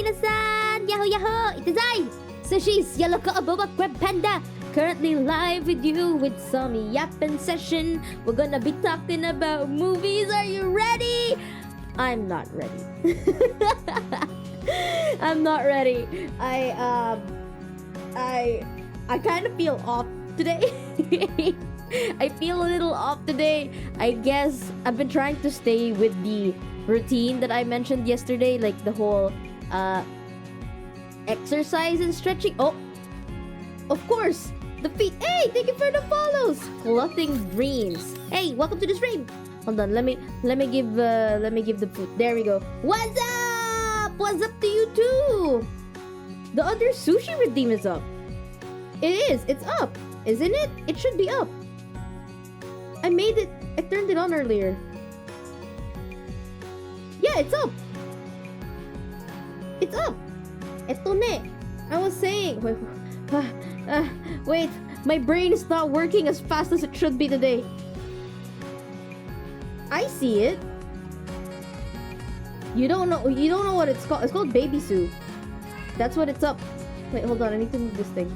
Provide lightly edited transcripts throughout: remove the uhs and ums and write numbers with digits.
minasan! Yahoo yahoo! Itazai! Sushi's Yellow Boba Crab Panda! Currently live with you with some yapping session. We're gonna be talking about movies. Are you ready? I'm not ready. I'm not ready. I kind of feel off today. I feel a little off today. I guess I've been trying to stay with the routine that I mentioned yesterday, like the whole exercise and stretching. Oh, of course, the feet. Hey, thank you for the follows. Clothing dreams. Hey, welcome to the stream. Hold on, let me give the foot. There we go. What's up? What's up to you too? The other sushi redeem is up. It is. It's up, isn't it? It should be up. I made it. I turned it on earlier. Yeah, it's up. It's up. Eto ne. I was saying. Wait. My brain is not working as fast as it should be today. I see it. You don't know what it's called. It's called Baby Sue. That's what it's up. Wait, hold on. I need to move this thing.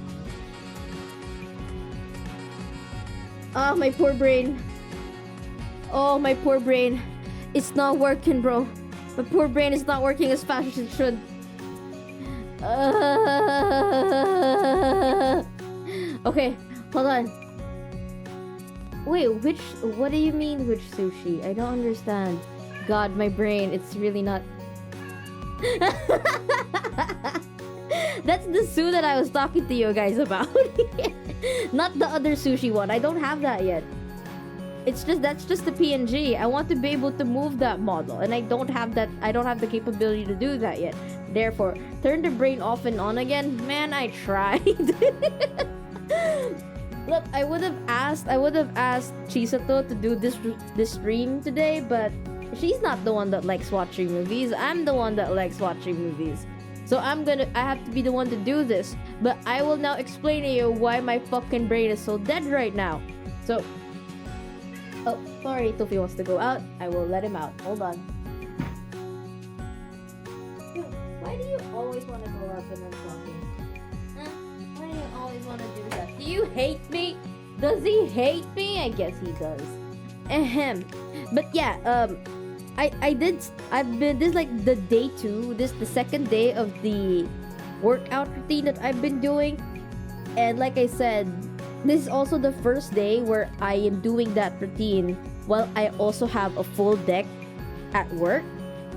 Ah, my poor brain. Oh, my poor brain. It's not working, bro. My poor brain is not working as fast as it should. Okay, hold on. Wait, what do you mean which sushi? I don't understand. God, my brain, it's really not... That's the Sue that I was talking to you guys about. Not the other sushi one. I don't have that yet. That's just the PNG. I want to be able to move that model, and I don't have that. I don't have the capability to do that yet. Therefore, turn the brain off and on again. Man, I tried. Look, I would have asked Chisato to do this stream today, but she's not the one that likes watching movies. I'm the one that likes watching movies. So I have to be the one to do this. But I will now explain to you why my fucking brain is so dead right now. So, oh, sorry, Tufi wants to go out. I will let him out. Hold on. Why do you always want to go out when I'm talking? Huh? Why do you always want to do that? Do you hate me? Does he hate me? I guess he does. Ahem. But yeah, this is like the day 2, the second day of the workout routine that I've been doing. And like I said, this is also the first day where I am doing that routine while I also have a full deck at work.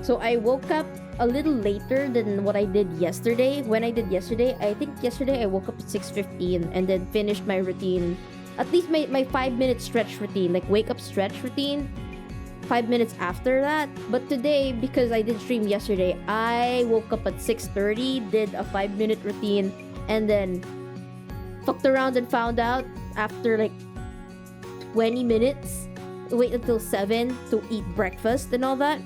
So I woke up a little later than what I did yesterday. When I did yesterday, I think yesterday I woke up at 6:15 and then finished my routine. At least my 5-minute stretch routine, like wake up stretch routine, 5 minutes after that. But today, because I did stream yesterday, I woke up at 6:30, did a 5-minute routine, and then fucked around and found out after like 20 minutes, wait until 7 to eat breakfast and all that.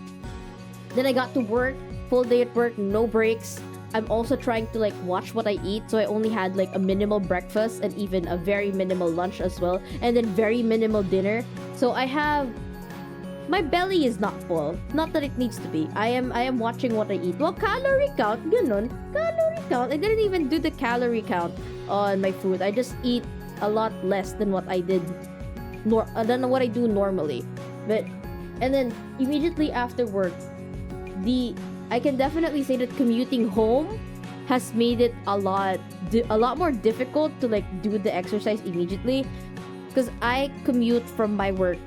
Then I got to work, full day at work, no breaks. I'm also trying to like watch what I eat, so I only had like a minimal breakfast and even a very minimal lunch as well, and then very minimal dinner. So my belly is not full. Not that it needs to be. I am watching what I eat. Well, calorie count, ganun. Calorie count. I didn't even do the calorie count on my food. I just eat a lot less than what I did than what I do normally. And then immediately after work, I can definitely say that commuting home has made it a lot more difficult to like do the exercise immediately, because I commute from my work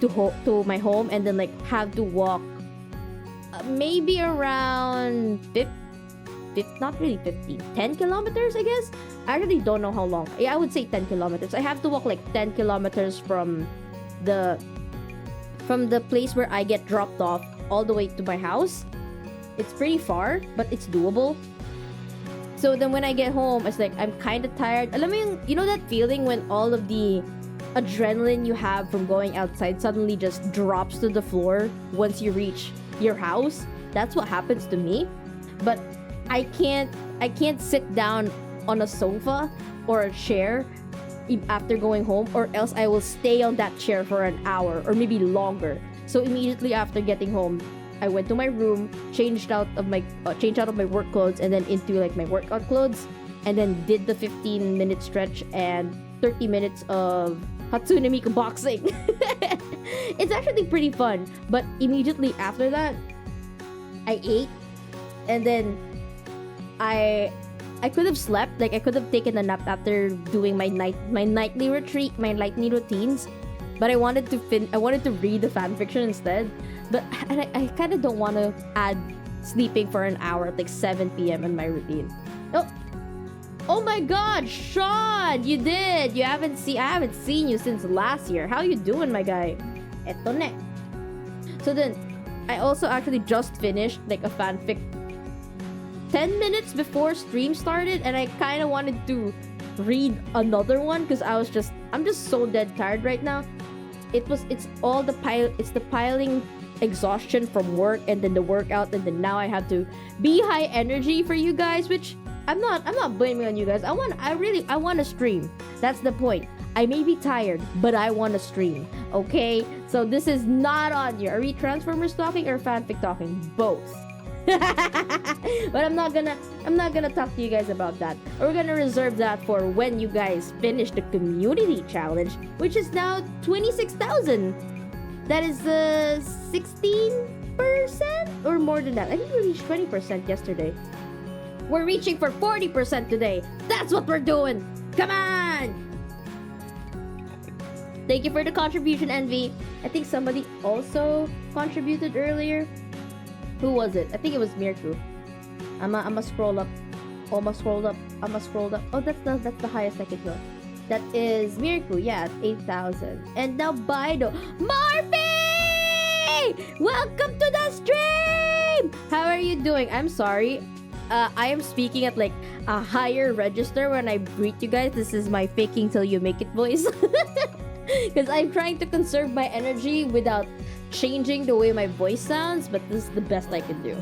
to my home and then like have to walk maybe around 10 kilometers, I guess. I really don't know how long. Yeah, I would say 10 kilometers. I have to walk like 10 kilometers from the place where I get dropped off all the way to my house. It's pretty far, but it's doable. So then when I get home, it's like I'm kind of tired. Alam mo yung, you know that feeling when all of the adrenaline you have from going outside suddenly just drops to the floor once you reach your house? That's what happens to me. But I can't sit down on a sofa or a chair after going home, or else I will stay on that chair for an hour or maybe longer. So immediately after getting home, I went to my room, changed out of my work clothes, and then into like my workout clothes, and then did the 15-minute stretch and 30 minutes of Hatsune Miku boxing. It's actually pretty fun. But immediately after that, I ate, and then I could have slept. Like I could have taken a nap after doing my nightly routines. But I wanted to read the fan fiction instead. But I kind of don't want to add sleeping for an hour at like 7 p.m. in my routine. Oh my God, Sean, you did. I haven't seen you since last year. How you doing, my guy? Eto ne. So then, I also actually just finished like a fanfic 10 minutes before stream started, and I kind of wanted to read another one because I'm just so dead tired right now. It's the piling exhaustion from work and then the workout, and then now I have to be high energy for you guys, which I'm not blaming on you guys. I want to stream. That's the point. I may be tired, but I want to stream. Okay? So this is not on you. Are we Transformers talking or fanfic talking? Both. But I'm not gonna talk to you guys about that. We're gonna reserve that for when you guys finish the community challenge, which is now 26,000. That is 16% or more than that. I think we reached 20% yesterday. We're reaching for 40% today. That's what we're doing. Come on! Thank you for the contribution, Envy. I think somebody also contributed earlier. Who was it? I think it was Mirku. I'ma scroll up. I'ma scroll up. Oh, that's the highest I could go. That is Mirku. Yeah, 8,000. And now Bido. Morphe! Welcome to the stream! How are you doing? I'm sorry. I am speaking at like a higher register when I greet you guys. This is my faking till you make it voice. Because I'm trying to conserve my energy without changing the way my voice sounds, but this is the best I can do.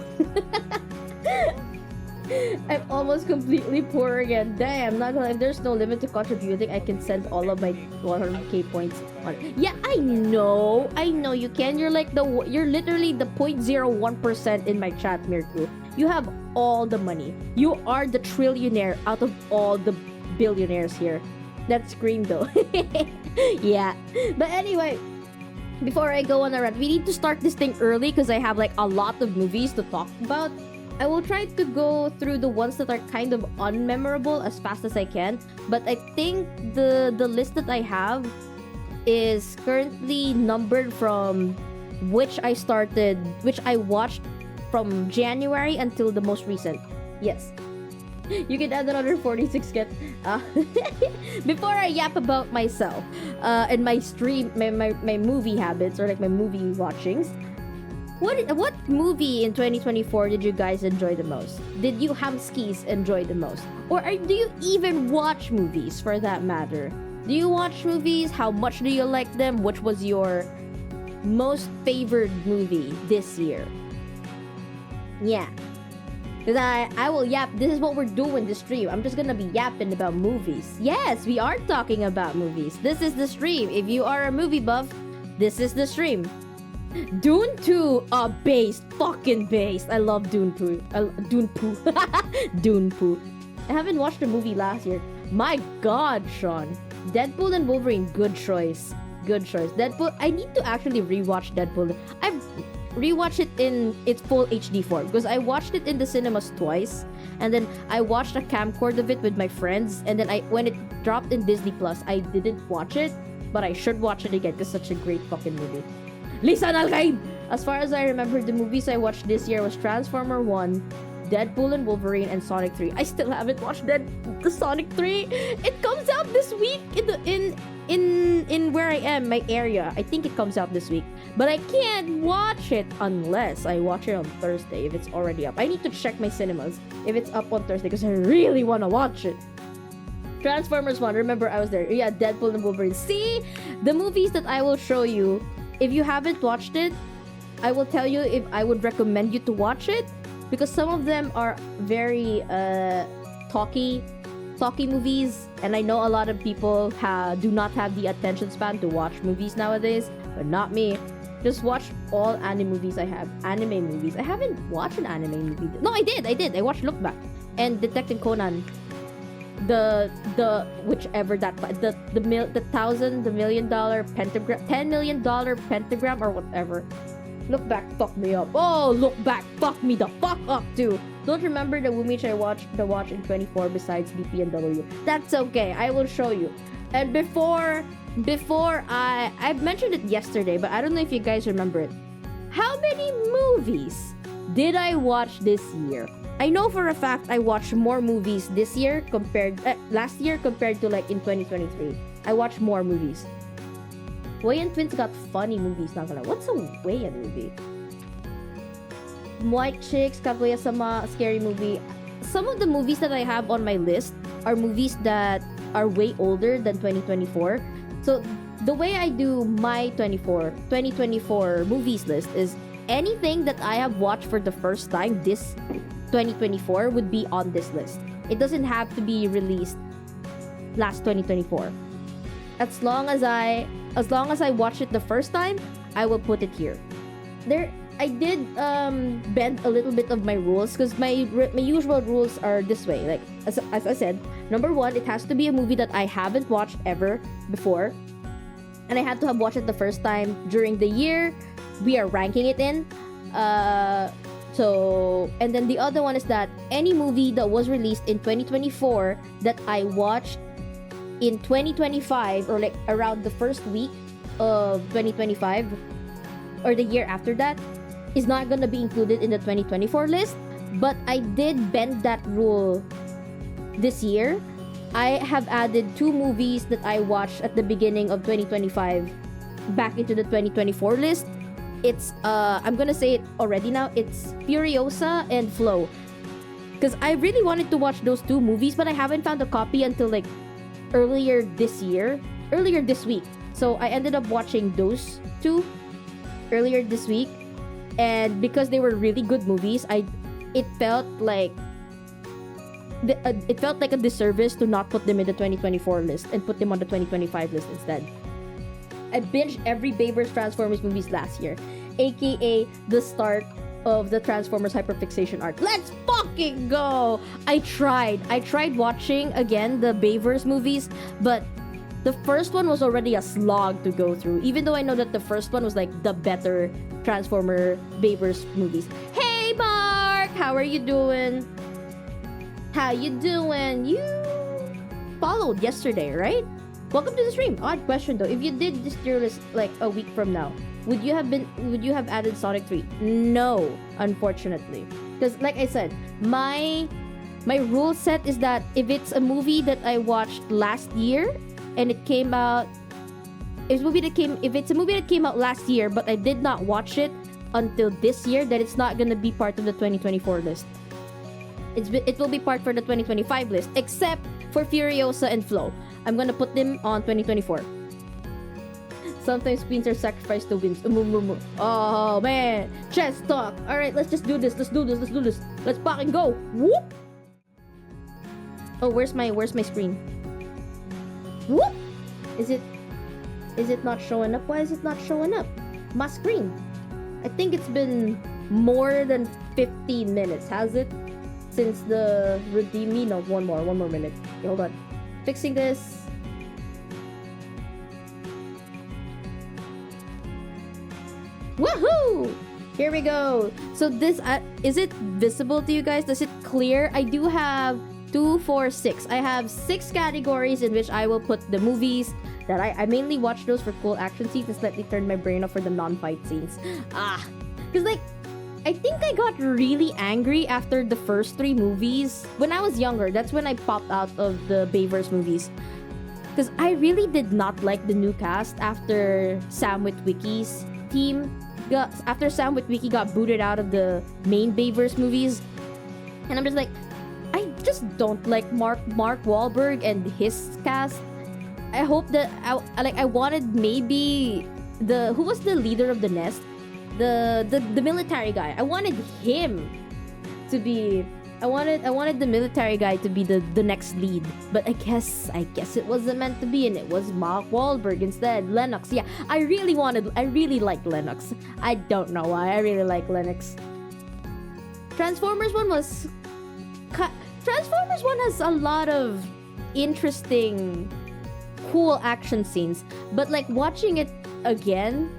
I'm almost completely poor again. Damn, not gonna. If there's no limit to contributing, I can send all of my 100k points on it. Yeah, I know you can. You're literally the 0.01% in my chat, Mirku. You have all the money. You are the trillionaire out of all the billionaires here. That scream though. Yeah. But anyway, before I go on a rant, we need to start this thing early because I have like a lot of movies to talk about. I will try to go through the ones that are kind of unmemorable as fast as I can. But I think the list that I have is currently numbered from which I watched from January until the most recent. Yes. You can add another 46 get. Before I yap about myself and my stream, my movie habits or like my movie watchings. What movie in 2024 did you guys enjoy the most? Did you Hamskis enjoy the most? Or do you even watch movies for that matter? Do you watch movies? How much do you like them? Which was your most favored movie this year? Yeah. Because I will yap. This is what we're doing this stream. I'm just gonna be yapping about movies. Yes, we are talking about movies. This is the stream. If you are a movie buff, this is the stream. Dune 2, based. Fucking based. I love Dune 2. Dune Poo. Dune Poo. I haven't watched the movie last year. My God, Sean. Deadpool and Wolverine, good choice. Good choice. Deadpool, I need to actually rewatch Deadpool. I've rewatched it in its full HD form because I watched it in the cinemas twice, and then I watched a camcord of it with my friends, and then when it dropped in Disney Plus, I didn't watch it, but I should watch it again because it's such a great fucking movie. Lisan Al-Gaib! As far as I remember, the movies I watched this year was Transformer 1, Deadpool and Wolverine, and Sonic 3. I still haven't watched the Sonic 3. It comes out this week in where I am, my area. I think it comes out this week. But I can't watch it unless I watch it on Thursday if it's already up. I need to check my cinemas if it's up on Thursday because I really want to watch it. Transformers 1, remember I was there. Yeah, Deadpool and Wolverine. See? The movies that I will show you, if you haven't watched it, I will tell you if I would recommend you to watch it because some of them are very talky movies, and I know a lot of people do not have the attention span to watch movies nowadays, but not me. Just watch all anime movies I have. Anime movies. I haven't watched an anime movie. No, I did. I watched Look Back and Detective Conan. The whichever that the $1 million pentagram, $10 million pentagram or whatever. Look Back fucked me up. Oh, Look Back fucked me the fuck up too. Don't remember the Wumich I watched in 24 besides BP and W. That's okay. I will show you. And before I've mentioned it yesterday, but I don't know if you guys remember it. How many movies did I watch this year? I know for a fact I watched more movies this year last year compared to like in 2023. I watched more movies. Wayan Twins got funny movies, not gonna. What's a Wayan movie? White Chicks, Kaguya-sama, scary movie. Some of the movies that I have on my list are movies that are way older than 2024. So the way I do my 2024 movies list is anything that I have watched for the first time this 2024 would be on this list. It doesn't have to be released last 2024. As long as I watch it the first time, I will put it here. I did bend a little bit of my rules because my usual rules are this way. Like as I said, number one, it has to be a movie that I haven't watched ever before, and I have to have watched it the first time during the year we are ranking it in. And then the other one is that any movie that was released in 2024 that I watched in 2025 or like around the first week of 2025 or the year after that is not gonna be included in the 2024 list. But I did bend that rule this year. I have added 2 movies that I watched at the beginning of 2025 back into the 2024 list. It's I'm gonna say it already now. It's Furiosa and Flow, because I really wanted to watch those 2 movies, but I haven't found a copy until like earlier this week. So I ended up watching those 2 earlier this week, and because they were really good movies, it felt like a disservice to not put them in the 2024 list and put them on the 2025 list instead. I binged every Bayverse Transformers movies last year, aka the start of the Transformers hyperfixation arc. Let's fucking go! I tried watching again the Bayverse movies, but the first one was already a slog to go through, even though I know that the first one was like the better Transformer Bayverse movies. Hey Mark! How are you doing? You followed yesterday, right? Welcome to the stream. Odd question though. If you did this tier list like a week from now, would you have added Sonic 3? No, unfortunately. Because like I said, my rule set is that if it's a movie that I watched last year and it came out, if it's a movie that came out last year but I did not watch it until this year, then it's not gonna be part of the 2024 list. It will be part for the 2025 list, except for Furiosa and Flow. I'm gonna put them on 2024. Sometimes queens are sacrificed to wins. Oh man, chess talk. All right, let's just do this. Let's fucking go. Whoop. Oh, where's my screen? Whoop. Is it not showing up? Why is it not showing up? My screen. I think it's been more than 15 minutes, has it? Since the redeem me? No, one more minute. Okay, hold on. Fixing this. Woohoo! Here we go. So this, is it visible to you guys? Does it clear? I do have 2, 4, 6. I have 6 categories in which I will put the movies that I mainly watch those for cool action scenes and slightly turn my brain off for the non-fight scenes. Because like, I think I got really angry after the first 3 movies. When I was younger, that's when I popped out of the Bayverse movies. Because I really did not like the new cast after Sam Witwicky's team. After Sam Witwicky got booted out of the main Bayverse movies. And I'm just like, I just don't like Mark Wahlberg and his cast. I hope that I wanted maybe who was the leader of the Nest? The military guy. I wanted him to be I wanted the military guy to be the next lead, but I guess it wasn't meant to be, and it was Mark Wahlberg instead. Lennox, yeah, I really liked Lennox. I don't know why, I really like Lennox. Transformers 1 has a lot of interesting, cool action scenes, but like watching it again,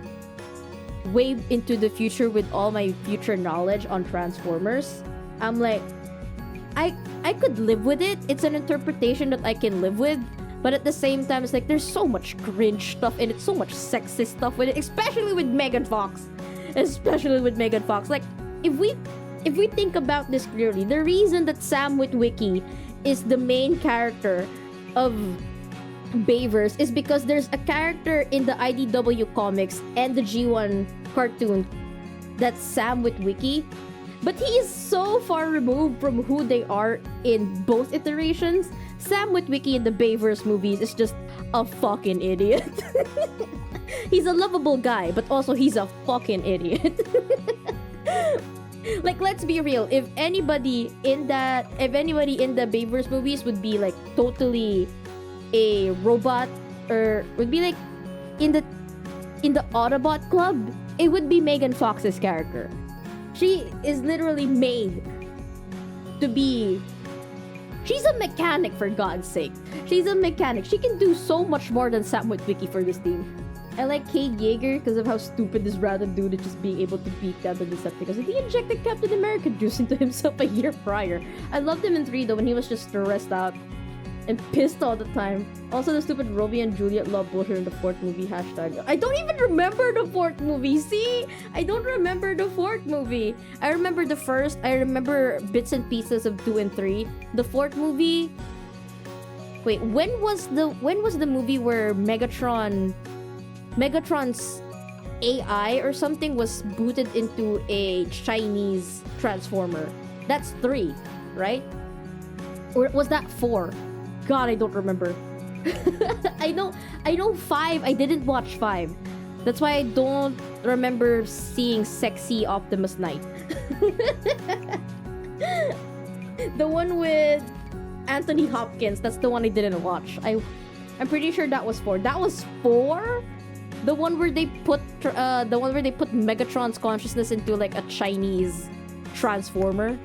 way into the future with all my future knowledge on Transformers, I'm like, I could live with it. It's an interpretation that I can live with, but at the same time, it's like there's so much cringe stuff in it, so much sexist stuff with it, especially with Megan Fox. Like, if we think about this clearly, the reason that Sam Witwicky is the main character of Bayverse is because there's a character in the IDW comics and the G1 cartoon that's Sam Witwicky, but he is so far removed from who they are in both iterations. Sam Witwicky in the Bayverse movies is just a fucking idiot. He's a lovable guy, but also he's a fucking idiot. Like, let's be real, if anybody in the Bayverse movies would be like totally a robot, or would be like in the Autobot club, it would be Megan Fox's character. She is literally made to be... She's a mechanic, for God's sake. She's a mechanic. She can do so much more than Sam Witwicky for this team. I like Cade Yeager because of how stupid this random dude is just being able to beat down the Decepticons. He injected Captain America juice into himself a year prior. I loved him in 3 though, when he was just stressed out and pissed all the time. Also, the stupid Romeo and Juliet love bullshit in the 4th movie hashtag. I don't even remember the 4th movie. See? I don't remember the 4th movie. I remember the 1st. I remember bits and pieces of 2 and 3. The 4th movie... Wait, when was the movie where Megatron's AI or something was booted into a Chinese transformer? That's 3, right? Or was that 4? God, I don't remember. I know 5. I didn't watch 5. That's why I don't remember seeing sexy Optimus Knight. The one with Anthony Hopkins, that's the one I didn't watch. I'm pretty sure that was 4. That was 4? The one where they put Megatron's consciousness into like a Chinese transformer.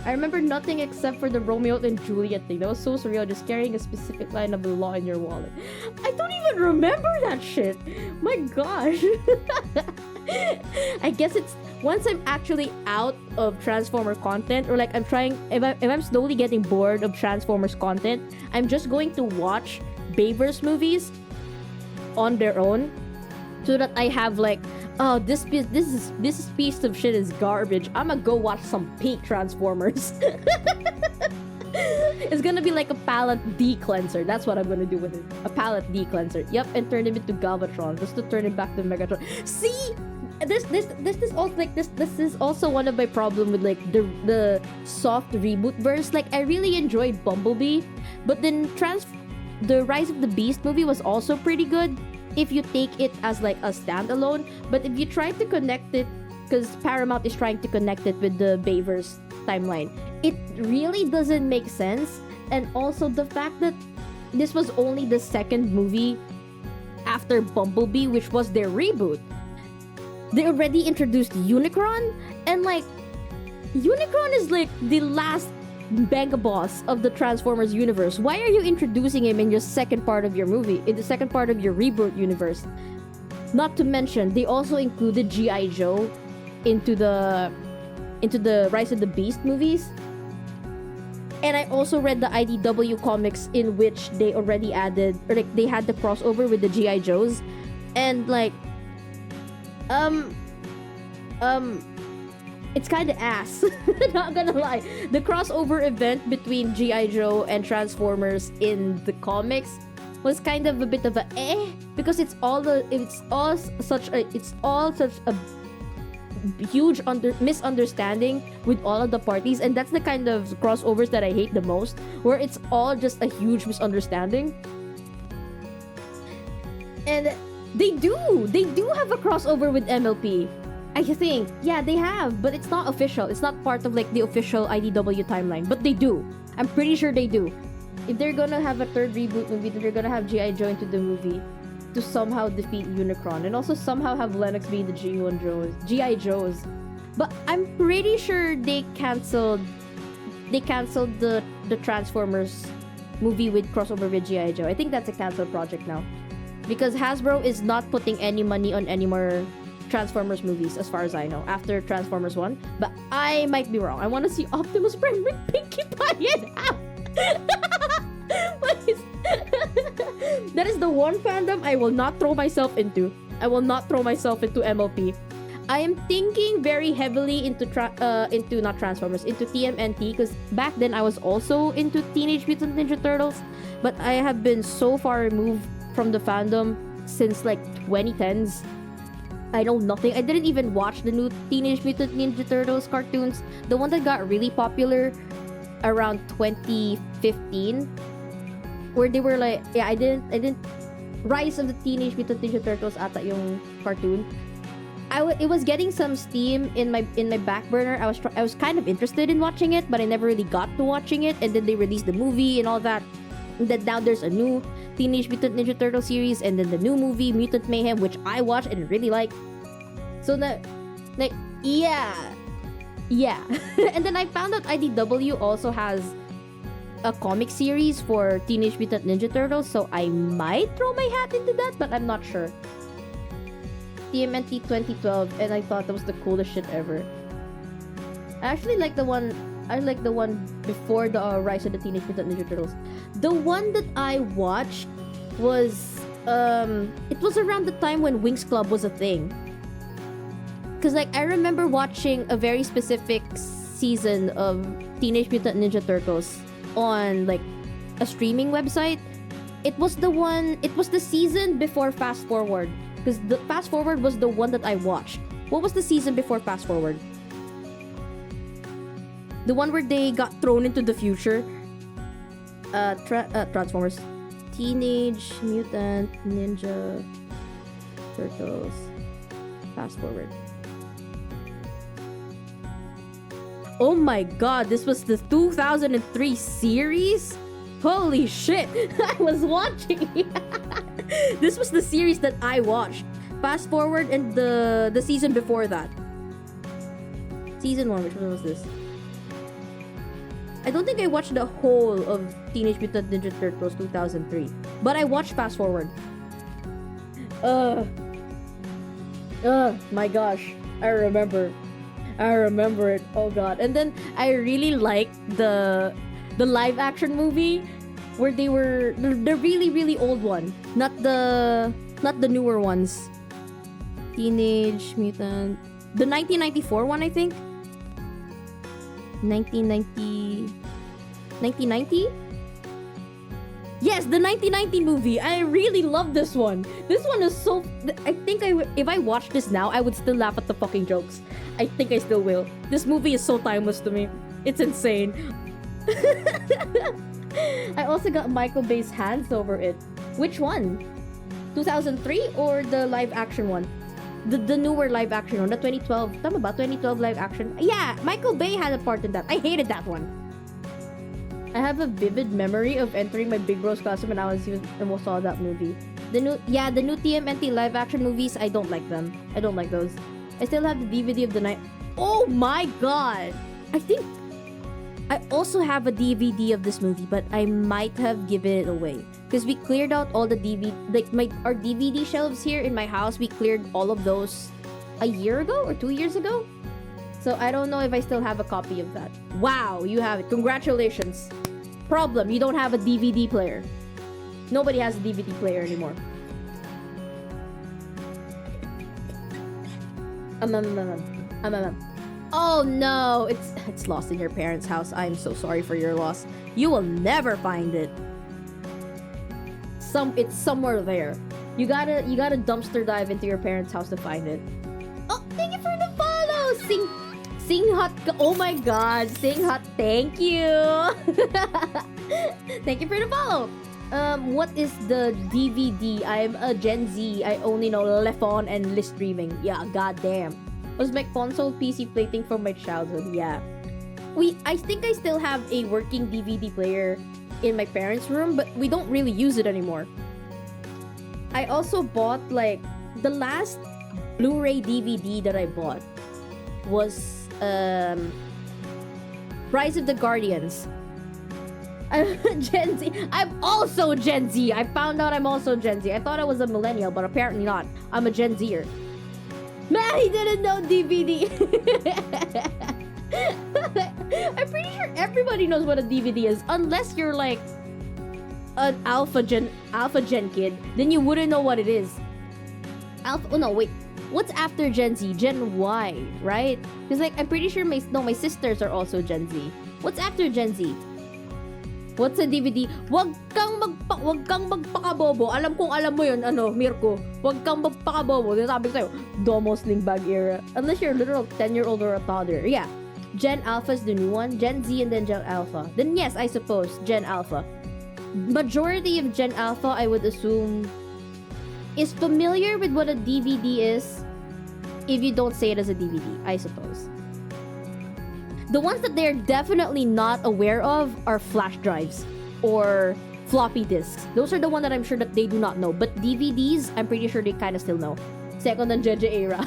I remember nothing except for the Romeo and Juliet thing. That was so surreal, just carrying a specific line of the law in your wallet. I don't even remember that shit. My gosh. I guess it's once I'm actually out of Transformer content, or like if I'm slowly getting bored of Transformers content, I'm just going to watch Bayverse movies on their own, so that I have like, oh, this piece of shit is garbage. I'ma go watch some peak Transformers. It's gonna be like a palette de-cleanser. That's what I'm gonna do with it. A palette de-cleanser. Yep, and turn him into Galvatron just to turn it back to Megatron. See, this is also one of my problem with like the soft reboot verse. Like, I really enjoyed Bumblebee, but then the Rise of the Beast movie was also pretty good if you take it as like a standalone. But if you try to connect it, because Paramount is trying to connect it with the Bayverse timeline, it really doesn't make sense. And also the fact that this was only the second movie after Bumblebee, which was their reboot. They already introduced Unicron, and like, Unicron is like the last mega boss of the Transformers universe. Why are you introducing him in your second part of your movie, in the second part of your reboot universe? Not to mention, they also included G.I. Joe into the Rise of the Beast movies. And I also read the IDW comics in which they already added, or like they had the crossover with the G.I. Joes. And like, it's kind of ass. Not gonna lie. The crossover event between G.I. Joe and Transformers in the comics was kind of a bit of a because it's all such a huge misunderstanding with all of the parties, and that's the kind of crossovers that I hate the most, where it's all just a huge misunderstanding. And they do have a crossover with MLP. I think, yeah, they have, but it's not official. It's not part of like the official IDW timeline, but they do. I'm pretty sure they do. If they're gonna have a third reboot movie, then they're gonna have G.I. Joe into the movie to somehow defeat Unicron and also somehow have Lennox be the G.I. Joes. But I'm pretty sure they canceled the Transformers movie with crossover with G.I. Joe. I think that's a canceled project now. Because Hasbro is not putting any money on any more Transformers movies as far as I know after Transformers 1. But I might be wrong. I want to see Optimus Prime with Pinkie Pie in half. That is the one fandom I will not throw myself into. I will not throw myself into MLP. I am thinking very heavily into not Transformers, into TMNT, because back then I was also into Teenage Mutant Ninja Turtles, but I have been so far removed from the fandom since like 2010s. I know nothing. I didn't even watch the new Teenage Mutant Ninja Turtles cartoons. The one that got really popular around 2015, where they were like, yeah, I didn't. Rise of the Teenage Mutant Ninja Turtles ata yung cartoon. It was getting some steam in my back burner. I was kind of interested in watching it, but I never really got to watching it. And then they released the movie and all that. And then now there's a new Teenage Mutant Ninja Turtle series, and then the new movie Mutant Mayhem, which I watched and really like. So yeah. And then I found out IDW also has a comic series for Teenage Mutant Ninja Turtles, so I might throw my hat into that, but I'm not sure. TMNT 2012, and I thought that was the coolest shit ever. I actually like the one before the Rise of the Teenage Mutant Ninja Turtles. The one that I watched was it was around the time when Winx Club was a thing. Cause like I remember watching a very specific season of Teenage Mutant Ninja Turtles on like a streaming website. It was the season before Fast Forward. Because the Fast Forward was the one that I watched. What was the season before Fast Forward? The one where they got thrown into the future. Transformers. Teenage Mutant Ninja Turtles. Fast Forward. Oh my god, this was the 2003 series? Holy shit, I was watching. This was the series that I watched. Fast Forward and the season before that. Season 1, which one was this? I don't think I watched the whole of Teenage Mutant Ninja Turtles 2003. But I watched Fast Forward. My gosh. I remember it. Oh god. And then I really liked the live action movie where they were the really really old one, not the newer ones. Teenage Mutant, the 1994 one, I think. 1990. Yes, the 1990 movie. I really love this one. This one is so. I think if I watch this now, I would still laugh at the fucking jokes. I think I still will. This movie is so timeless to me. It's insane. I also got Michael Bay's hands over it. Which one? 2003 or the live action one? The newer live action one, the 2012. Tama ba? 2012 live action. Yeah, Michael Bay had a part in that. I hated that one. I have a vivid memory of entering my Big Bros classroom when I was and we saw that movie. The new TMNT live action movies, I don't like them. I don't like those. I still have the DVD of the night. Oh my god! I think I also have a DVD of this movie, but I might have given it away because we cleared out all the DVD, our DVD shelves here in my house. We cleared all of those a year ago or 2 years ago. So I don't know if I still have a copy of that. Wow, you have it. Congratulations. Problem, you don't have a DVD player. Nobody has a DVD player anymore. Oh no, it's lost in your parents' house. I'm so sorry for your loss. You will never find it. It's somewhere there. You gotta dumpster dive into your parents' house to find it. Oh, thank you for the follow. Sing Hot. Oh my god, Sing Hot. Thank you. Thank you for the follow. What is the DVD? I'm a Gen Z. I only know Lefon and list streaming. Yeah, goddamn. was my console PC plaything from my childhood. Yeah. I think I still have a working DVD player in my parents' room, but we don't really use it anymore. I also bought like the last Blu-ray DVD that I bought was Rise of the Guardians. I'm Gen Z. I'm also Gen Z. I found out I'm also Gen Z. I thought I was a millennial, but apparently not. I'm a Gen Zer. Man, he didn't know DVD. I'm pretty sure everybody knows what a DVD is, unless you're like an alpha gen kid. Then you wouldn't know what it is. Oh no, wait. What's after Gen Z? Gen Y, right? Because like I'm pretty sure my sisters are also Gen Z. What's after Gen Z? What's a DVD? Wag kang magpakabobo. Alam kong alam mo yun, Mirko. Wag kang magpakabobo. Sabi ko sa'yo, Domo Sling Bag era. Unless you're a literal 10-year-old or a toddler. Yeah. Gen Alpha is the new one. Gen Z and then Gen Alpha. Then yes, I suppose, Gen Alpha. Majority of Gen Alpha, I would assume, is familiar with what a DVD is if you don't say it as a DVD, I suppose. The ones that they're definitely not aware of are flash drives or floppy disks. Those are the ones that I'm sure that they do not know. But DVDs, I'm pretty sure they kind of still know. Second and Jeje era.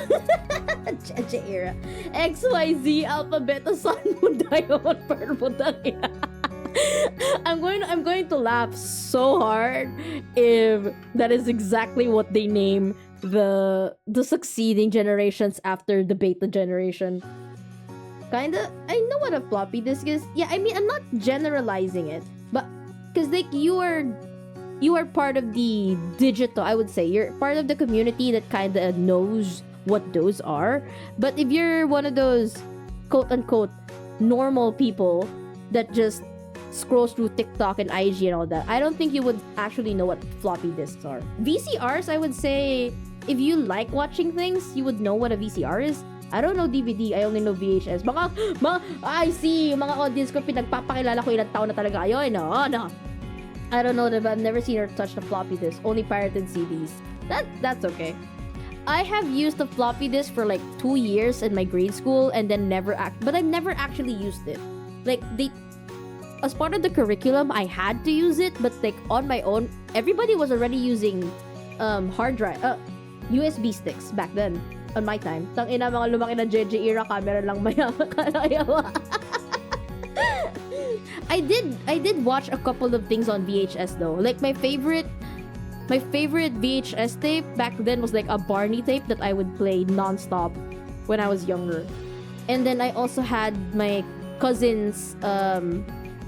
Jeje era. XYZ alphabet Sun mo Diamond Purple. I'm going to laugh so hard if that is exactly what they name the succeeding generations after the beta generation. Kinda, I know what a floppy disk is. Yeah, I mean, I'm not generalizing it, but because like you are part of the digital, I would say you're part of the community that kind of knows what those are. But if you're one of those quote unquote normal people that just scrolls through TikTok and IG and all that, I don't think you would actually know what floppy disks are. VCRs, I would say, if you like watching things, you would know what a VCR is. I don't know DVD, I only know VHS. I see, mga audience ko, pinagpapakilala ko ilang taon na talaga kayo. No. I don't know, but I've never seen her touch the floppy disk. Only pirated CDs. That's okay. I have used the floppy disk for like 2 years in my grade school and then but I've never actually used it. Like, as part of the curriculum, I had to use it, but like on my own, everybody was already using hard drive, USB sticks back then. On my time. Tangina, mga lumaki na JJ era, camera lang mayawa. I did watch a couple of things on VHS though. Like my favorite VHS tape back then was like a Barney tape that I would play non-stop when I was younger. And then I also had my cousin's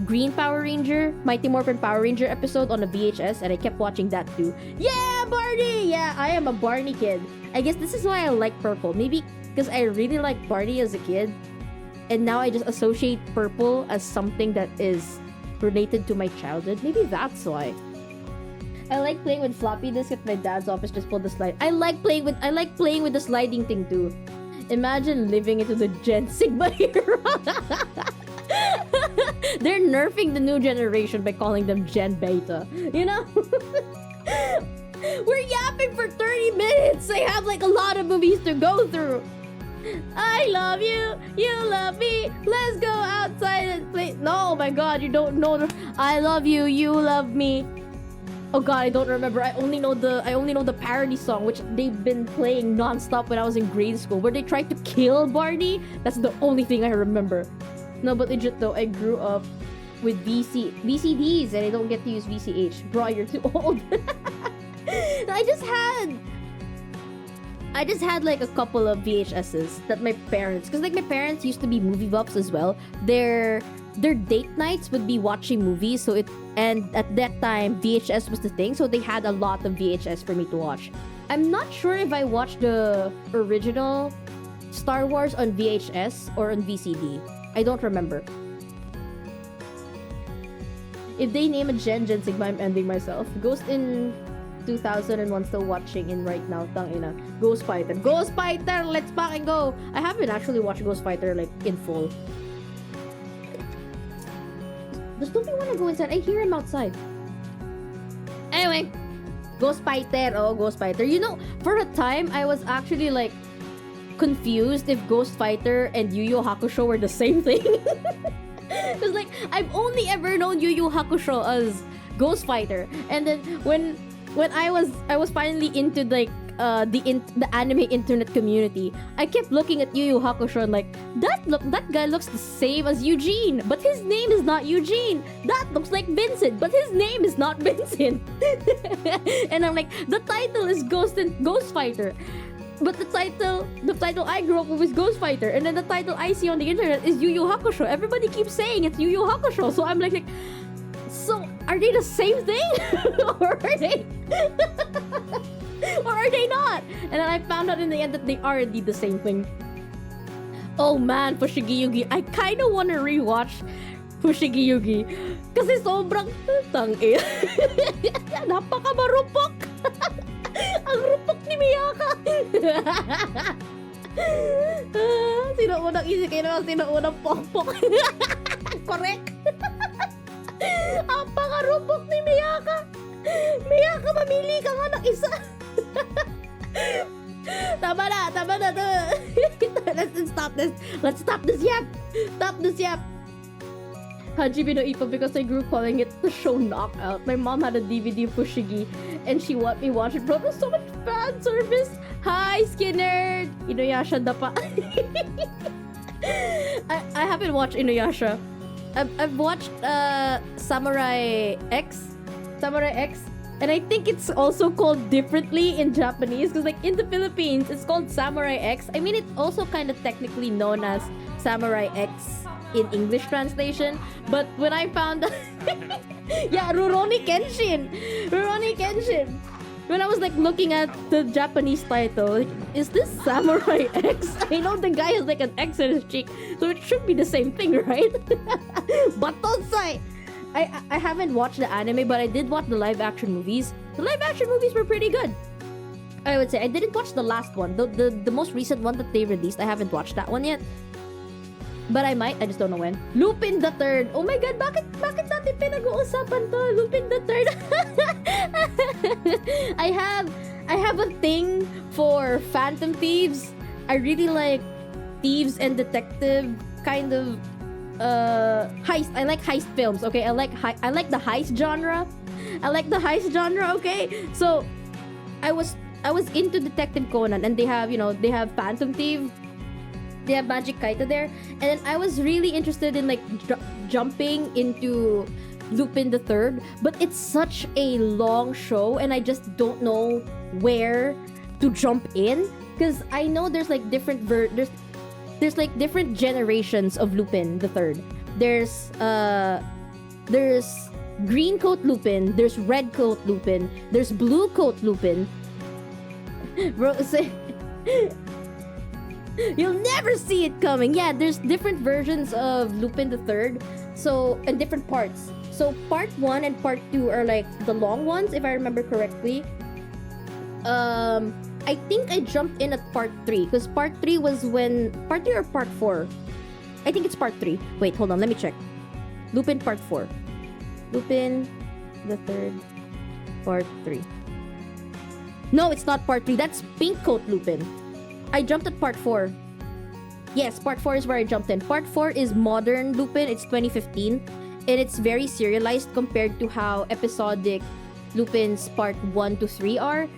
Green Power Ranger, Mighty Morphin Power Ranger episode on a VHS, and I kept watching that too. Yeah, Barney! Yeah, I am a Barney kid. I guess this is why I like purple. Maybe because I really liked Barney as a kid, and now I just associate purple as something that is related to my childhood. Maybe that's why. I like playing with floppy disk at my dad's office. Just pull the slide. I like playing with the sliding thing too. Imagine living into the Gen Sigma era. They're nerfing the new generation by calling them Gen Beta. You know? We're yapping for 30 minutes. I have like a lot of movies to go through. I love you. You love me. Let's go outside and play. No, oh my God, you don't know. I love you. You love me. Oh God, I don't remember. I only know the parody song, which they've been playing non-stop when I was in grade school, where they tried to kill Barney. That's the only thing I remember. No, but legit though, I grew up with VCDs and I don't get to use VCH. Bro, you're too old. I just had like a couple of VHSs that my parents, because like my parents used to be movie buffs as well. Their date nights would be watching movies, and at that time VHS was the thing, so they had a lot of VHS for me to watch. I'm not sure if I watched the original Star Wars on VHS or on VCD. I don't remember. If they name a Gen Sigma, I'm ending myself. Ghost in 2001 still watching in right now. Tangina. Ghost Fighter, let's fucking go. I haven't actually watched Ghost Fighter like in full. Does Toby want to go inside? I hear him outside. Anyway, Ghost Fighter. Oh, Ghost Fighter. You know, for a time I was actually like confused if Ghost Fighter and Yu Yu Hakusho were the same thing. Because like I've only ever known Yu Yu Hakusho as Ghost Fighter, and then when I was finally into like the anime internet community, I kept looking at Yu Yu Hakusho and like that guy looks the same as Eugene, but his name is not Eugene. That looks like Vincent, but his name is not Vincent. And I'm like, the title is Ghost Fighter. But the title I grew up with is Ghost Fighter, and then the title I see on the internet is Yu Yu Hakusho. Everybody keeps saying it's Yu Yu Hakusho, so I'm like so are they the same thing? Or are they? Or are they not? And then I found out in the end that they are indeed the same thing. Oh man, Fushigi Yugi. I kinda wanna rewatch Fushigi Yugi. Kasi sobrang tangin. Napakamarupok. Ang rupok ni Miyaka. Sino unang isip kayo naman? Sino unang pokpok? Correct. Ang pangarupok ni Miyaka. Miyaka, mamili ka nga ng isa. Tama na. Let's stop this yap. Hajime no Ippo, because I grew calling it the show Knockout. My mom had a DVD of Fushigi and she let me watch it. Bro, there's so much fan service. Hi, Skinner. Inuyasha dapa. I haven't watched Inuyasha. I've watched Samurai X, and I think it's also called differently in Japanese, because like in the Philippines it's called Samurai X. I mean, it's also kind of technically known as Samurai X in English translation, but when I found yeah, Rurouni Kenshin. When I was like looking at the Japanese title, like, is this Samurai X? I know the guy has like an X in his cheek, so it should be the same thing, right? But don't say. I haven't watched the anime, but I did watch the live action movies. The live action movies were pretty good, I would say. I didn't watch the last one, the most recent one that they released. I haven't watched that one yet, but I might. I just don't know when. Lupin the Third. Oh my God, bakit natin pinag-uusapan to? Lupin the Third. I have a thing for Phantom Thieves. I really like thieves and detective kind of heist. I like heist films. Okay, I like the heist genre. Okay, so I was into Detective Conan, and they have Phantom Thief. They have Magic Kaito there, and then I was really interested in like jumping into Lupin the Third, but it's such a long show, and I just don't know where to jump in, because I know there's like different there's like different generations of Lupin the Third. There's green coat Lupin, there's red coat Lupin, there's blue coat Lupin. Bro, say you'll never see it coming. Yeah, there's different versions of Lupin the Third, so, and different parts. So part 1 and part 2 are like the long ones, if I remember correctly. I think I jumped in at part 3, because part 3 was when... Part 3 or part 4? I think it's part 3. Wait, hold on, let me check. Lupin part 4. Lupin the Third part 3. No, it's not part 3. That's Pink Coat Lupin. I jumped at part 4. Yes, part 4 is where I jumped in. Part 4 is modern Lupin. It's 2015. And it's very serialized compared to how episodic Lupin's part 1 to 3 are.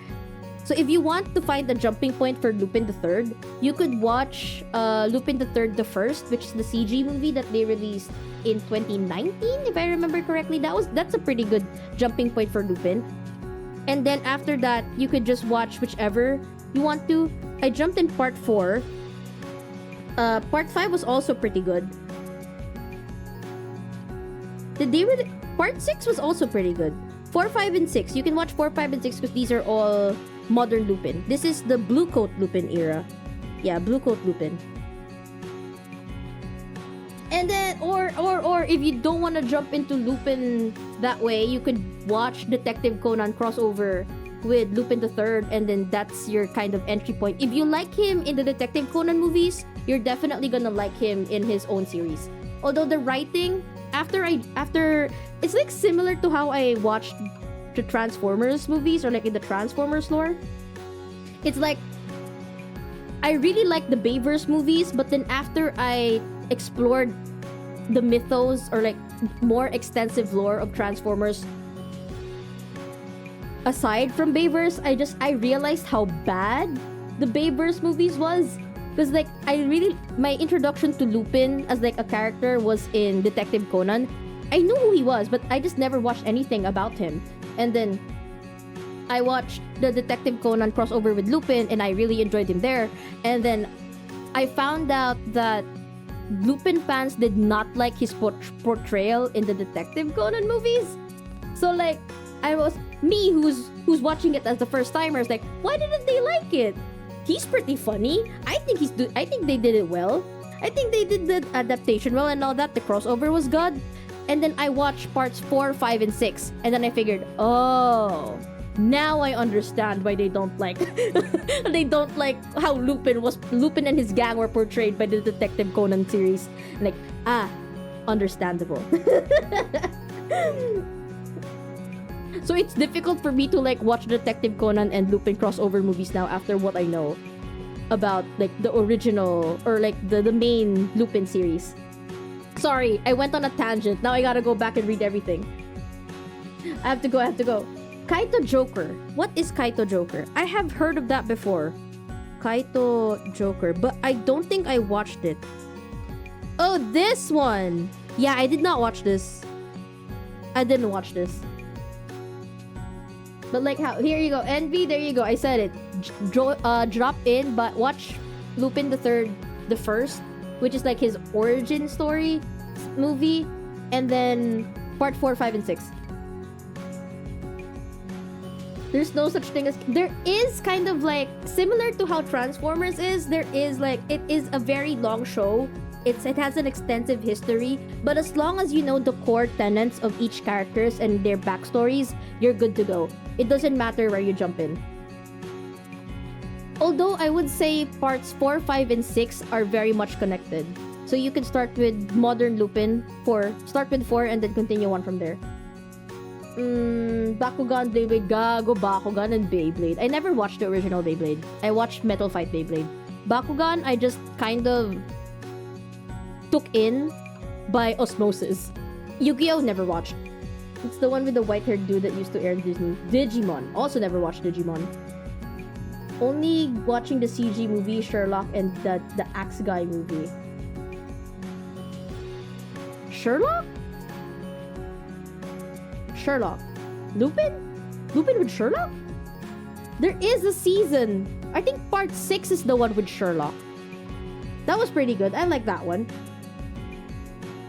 So if you want to find the jumping point for Lupin the Third, you could watch Lupin the Third the First, which is the CG movie that they released in 2019, if I remember correctly. That's a pretty good jumping point for Lupin. And then after that, you could just watch whichever you want to. I jumped in part 4. Part 5 was also pretty good. Part 6 was also pretty good. 4, 5, and 6. You can watch 4, 5, and 6 because these are all modern Lupin. This is the Blue Coat Lupin era. Yeah, Blue Coat Lupin. And then, or if you don't want to jump into Lupin that way, you could watch Detective Conan crossover with Lupin the Third, and then that's your kind of entry point. If you like him in the Detective Conan movies, you're definitely gonna like him in his own series. Although the writing, after it's like similar to how I watched the Transformers movies, or like in the Transformers lore. It's like I really like the Bayverse movies, but then after I explored the mythos or like more extensive lore of Transformers aside from Bayverse, I realized how bad the Bayverse movies was. Because like my introduction to Lupin as like a character was in Detective Conan. I knew who he was, but I just never watched anything about him. And then I watched the Detective Conan crossover with Lupin, and I really enjoyed him there. And then I found out that Lupin fans did not like his portrayal in the Detective Conan movies. So like who's watching it as the first timers, like, why didn't they like it? He's pretty funny. I think they did it well. I think they did the adaptation well and all that. The crossover was good. And then I watched parts 4, 5, and 6, and then I figured, oh, now I understand why they don't like how Lupin and his gang were portrayed by the Detective Conan series. Like, understandable. So it's difficult for me to like watch Detective Conan and Lupin crossover movies now after what I know about like the original or like the main Lupin series. Sorry, I went on a tangent. Now I gotta go back and read everything. I have to go. Kaito Joker. What is Kaito Joker? I have heard of that before. Kaito Joker, but I don't think I watched it. Oh, this one. Yeah, I did not watch this. I didn't watch this. But like how, here you go, Envy, there you go, I said it. Drop in, but watch Lupin the Third, the first, which is like his origin story movie, and then part 4, 5, and 6. There's no such thing as, there is kind of like, similar to how Transformers is, there is like, it is a very long show. It has an extensive history, but as long as you know the core tenets of each characters and their backstories, you're good to go. It doesn't matter where you jump in. Although I would say parts 4, 5, and 6 are very much connected. So you can start with modern Lupin, start with 4 and then continue on from there. Bakugan, Beyblade, Gago, Bakugan, and Beyblade. I never watched the original Beyblade. I watched Metal Fight Beyblade. Bakugan, I just kind of took in by osmosis. Yu-Gi-Oh! Never watched. It's the one with the white-haired dude that used to air Disney. Digimon. Also never watched Digimon. Only watching the CG movie, Sherlock, and the Axe Guy movie. Sherlock? Sherlock. Lupin? Lupin with Sherlock? There is a season. I think part 6 is the one with Sherlock. That was pretty good. I like that one.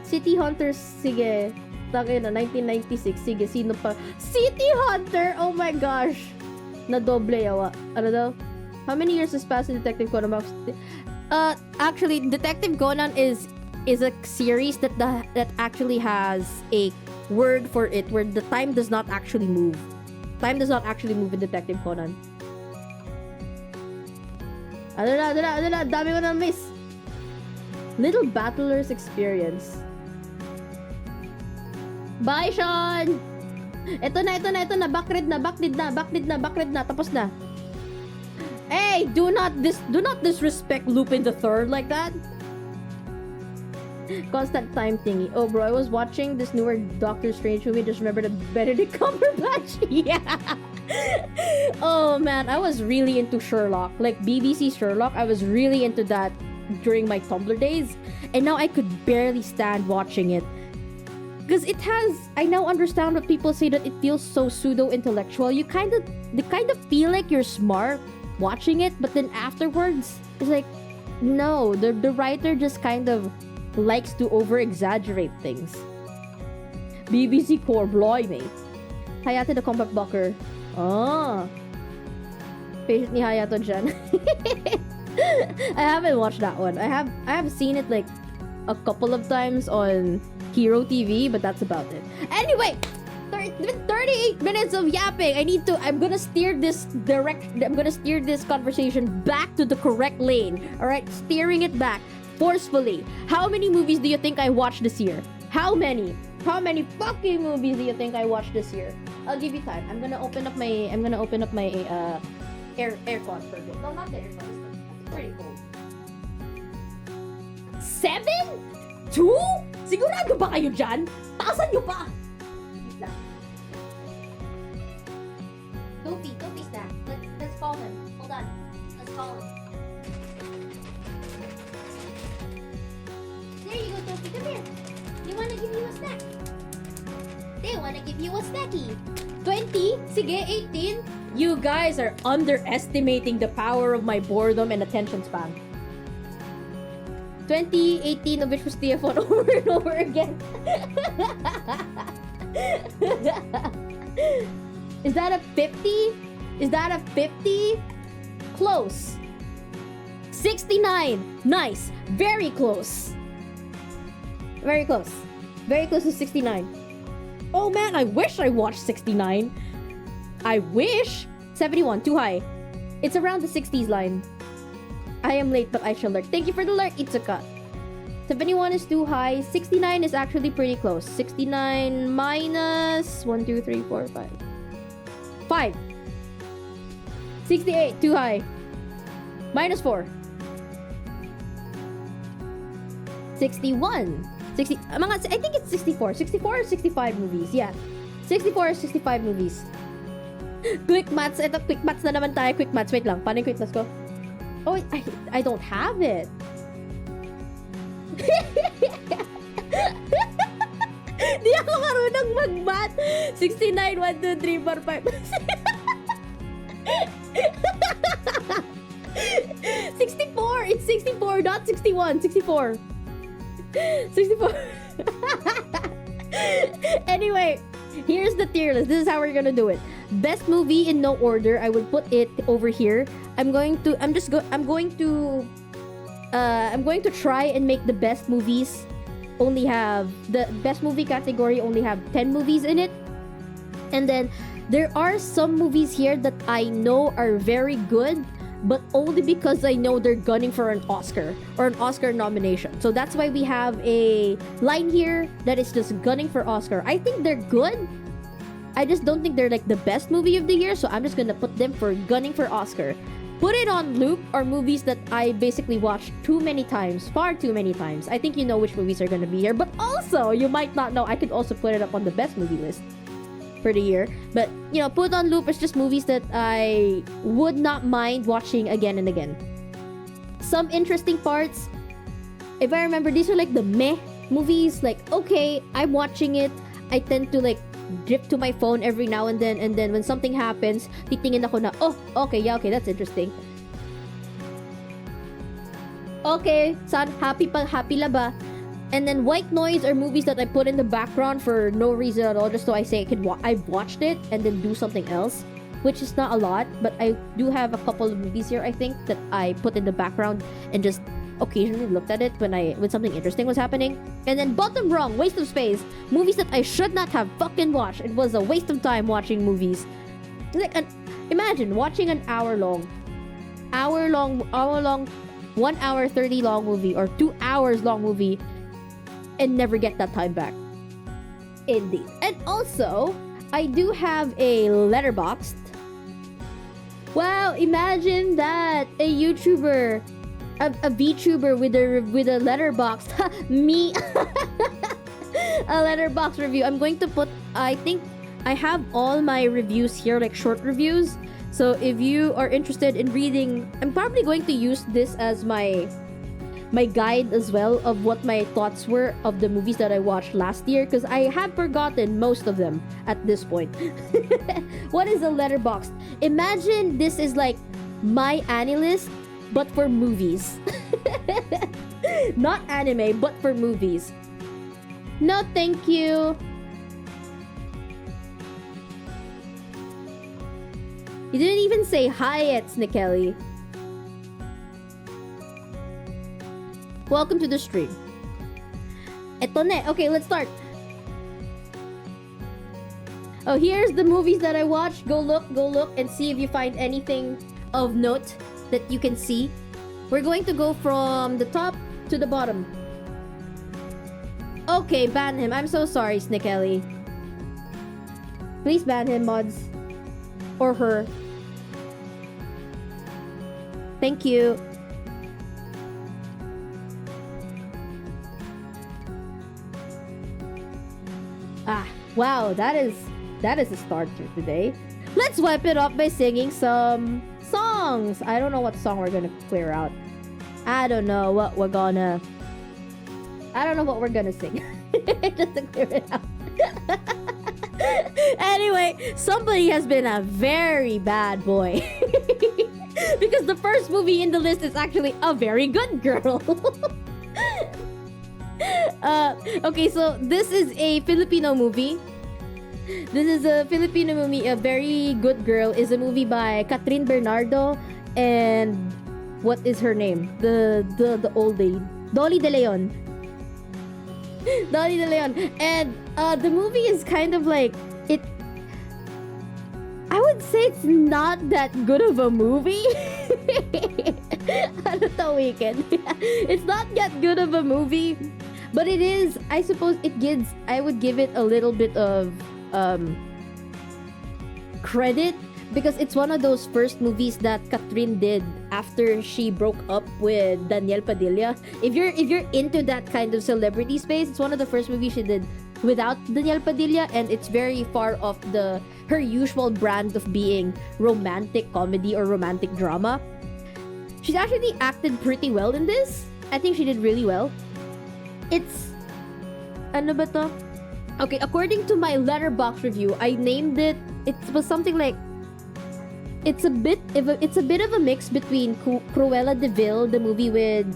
City Hunters, sige. Tangina, 1996. Sige, sino pa? City Hunter! Oh my gosh! Nadoble yawa. Ano daw? How many years has passed in Detective Conan? Actually, Detective Conan is a series that actually has a word for it where the time does not actually move. Time does not actually move in Detective Conan. Ano na, dami ko na miss. Little Battler's Experience. Bye, Sean! Ito na. Backread na. Tapos na. Hey, do not disrespect Lupin the Third like that. Constant time thingy. Oh, bro, I was watching this newer Doctor Strange movie. Just remember the Benedict Cumberbatch. Yeah. Oh, man, I was really into Sherlock. Like, BBC Sherlock, I was really into that during my Tumblr days. And now I could barely stand watching it. Because I now understand what people say that it feels so pseudo-intellectual. You kind of feel like you're smart watching it, but then afterwards, it's like, no, the writer just kind of likes to over-exaggerate things. BBC Core, blimey. Hayate the Compact Blocker. Oh. Patient ni Hayato dyan. I haven't watched that one. I have seen it like a couple of times on Hero TV, but that's about it. Anyway, 38 minutes of yapping. I'm gonna steer this conversation back to the correct lane. Alright, steering it back forcefully. How many movies do you think I watched this year? How many fucking movies do you think I watched this year? I'll give you time. I'm gonna open up my aircon for a bit. No, not the aircon. pretty cool. 7? 2? Sigurado ba kayo dyan? Taasan nyo pa! Toofy snack. Let's call him. Hold on. Let's call him. There you go, Toofy. Come here. They wanna give you a snack. They wanna give you a snacky. 20? Sige, 18? You guys are underestimating the power of my boredom and attention span. 18 of which was TF1 over and over again. Is that a 50? Is that a 50? Close. 69. Nice. Very close. Very close. Very close to 69. Oh man, I wish I watched 69. I wish. 71, too high. It's around the 60s line. I am late, but I shall lurk. Thank you for the lurk, Itsuka. 71 is too high. 69 is actually pretty close. 69 minus 1, 2, 3, 4, 5. 5. 68, too high. Minus 4. 61. 60. I think it's 64. 64 or 65 movies. Yeah. 64 or 65 movies. Quick maths. Ito, quick maths na naman tayo. Quick maths. Wait lang. Paano yung quick maths ko? Oh, I don't have it. Di ako marunong mag-math. 69, 1, 2, 3, 4, 5. 64! It's 64, not 61. 64. 64. Anyway, here's the tier list. This is how we're gonna do it. Best movie in no order. I would put it over here. I'm going to try and make the best movies only have the best movie category only have 10 movies in it. And then there are some movies here that I know are very good, but only because I know they're gunning for an Oscar or an Oscar nomination. So that's why we have a line here that is just gunning for Oscar. I think they're good. I just don't think they're like the best movie of the year, so I'm just gonna put them for gunning for Oscar. Put it on loop are movies that I basically watched too many times, far too many times. I think you know which movies are gonna be here, but also you might not know. I could also put it up on the best movie list for the year. But you know, put on loop is just movies that I would not mind watching again and again. Some interesting parts, if I remember, these are like the meh movies. Like, okay, I'm watching it. I tend to like drip to my phone every now and then when something happens, titingin ako na, oh, okay, yeah, okay, that's interesting. Okay, son, happy la ba? And then white noise are movies that I put in the background for no reason at all, just so I say I've watched it and then do something else, which is not a lot, but I do have a couple of movies here, I think, that I put in the background and just occasionally looked at it when something interesting was happening. And then bottom wrong, waste of space, movies that I should not have fucking watched. It was a waste of time watching movies. Like, imagine watching an hour long, 1 hour 30 long movie or 2 hours long movie and never get that time back. Indeed. And also, I do have a Letterboxd. Wow, imagine that, a YouTuber, a VTuber with a Letterboxd. Me. A Letterboxd review. I'm going to put, I think I have all my reviews here, like short reviews. So if you are interested in reading, I'm probably going to use this as my guide as well of what my thoughts were of the movies that I watched last year, because I have forgotten most of them at this point. What is a Letterboxd? Imagine this is like my AniList, but for movies. Not anime, but for movies. No, thank you. You didn't even say hi yet, Snikelly. Welcome to the stream. Eto ne. Okay, let's start. Oh, here's the movies that I watched. Go look, and see if you find anything of note that you can see. We're going to go from the top to the bottom. Okay, ban him. I'm so sorry, Snikelly. Please ban him, mods. Or her. Thank you. Wow, that is a start for today. Let's wipe it up by singing some songs. I don't know what song we're gonna clear out. I don't know what we're gonna sing. Just to clear it out. Anyway, somebody has been a very bad boy. Because the first movie in the list is actually A Very Good Girl. Okay, so this is a Filipino movie. This is a Filipino movie. A Very Good Girl is a movie by Catherine Bernardo and what is her name? The old lady, Dolly De Leon. Dolly De Leon. And the movie is kind of like it. I would say it's not that good of a movie. Ano to, Weekend? It's not that good of a movie, but it is. I suppose it gives. I would give it a little bit of credit because it's one of those first movies that Catherine did after she broke up with Daniel Padilla. If you're into that kind of celebrity space, it's one of the first movies she did without Daniel Padilla, and it's very far off her usual brand of being romantic comedy or romantic drama. She's actually acted pretty well in this. I think she did really well. It's ano ba to? Okay, according to my Letterboxd review, I named it. It was something like it's a bit of a mix between Cruella de Vil, the movie with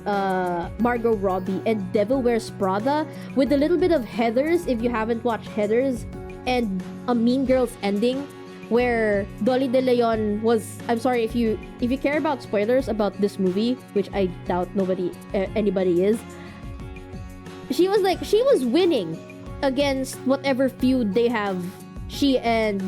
Margot Robbie, and Devil Wears Prada, with a little bit of Heathers. If you haven't watched Heathers, and a Mean Girls ending, where Dolly De Leon was. I'm sorry if you care about spoilers about this movie, which I doubt anybody is. She was winning against whatever feud they have. She and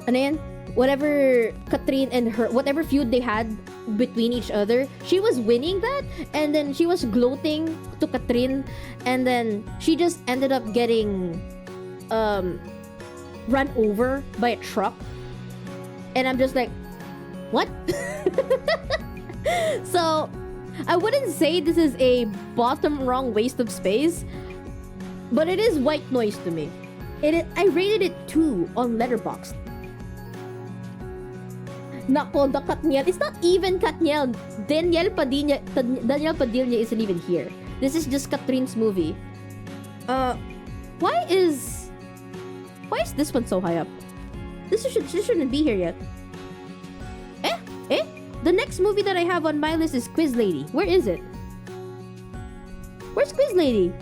ano yan? Whatever Catherine and her, whatever feud they had between each other, she was winning that, and then she was gloating to Catherine, and then she just ended up getting run over by a truck, and I'm just like, what? So I wouldn't say this is a bottom wrong waste of space, but it is white noise to me. I rated it 2 on Letterboxd. Nako, the Katniel. It's not even Katniel. Daniel Padilla isn't even here. This is just Catherine's movie. Why is this one so high up? This shouldn't be here yet. The next movie that I have on my list is Quiz Lady. Where is it? Where's Quiz Lady?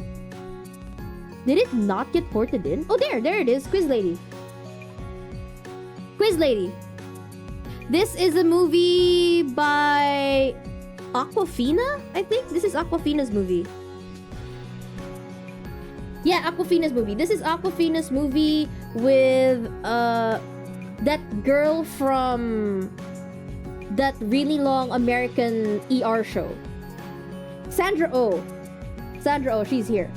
Did it not get ported in? Oh, there it is. Quiz Lady. Quiz Lady. This is a movie by Awkwafina, I think. This is Awkwafina's movie. Yeah, Awkwafina's movie. This is Awkwafina's movie with that girl from that really long American ER show. Sandra Oh, she's here.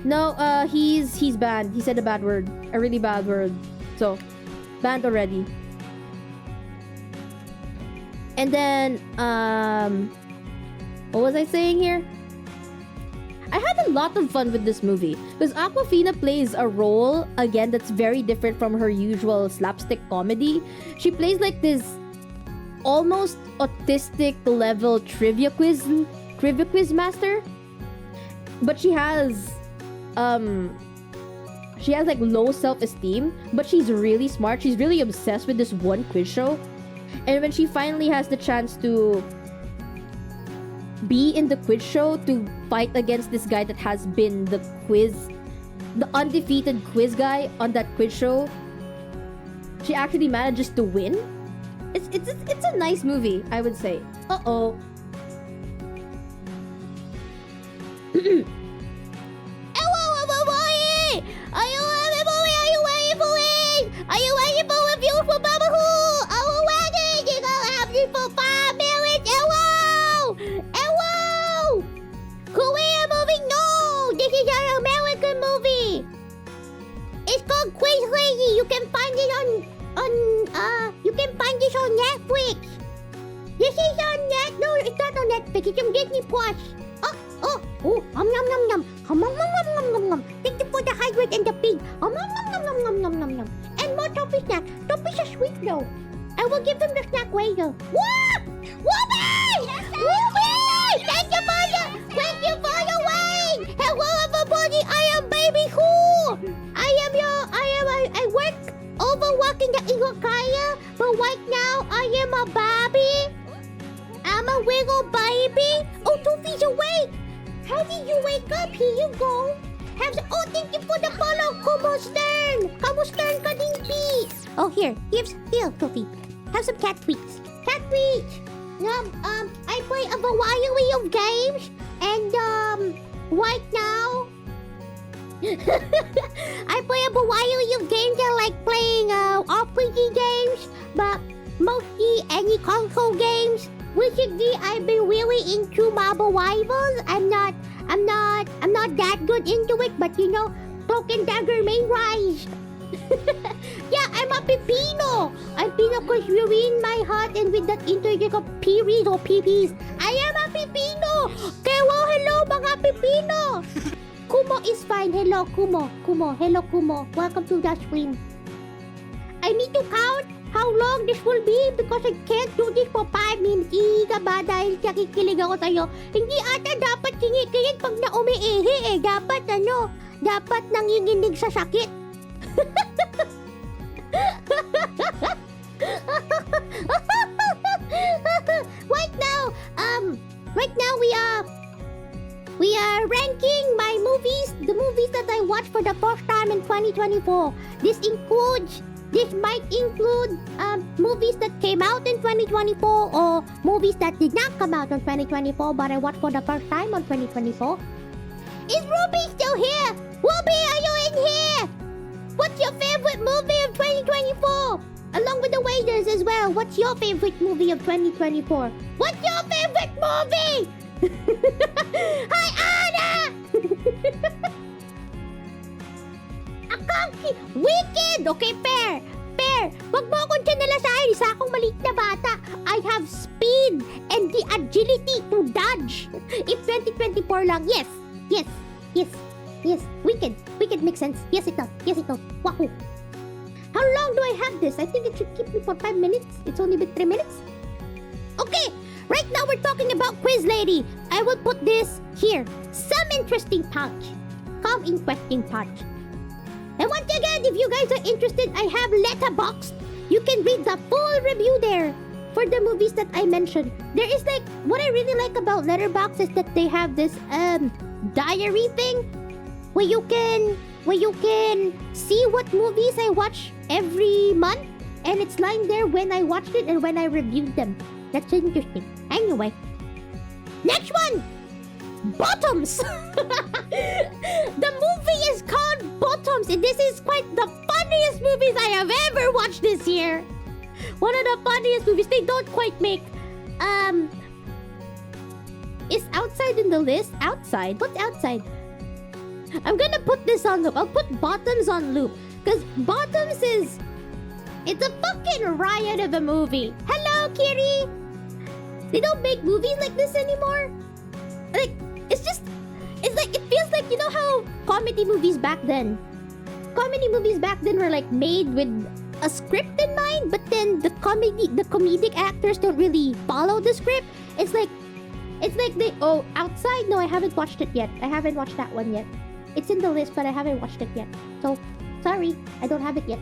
No, he's banned. He said a bad word. A really bad word. So, banned already. And then, what was I saying here? I had a lot of fun with this movie because Awkwafina plays a role, again, that's very different from her usual slapstick comedy. She plays like this almost autistic level trivia quiz master. But she has like low self-esteem, but she's really smart. She's really obsessed with this one quiz show. And when she finally has the chance to be in the quiz show to fight against this guy that has been the undefeated quiz guy on that quiz show, she actually manages to win. It's a nice movie, I would say. Uh-oh. Are you waiting for reviews for Baba Who? Oh, waiting! You're gonna have this for 5 minutes! Hello! Korea movie? No! This is an American movie! It's called Quiz Lady. You can find it you can find this on Netflix. This is on no, it's not on Netflix. It's on Disney Plus. Oh, Nom nom nom. Nom nom nom nom nom nom. Thank you for the hydrate and the pig. Nom nom nom nom nom nom nom nom. And more toffee snack. Toffee's a sweet though. I will give him the snack later. What? Whoopi! Whoopi! Thank you for the wine. Hello everybody. I am Baby Who. I work overworking the Igokaya, but right now I am a Barbie. I'm a wiggle baby. Oh, Toofy's awake. How did you wake up? Here you go. Thank you for the follow, Kumo Stern. Kumo Stern ka din, P. Oh, here, Toofy. Have some cat treats. Cat treats. I play a variety of games, and right now, I play a variety of games. I like playing RPG games, but mostly any console games. Recently, I've been really into Marvel Rivals. I'm not that good into it, but you know, Token Dagger main rise. Yeah, I'm a Pipino. I'm Pino because you're in my heart, and with that interject of Piris or PPs, I am a Pipino. Hello, mga Pipino. Kumo is fine. Hello, Kumo. Hello, Kumo. Welcome to the stream. I need to count how long this will be because I can't do this for 5 minutes. Iiga ba dahil nakikilig ako sa'yo? Hindi ata dapat kinikilig pag na-umiihi eh. Dapat nanginginig sa sakit. Right now we are ranking my movies, the movies that I watched for the first time in 2024. This might include movies that came out in 2024 or movies that did not come out in 2024 but I watched for the first time on 2024. Is Ruby still here? Ruby, are you in here? What's your favorite movie of 2024? Along with the waiters as well. What's your favorite movie of 2024? What's your favorite movie? Hi, Anna! Wicked! Okay, Pear! Wag mo akong chanalasahin. Isa akong maliit na bata. I have speed and the agility to dodge. If 2024 lang, yes. Wicked makes sense. Yes, it does. Wahoo! How long do I have this? I think it should keep me for 5 minutes. It's only been 3 minutes. Okay, right now we're talking about Quiz Lady. I will put this here. Some interesting pouch. And once again, if you guys are interested, I have Letterboxd. You can read the full review there for the movies that I mentioned. There is what I really like about Letterboxd is that they have this diary thing where you can see what movies I watch every month, and it's lying there when I watched it and when I reviewed them. That's interesting. Anyway, next one. Bottoms! The movie is called Bottoms, and this is quite the funniest movies I have ever watched this year. One of the funniest movies. They don't quite make... Is outside in the list? Outside? What's outside? I'm gonna put this on loop. I'll put Bottoms on loop. Because Bottoms is... It's a fucking riot of a movie. Hello, Kiri! They don't make movies like this anymore. It feels like, you know how comedy movies back then were made with a script in mind, but then the comedic actors don't really follow the script. It's like Outside? No, I haven't watched it yet. I haven't watched that one yet. It's in the list, but I haven't watched it yet. So, sorry, I don't have it yet.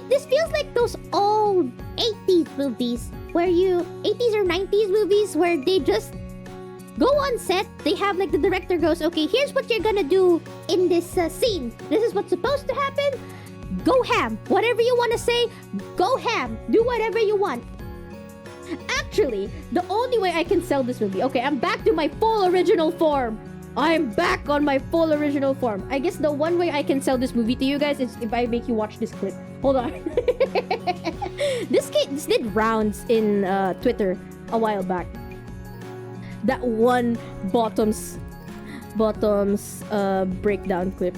This feels like those old 80s movies 80s or 90s movies where they just go on set. They have the director goes, okay, here's what you're gonna do in this scene. This is what's supposed to happen. Go ham. Whatever you want to say, go ham. Do whatever you want. Actually, the only way I can sell this movie... Okay, I'm back to my full original form. I'm back on my full original form. I guess the one way I can sell this movie to you guys is if I make you watch this clip. Hold on. This did rounds in Twitter a while back. That one Bottoms breakdown clip.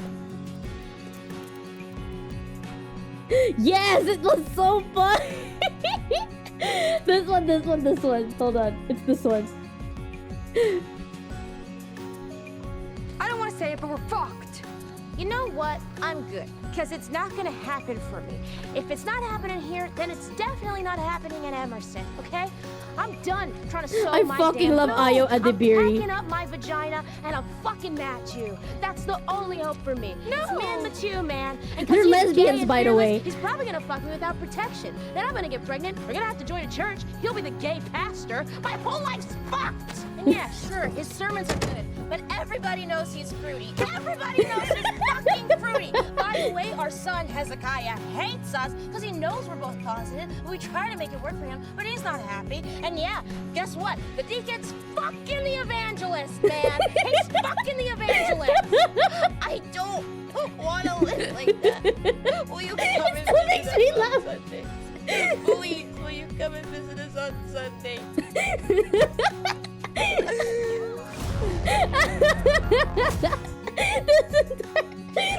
Yes, it was so fun. This one. Hold on. It's this one. I don't want to say it, but we're fucked. You know what? I'm good, because it's not gonna happen for me. If it's not happening here, then it's definitely not happening in Emerson, okay? I'm done trying to solve I my fucking damn love problem. Ayo Adibiri. I'm packing up my vagina and I'm fucking mad at you. That's the only hope for me. No. It's me and Mathieu, man. And 'cause They're he's lesbians, gay and by the fearless, way. He's probably gonna fuck me without protection. Then I'm gonna get pregnant. We're gonna have to join a church. He'll be the gay pastor. My whole life's fucked. And yeah, sure, his sermons are good, but everybody knows he's fruity. Everybody knows he's fucking fruity. By the way, our son Hezekiah hates us because he knows we're both positive. We try to make it work for him, but he's not happy. And yeah, guess what? The deacon's fucking the evangelist, man. He's fucking the evangelist. I don't want to live like that. Will you come and It still makes me laugh. Sunday? Please, will you come and visit us on Sunday?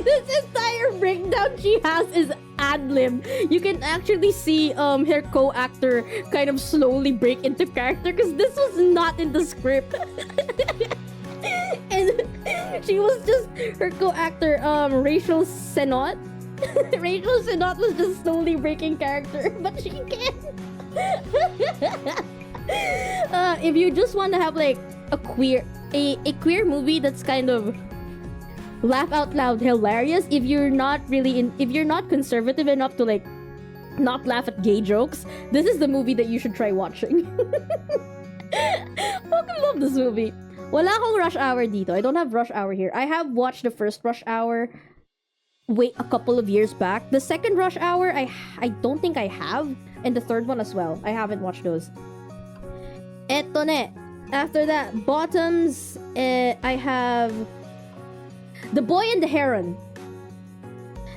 This entire breakdown she has is ad-lib. You can actually see her co-actor kind of slowly break into character because this was not in the script. And she was just her co-actor Rachel Sennott. Rachel Sennott was just slowly breaking character, but she can. If you just want to have like a queer movie that's kind of laugh out loud hilarious, if you're not conservative enough to like not laugh at gay jokes, this is the movie that you should try watching. I fucking love this movie. Wala akong Rush Hour dito. I don't have Rush Hour here. I have watched the first Rush Hour a couple of years back. The second Rush Hour I don't think I have, and the third one as well. I haven't watched those. Eto ne. After that, bottoms, I have The Boy and the Heron.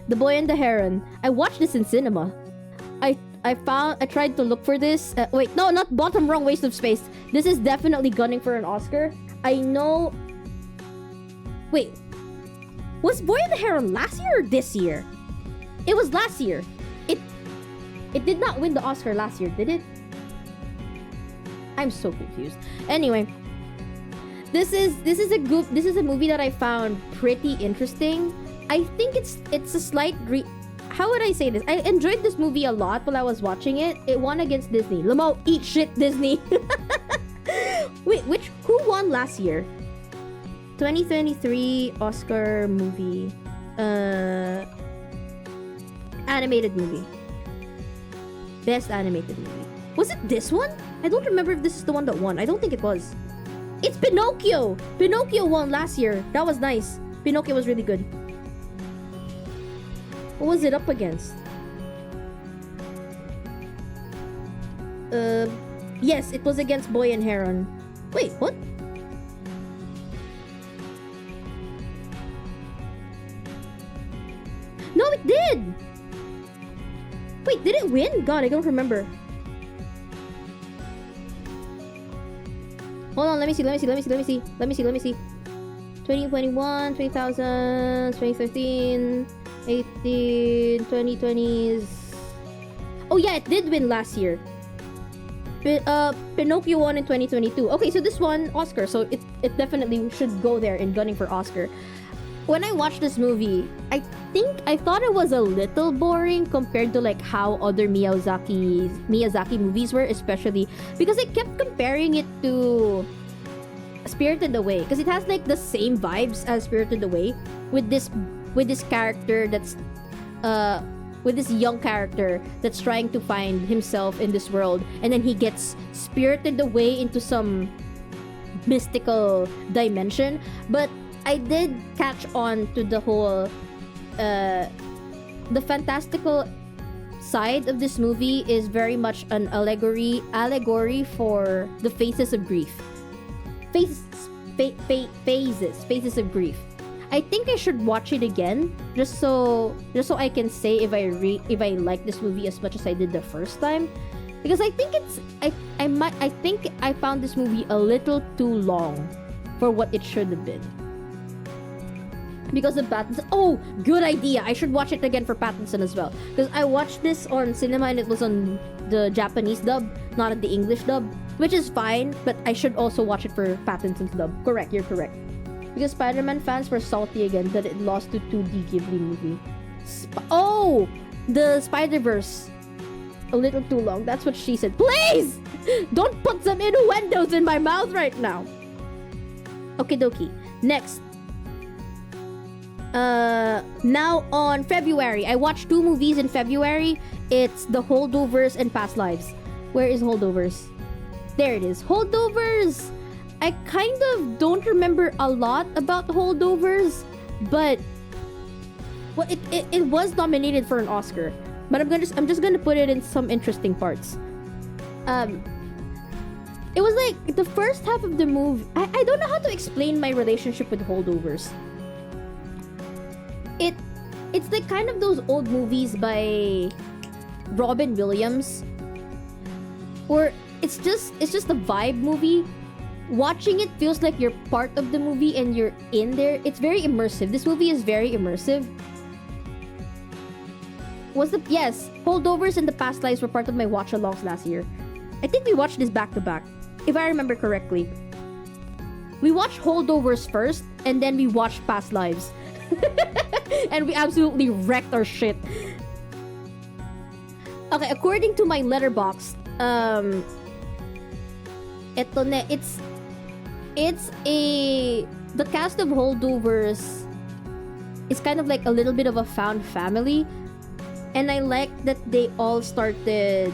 The Boy and the Heron. I watched this in cinema. I tried to look for this. Wait, no, not bottom, wrong, Waste of Space. This is definitely gunning for an Oscar. I know. Wait, was Boy and the Heron last year or this year? It was last year. It did not win the Oscar last year, did it? I'm so confused. Anyway, this is a movie that I found pretty interesting. I think it's a slight how would I say this? I enjoyed this movie a lot while I was watching it. It won against Disney. Lamo, eat shit, Disney. Wait, who won last year? 2023 Oscar movie. Animated movie. Best animated movie. Was it this one? I don't remember if this is the one that won. I don't think it was. It's Pinocchio! Pinocchio won last year. That was nice. Pinocchio was really good. What was it up against? Yes, it was against Boy and Heron. Wait, what? No, it did! Wait, did it win? God, I don't remember. Hold on, let me see. 2021, 2000, 2013, 18, 2020s. Oh yeah, it did win last year. Pinocchio won in 2022. Okay, so this won Oscar, so it definitely should go there in gunning for Oscar. When I watched this movie, I thought it was a little boring compared to like how other Miyazaki movies were, especially because I kept comparing it to Spirited Away, because it has like the same vibes as Spirited Away with this character that's with this young character that's trying to find himself in this world, and then he gets spirited away into some mystical dimension. But I did catch on to the whole the fantastical side of this movie is very much an allegory for the phases of grief. Phases of grief. I think I should watch it again just so I can say if I like this movie as much as I did the first time, because I think I think I found this movie a little too long for what it should have been. Because of Pattinson. Oh, good idea. I should watch it again for Pattinson as well, because I watched this on cinema and it was on the Japanese dub, not on the English dub. which is fine, but I should also watch it for Pattinson's dub. Correct, you're correct. Because Spider-Man fans were salty again that it lost to 2D Ghibli movie. Oh! The Spider-Verse. A little too long. That's what she said. Please! Don't put some innuendos in my mouth right now. Okay, dokie. Next. Now on February. I watched 2 movies in February. It's The Holdovers and Past Lives. Where is Holdovers? There it is. Holdovers! I kind of don't remember a lot about Holdovers, but well, it was nominated for an Oscar. But I'm just gonna put it in some interesting parts. It was like the first half of the movie. I don't know how to explain my relationship with Holdovers. It's like kind of those old movies by Robin Williams, or it's just a vibe movie. Watching it feels like you're part of the movie and you're in there. It's very immersive. This movie is very immersive. Yes, Holdovers and The Past Lives were part of my watch-alongs last year. I think we watched this back-to-back, if I remember correctly. We watched Holdovers first, and then we watched Past Lives. And we absolutely wrecked our shit. Okay, according to my letterbox, the cast of Holdovers is kind of like a little bit of a found family, and I like that they all started.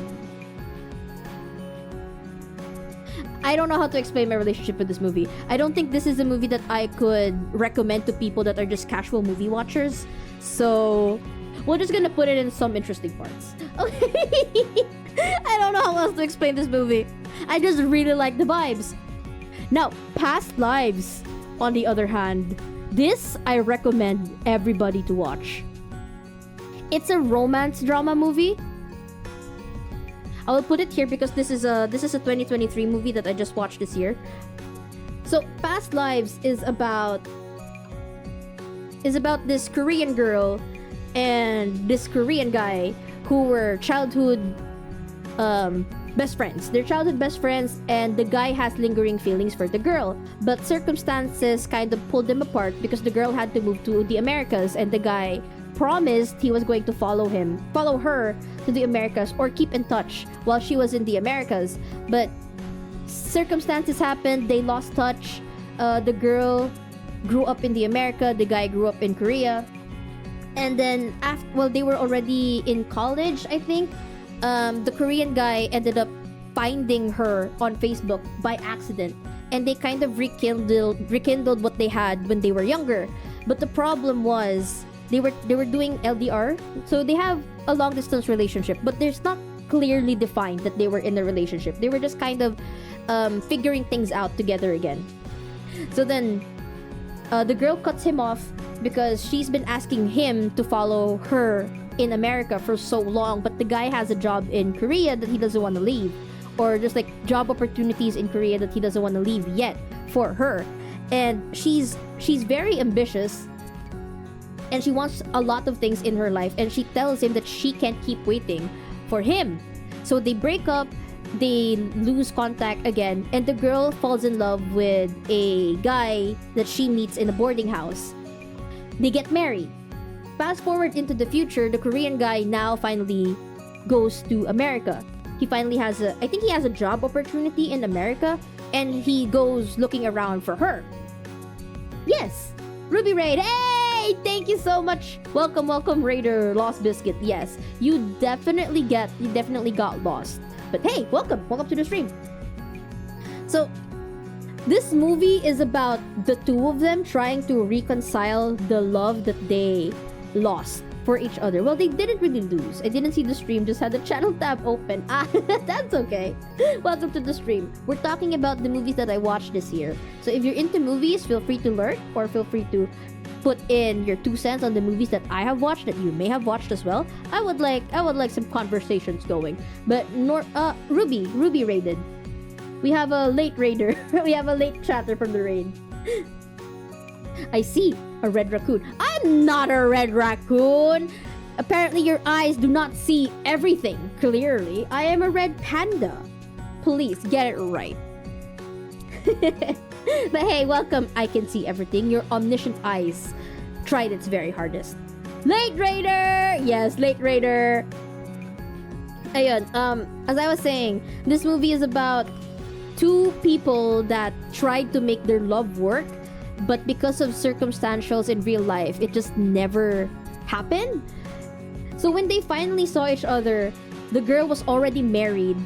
I don't know how to explain my relationship with this movie. I don't think this is a movie that I could recommend to people that are just casual movie watchers. So we're just gonna put it in some interesting parts. Okay. I don't know how else to explain this movie. I just really like the vibes. Now, Past Lives, on the other hand, this I recommend everybody to watch. It's a romance drama movie. I will put it here because this is a 2023 movie that I just watched this year. So, Past Lives is about this Korean girl and this Korean guy who were childhood best friends. They're childhood best friends, and the guy has lingering feelings for the girl. But circumstances kind of pulled them apart because the girl had to move to the Americas, and the guy promised he was going to follow her to the Americas or keep in touch while she was in the Americas. But circumstances happened, they lost touch. The girl grew up in the America, the guy grew up in Korea. And then they were already in college, I think. The Korean guy ended up finding her on Facebook by accident, and they kind of rekindled what they had when they were younger. But the problem was they were doing LDR, so they have a long distance relationship, but there's not clearly defined that they were in a relationship. They were just kind of figuring things out together again. So then the girl cuts him off because she's been asking him to follow her in America for so long, but the guy has a job in Korea that he doesn't want to leave, or just like job opportunities in Korea that he doesn't want to leave yet for her. And she's very ambitious, and she wants a lot of things in her life, and she tells him that she can't keep waiting for him. So they break up, they lose contact again, and the girl falls in love with a guy that she meets in a boarding house. They get married. Fast forward into the future, the Korean guy now finally goes to America. He finally has I think he has a job opportunity in America, and he goes looking around for her. Yes, Ruby Raid. Hey, thank you so much. Welcome, Raider Lost Biscuit. Yes, you definitely got lost. But hey, welcome to the stream. So, this movie is about the two of them trying to reconcile the love that they lost for each other. Well, they didn't really lose. I didn't see the stream, just had the channel tab open. That's okay. Welcome to the stream. We're talking about the movies that I watched this year. So if you're into movies, feel free to lurk, or feel free to put in your 2 cents on the movies that I have watched that you may have watched as well. I would like some conversations going. But Ruby raided. We have a late raider. We have a late chatter from the raid. I see a red raccoon. I'm not a red raccoon. Apparently your eyes do not see everything clearly. I am a red panda. Please get it right. But hey, welcome. I can see everything. Your omniscient eyes tried its very hardest. Late Raider! Yes, Late Raider. Ayun, as I was saying, this movie is about two people that tried to make their love work, but because of circumstantials in real life, it just never happened. So when they finally saw each other, the girl was already married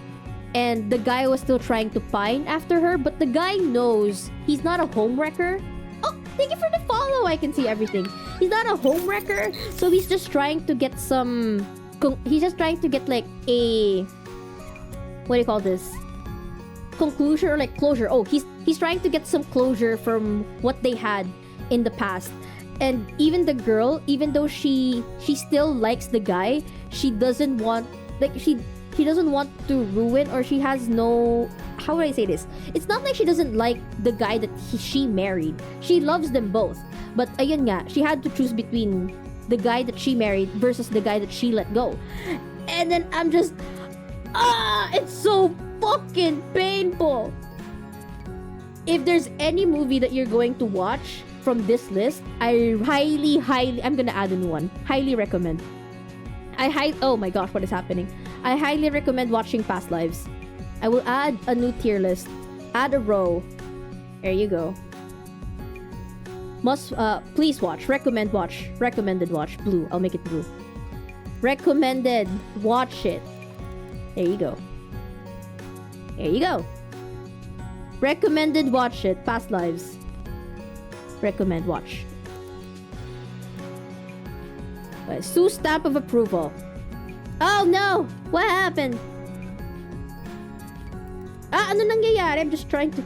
and the guy was still trying to pine after her, but the guy knows he's not a homewrecker. Oh, thank you for the follow. I can see everything. He's not a homewrecker, so he's just trying to get some... He's just trying to get like a... What do you call this? Conclusion or like closure. Oh, he's trying to get some closure from what they had in the past. And even the girl, even though she still likes the guy, she doesn't want... Like, she doesn't want to ruin, or she has no... How would I say this? It's not like she doesn't like the guy that she married. She loves them both. But ayun nga, she had to choose between the guy that she married versus the guy that she let go. And then I'm just... it's so fucking painful. If there's any movie that you're going to watch from this list, I highly, I'm gonna add a new one. Highly recommend. Oh my gosh, what is happening? I highly recommend watching Past Lives. I will add a new tier list. Add a row. There you go. Please watch. Recommend watch. Recommended watch. Blue. I'll make it blue. Recommended. Watch it. There you go. There you go. Recommended watch it. Past Lives. Recommend watch. Sue's stamp of approval. Oh no! What happened? Ano nangyayari? I'm just trying to...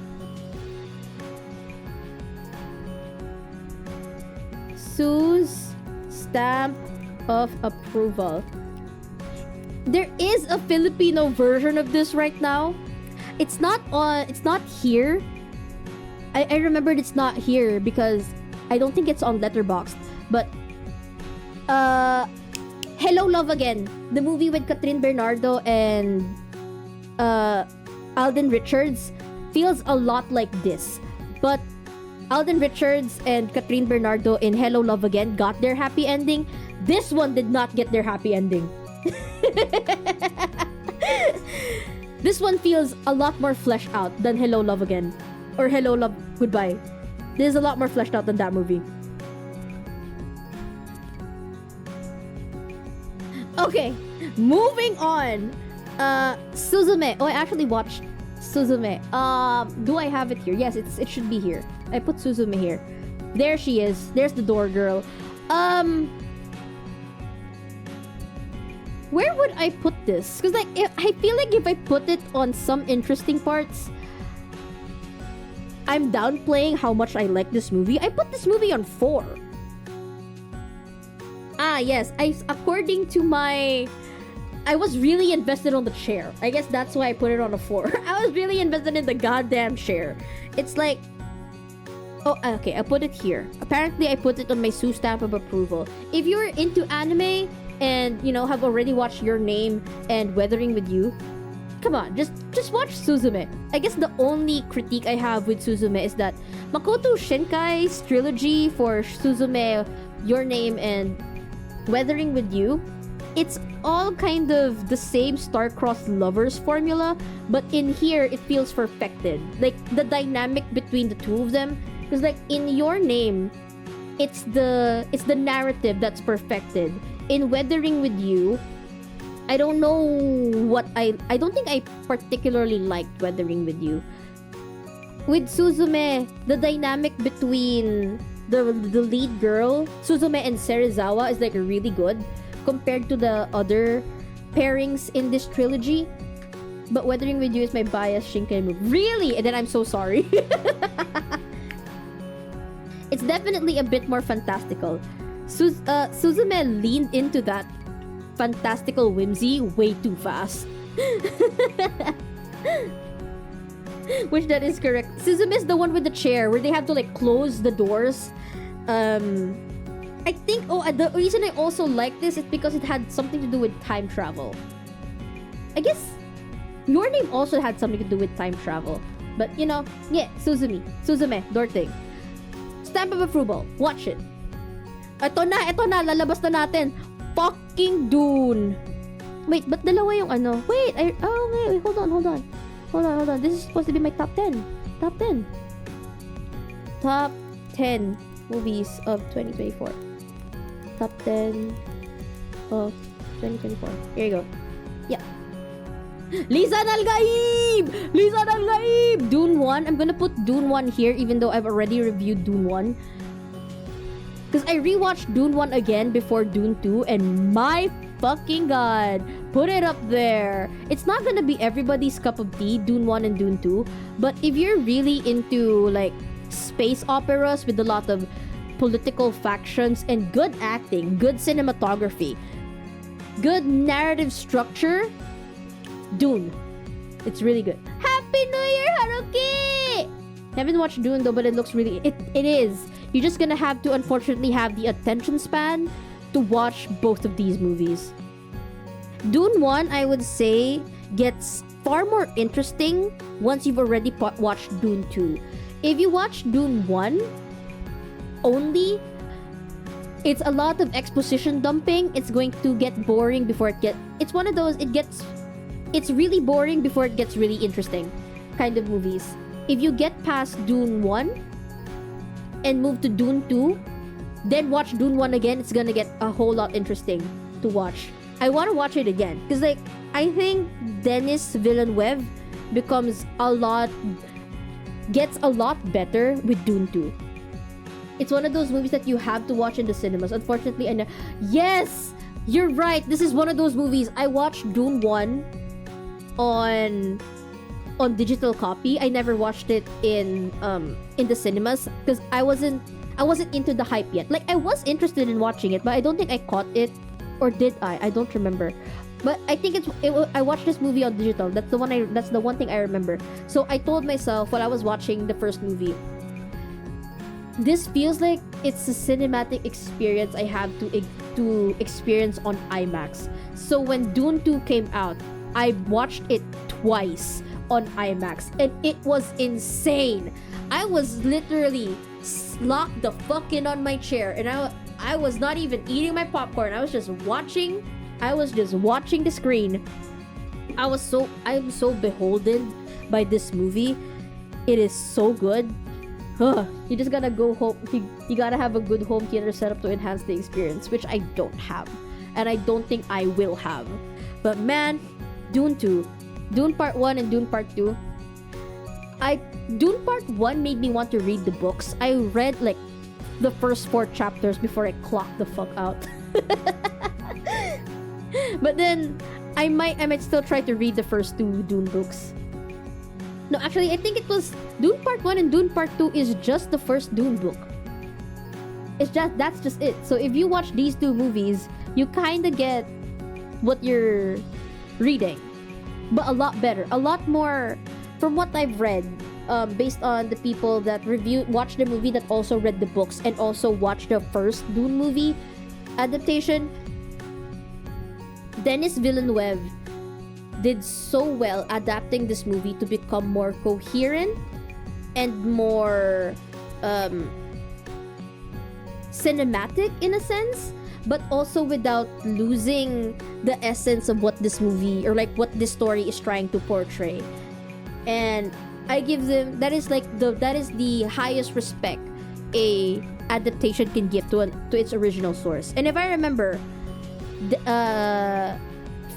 Sue's stamp of approval. There is a Filipino version of this right now. It's not here. I remembered it's not here because I don't think it's on Letterboxd. But Hello Love Again, the movie with Catherine Bernardo and Alden Richards, feels a lot like this. But Alden Richards and Catherine Bernardo in Hello Love Again got their happy ending. This one did not get their happy ending. This one feels a lot more fleshed out than Hello Love Again. Or Hello Love Goodbye. This is a lot more fleshed out than that movie. Okay, moving on. Suzume. Oh, I actually watched Suzume. Do I have it here? Yes, it should be here. I put Suzume here. There she is. There's the door girl. Where would I put this? Because like, I feel like if I put it on some interesting parts, I'm downplaying how much I like this movie. I put this movie on 4. Yes. According to my... I was really invested on the chair. I guess that's why I put it on a 4. I was really invested in the goddamn chair. It's like... Oh, okay. I put it here. Apparently, I put it on my Sue stamp of approval. If you're into anime and, you know, have already watched Your Name and Weathering With You, come on, just watch Suzume. I guess the only critique I have with Suzume is that Makoto Shinkai's trilogy for Suzume, Your Name, and Weathering With You, it's all kind of the same star-crossed lovers formula, but in here it feels perfected. Like the dynamic between the two of them is like in Your Name, it's the narrative that's perfected. In Weathering With You, I don't know what I don't think I particularly liked Weathering With You. With Suzume, the dynamic between the lead girl, Suzume, and Serizawa is like really good compared to the other pairings in this trilogy. But Weathering With You is my bias Shinkai move. Really? And then I'm so sorry. It's definitely a bit more fantastical. Suzume leaned into that fantastical whimsy way too fast. Which that is correct. Suzume is the one with the chair where they have to like close the doors. I think the reason I also like this is because it had something to do with time travel. I guess Your Name also had something to do with time travel. But, you know, yeah, Suzume, Dorting. Stamp of Approval. Watch it. Ito na, lalabas na natin. Fucking Dune. Wait, but dalawa yung ano? Wait, hold on. This is supposed to be my top 10. Top 10 movies of 2024. Top 10 of 2024. Here you go. Yeah. Lisan Al Gaib! Dune 1. I'm gonna put Dune 1 here even though I've already reviewed Dune 1. Because I rewatched Dune 1 again before Dune 2 and my fucking god, put it up there. It's not gonna be everybody's cup of tea, Dune 1 and Dune 2, but if you're really into like space operas with a lot of political factions and good acting, good cinematography, good narrative structure, Dune. It's really good. Happy New Year, Haruki! Haven't watched Dune though, but it looks really... It is. You're just gonna have to unfortunately have the attention span to watch both of these movies. Dune 1, I would say, gets far more interesting once you've already watched Dune 2. If you watch Dune 1 only, it's a lot of exposition dumping. It's going to get boring before it gets... It's one of those, it's really boring before it gets really interesting kind of movies. If you get past Dune 1 and move to Dune 2, then watch Dune 1 again, it's gonna get a whole lot interesting to watch. I want to watch it again because like I think Denis Villeneuve gets a lot better with Dune 2. It's one of those movies that you have to watch in the cinemas. Unfortunately, I know. Yes, you're right. This is one of those movies. I watched Dune 1 on digital copy. I never watched it in the cinemas because I wasn't into the hype yet. Like I was interested in watching it, but I don't think I caught it, or did I? I don't remember. But I think I watched this movie on digital. That's the one thing I remember. So I told myself while I was watching the first movie, this feels like it's a cinematic experience I have to experience on IMAX. So when Dune 2 came out, I watched it twice on IMAX and it was insane. I was literally locked the fuck in on my chair and I was not even eating my popcorn. I was just watching the screen. I'm so beholden by this movie. It is so good. You just gotta go home. You gotta have a good home theater setup to enhance the experience, which I don't have, and I don't think I will have. But man, Dune 2, Dune Part 1 and Dune Part 2. Dune Part 1 made me want to read the books. I read like the first 4 chapters before I clocked the fuck out. But then I might still try to read the first 2 Dune books. No, actually, I think it was Dune Part 1 and Dune Part 2 is just the first Dune book. That's just it. So if you watch these 2 movies, you kind of get what you're reading, but a lot better, a lot more from what I've read, based on the people that watched the movie that also read the books and also watched the first Dune movie adaptation. Denis Villeneuve did so well adapting this movie to become more coherent and more cinematic in a sense, but also without losing the essence of what this movie or like what this story is trying to portray. And I give them that is the highest respect a adaptation can give to its original source. And if I remember,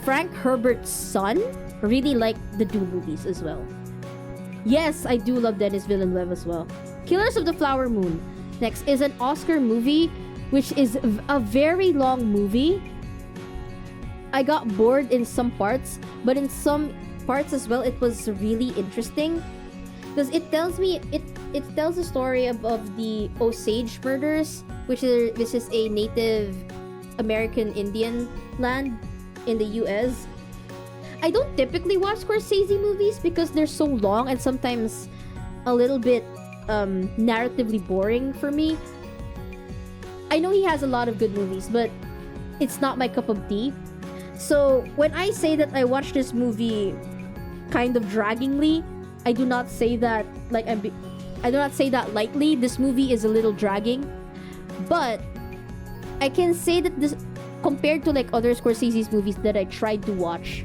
Frank Herbert's son really liked the Dune movies as well. Yes, I do love Denis Villeneuve as well. Killers of the Flower Moon next is an Oscar movie, which is a very long movie. I got bored in some parts, but in some parts as well, it was really interesting because it tells the story of the Osage murders, which is a Native American Indian land in the US. I don't typically watch Scorsese movies because they're so long and sometimes a little bit narratively boring for me. I know he has a lot of good movies, but it's not my cup of tea. So when I say that I watched this movie kind of draggingly. I do not say that like I do not say that lightly. This movie is a little dragging, but I can say that this, compared to like other Scorsese's movies that I tried to watch,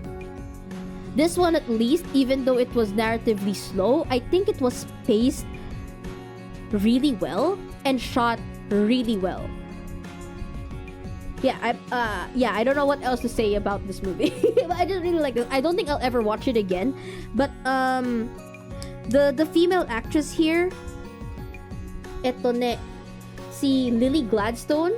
this one at least, even though it was narratively slow, I think it was paced really well and shot really well. Yeah, I don't know what else to say about this movie. But I just really like this. I don't think I'll ever watch it again. But the female actress here, eto ne, si Lily Gladstone.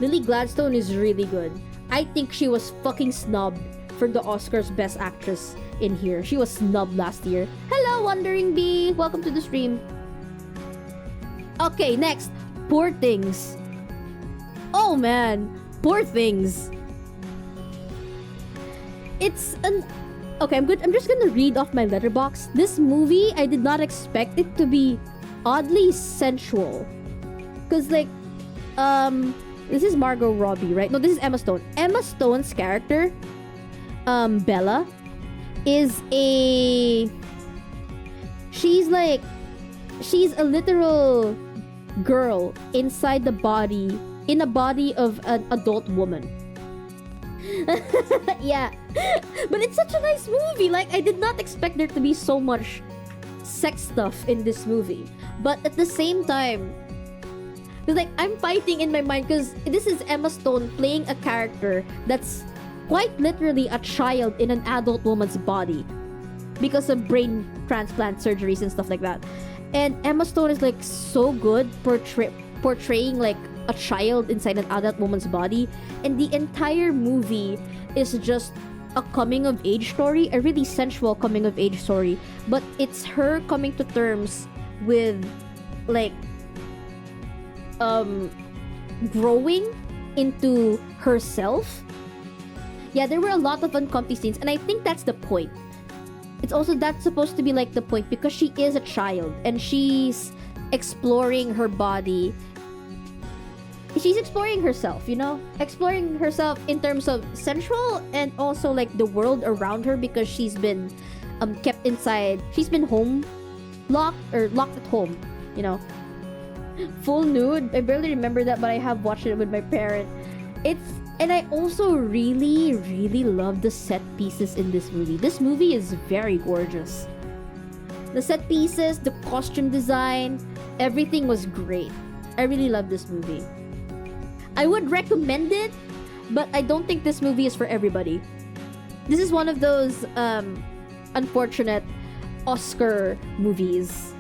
Lily Gladstone is really good. I think she was fucking snubbed for the Oscars Best Actress in here. She was snubbed last year. Hello, Wandering Bee. Welcome to the stream. Okay, next. Poor Things. Oh man, Poor Things. It's an... Okay, I'm good. I'm just gonna read off my letterbox. This movie, I did not expect it to be oddly sensual. Cause like, this is Margot Robbie, right? No, this is Emma Stone. Emma Stone's character, Bella, is a... She's a literal girl inside the body, in a body of an adult woman. Yeah. But it's such a nice movie. Like, I did not expect there to be so much sex stuff in this movie. But at the same time, it's like I'm fighting in my mind because this is Emma Stone playing a character that's quite literally a child in an adult woman's body because of brain transplant surgeries and stuff like that. And Emma Stone is like so good portraying like a child inside an adult woman's body, and the entire movie is just a coming of age story, a really sensual coming of age story, but it's her coming to terms with like growing into herself. Yeah, there were a lot of uncomfy scenes, and I think that's the point. It's also, that's supposed to be like the point because she is a child and she's exploring her body. She's exploring herself, you know? Exploring herself in terms of sensual and also like the world around her because she's been kept inside. She's been locked at home, you know? Full nude. I barely remember that, but I have watched it with my parent. And I also really, really love the set pieces in this movie. This movie is very gorgeous. The set pieces, the costume design, everything was great. I really love this movie. I would recommend it, but I don't think this movie is for everybody. This is one of those unfortunate Oscar movies.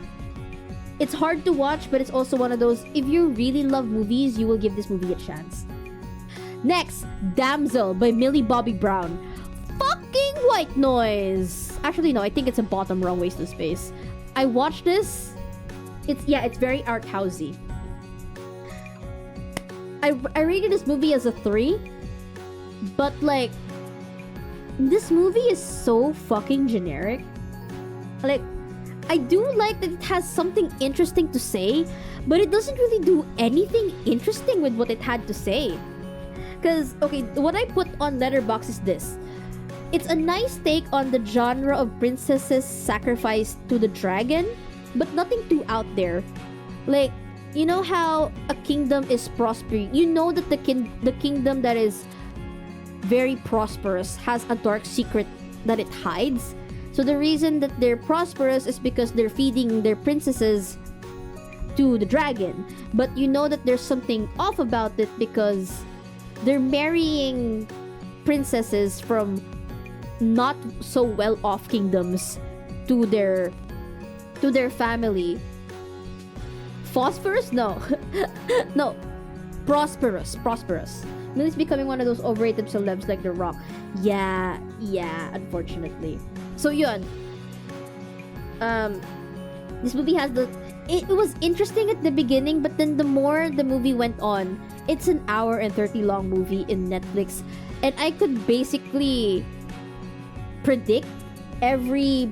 It's hard to watch, but it's also one of those, if you really love movies, you will give this movie a chance. Next, Damsel by Millie Bobby Brown. Fucking white noise! Actually, no, I think it's a bottom wrong waste of space. I watched this. It's very art housey. I rated this movie as a 3, but like, this movie is so fucking generic. Like, I do like that it has something interesting to say, but it doesn't really do anything interesting with what it had to say. Because, okay, what I put on Letterboxd is this. It's a nice take on the genre of princesses sacrificed to the dragon, but nothing too out there. Like, you know how a kingdom is prospering. You know that the kingdom that is very prosperous has a dark secret that it hides. So the reason that they're prosperous is because they're feeding their princesses to the dragon. But you know that there's something off about it because they're marrying princesses from not so well-off kingdoms to their family. Phosphorus? No. No. Prosperous. Millie's becoming one of those overrated celebs like The Rock. Yeah, unfortunately. So yun. This movie has it was interesting at the beginning, but then the more the movie went on, it's an hour and 30 long movie in Netflix, and I could basically predict every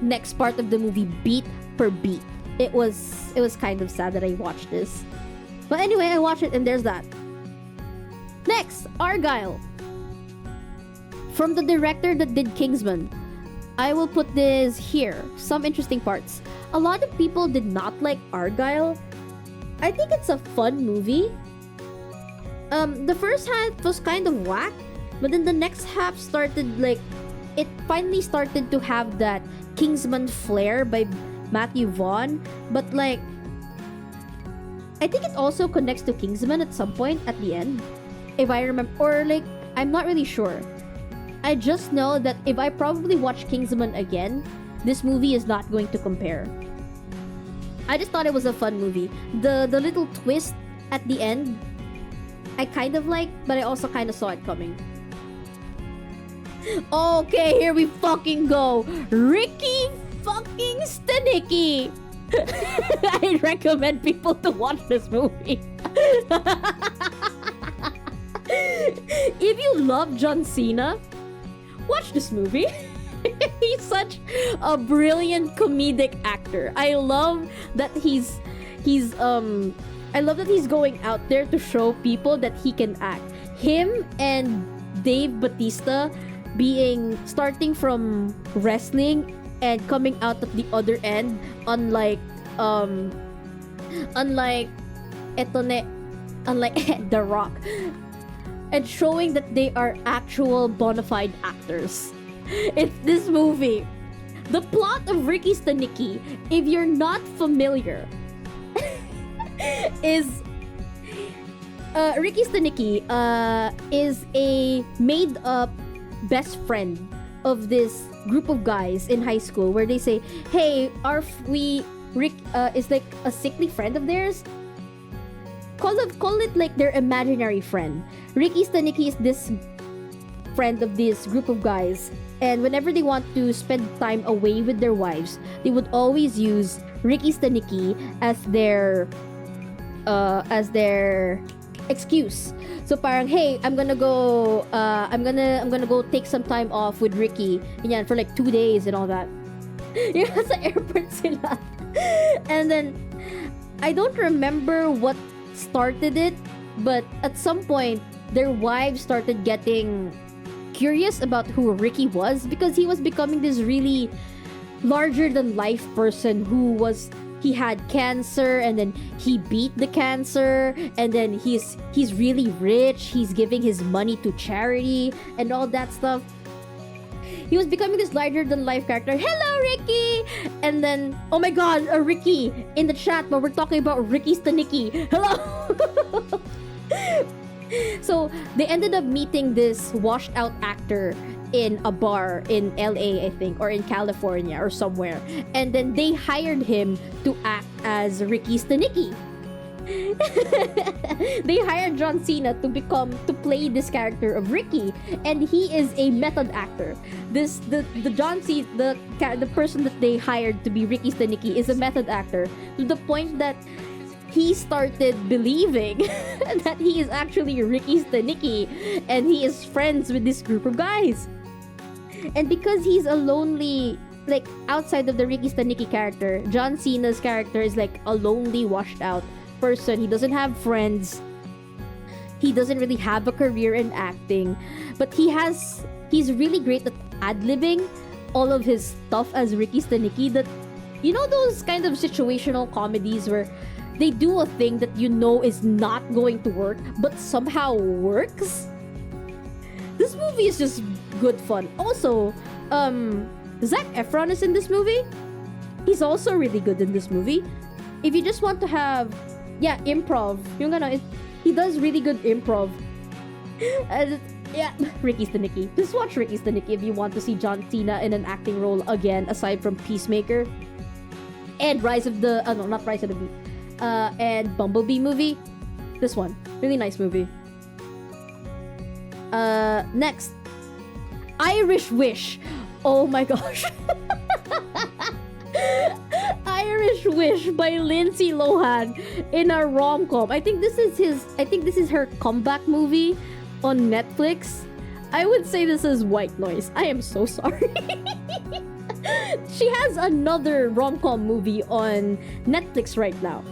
next part of the movie beat per beat. It was kind of sad that I watched this. But anyway, I watched it and there's that. Next, Argyle. From the director that did Kingsman. I will put this here. Some interesting parts. A lot of people did not like Argyle. I think it's a fun movie. The first half was kind of whack, but then the next half started like, it finally started to have that Kingsman flair by Matthew Vaughn, but like, I think it also connects to Kingsman at some point at the end, if I remember, or like, I'm not really sure. I just know that if I probably watch Kingsman again, this movie is not going to compare. I just thought it was a fun movie. The little twist at the end, I kind of like, but I also kind of saw it coming. Okay, here we fucking go. Ricky fucking Stenicki. I recommend people to watch this movie. If you love John Cena, watch this movie. He's such a brilliant comedic actor. I love that he's going out there to show people that he can act. Him and Dave Bautista starting from wrestling and coming out at the other end, unlike The Rock, and showing that they are actual bona fide actors. It's this movie. The plot of Ricky Stenicki, if you're not familiar, is Ricky Stenicki is a made-up best friend of this group of guys in high school, where they say, "Hey, Rick is like a sickly friend of theirs. Call it like their imaginary friend." Ricky Stenicki is this friend of this group of guys, and whenever they want to spend time away with their wives, they would always use Ricky Stenicki as their excuse. So parang, hey, I'm gonna go take some time off with Ricky, yan, for like 2 days and all that. Yung sa airport sila. And then I don't remember what started it, but at some point their wives started getting curious about who Ricky was, because he was becoming this really larger than life person he had cancer, and then he beat the cancer, and then he's really rich, he's giving his money to charity and all that stuff. He was becoming this larger than life character. Hello, Ricky! And then, oh my god, Ricky in the chat, but we're talking about Ricky Stenicki. Hello! So they ended up meeting this washed out actor in a bar in LA, I think, or in California or somewhere, and then they hired him to act as Ricky Stenicki. They hired John Cena to play this character of Ricky, and he is a method actor. The person that they hired to be Ricky Stenicki is a method actor, to the point that he started believing that he is actually Ricky Stenicki, and he is friends with this group of guys. And because he's a lonely, like, outside of the Ricky Stenicki character, John Cena's character is like a lonely, washed out person. He doesn't have friends. He doesn't really have a career in acting, but he's really great at ad-libbing all of his stuff as Ricky Stenicki. That, you know, those kind of situational comedies where they do a thing that you know is not going to work, but somehow works? This movie is just good fun. Also, Zac Efron is in this movie. He's also really good in this movie. If you just want to have, improv, he does really good improv. Ricky Stenicki. Just watch Ricky Stenicki if you want to see John Cena in an acting role again, aside from Peacemaker and and Bumblebee movie. This one, really nice movie. Next, Irish Wish. Oh my gosh. Irish Wish by Lindsay Lohan in a rom-com. I think this is her comeback movie on Netflix. I would say this is white noise. I am so sorry. She has another rom-com movie on Netflix right now.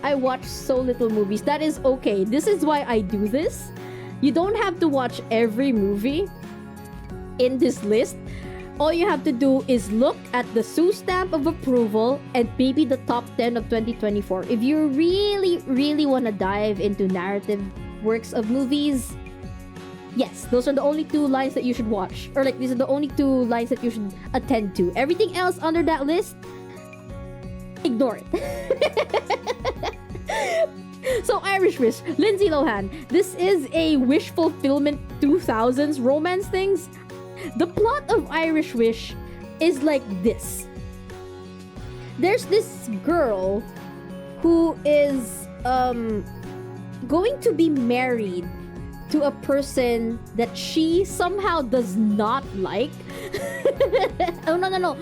I watch so little movies. That is okay. This is why I do this. You don't have to watch every movie in this list, all you have to do is look at the Sue stamp of approval and maybe the top 10 of 2024. If you really want to dive into narrative works of movies, yes, those are the only 2 lines that you should watch. Or like, these are the only 2 lines that you should attend to. Everything else under that list, ignore it. So, Irish Wish, Lindsay Lohan. This is a wish fulfillment 2000s romance things. The plot of Irish Wish is like this. There's this girl who is going to be married to a person that she somehow does not like. Oh, no.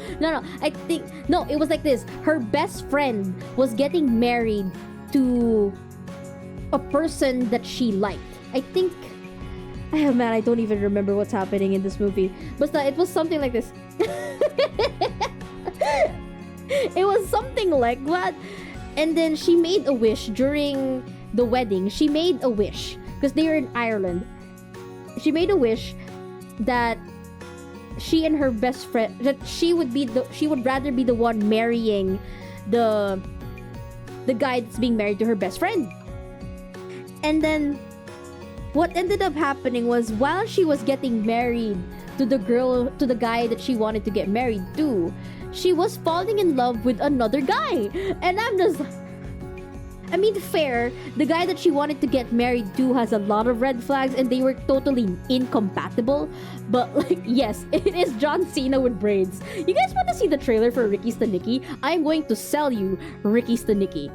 I think, no, it was like this. Her best friend was getting married to a person that she liked. I think, oh man, I don't even remember what's happening in this movie. But it was something like this. It was something like that. And then she made a wish during the wedding. She made a wish because they were in Ireland. She made a wish that she and her best friend, that she would rather be the one marrying the guy that's being married to her best friend. And then what ended up happening was, while she was getting married to the guy that she wanted to get married to, she was falling in love with another guy. And I'm just, I mean, fair, the guy that she wanted to get married to has a lot of red flags and they were totally incompatible. But like, yes, it is John Cena with braids. You guys want to see the trailer for Ricky Stenicki? I'm going to sell you Ricky Stenicki.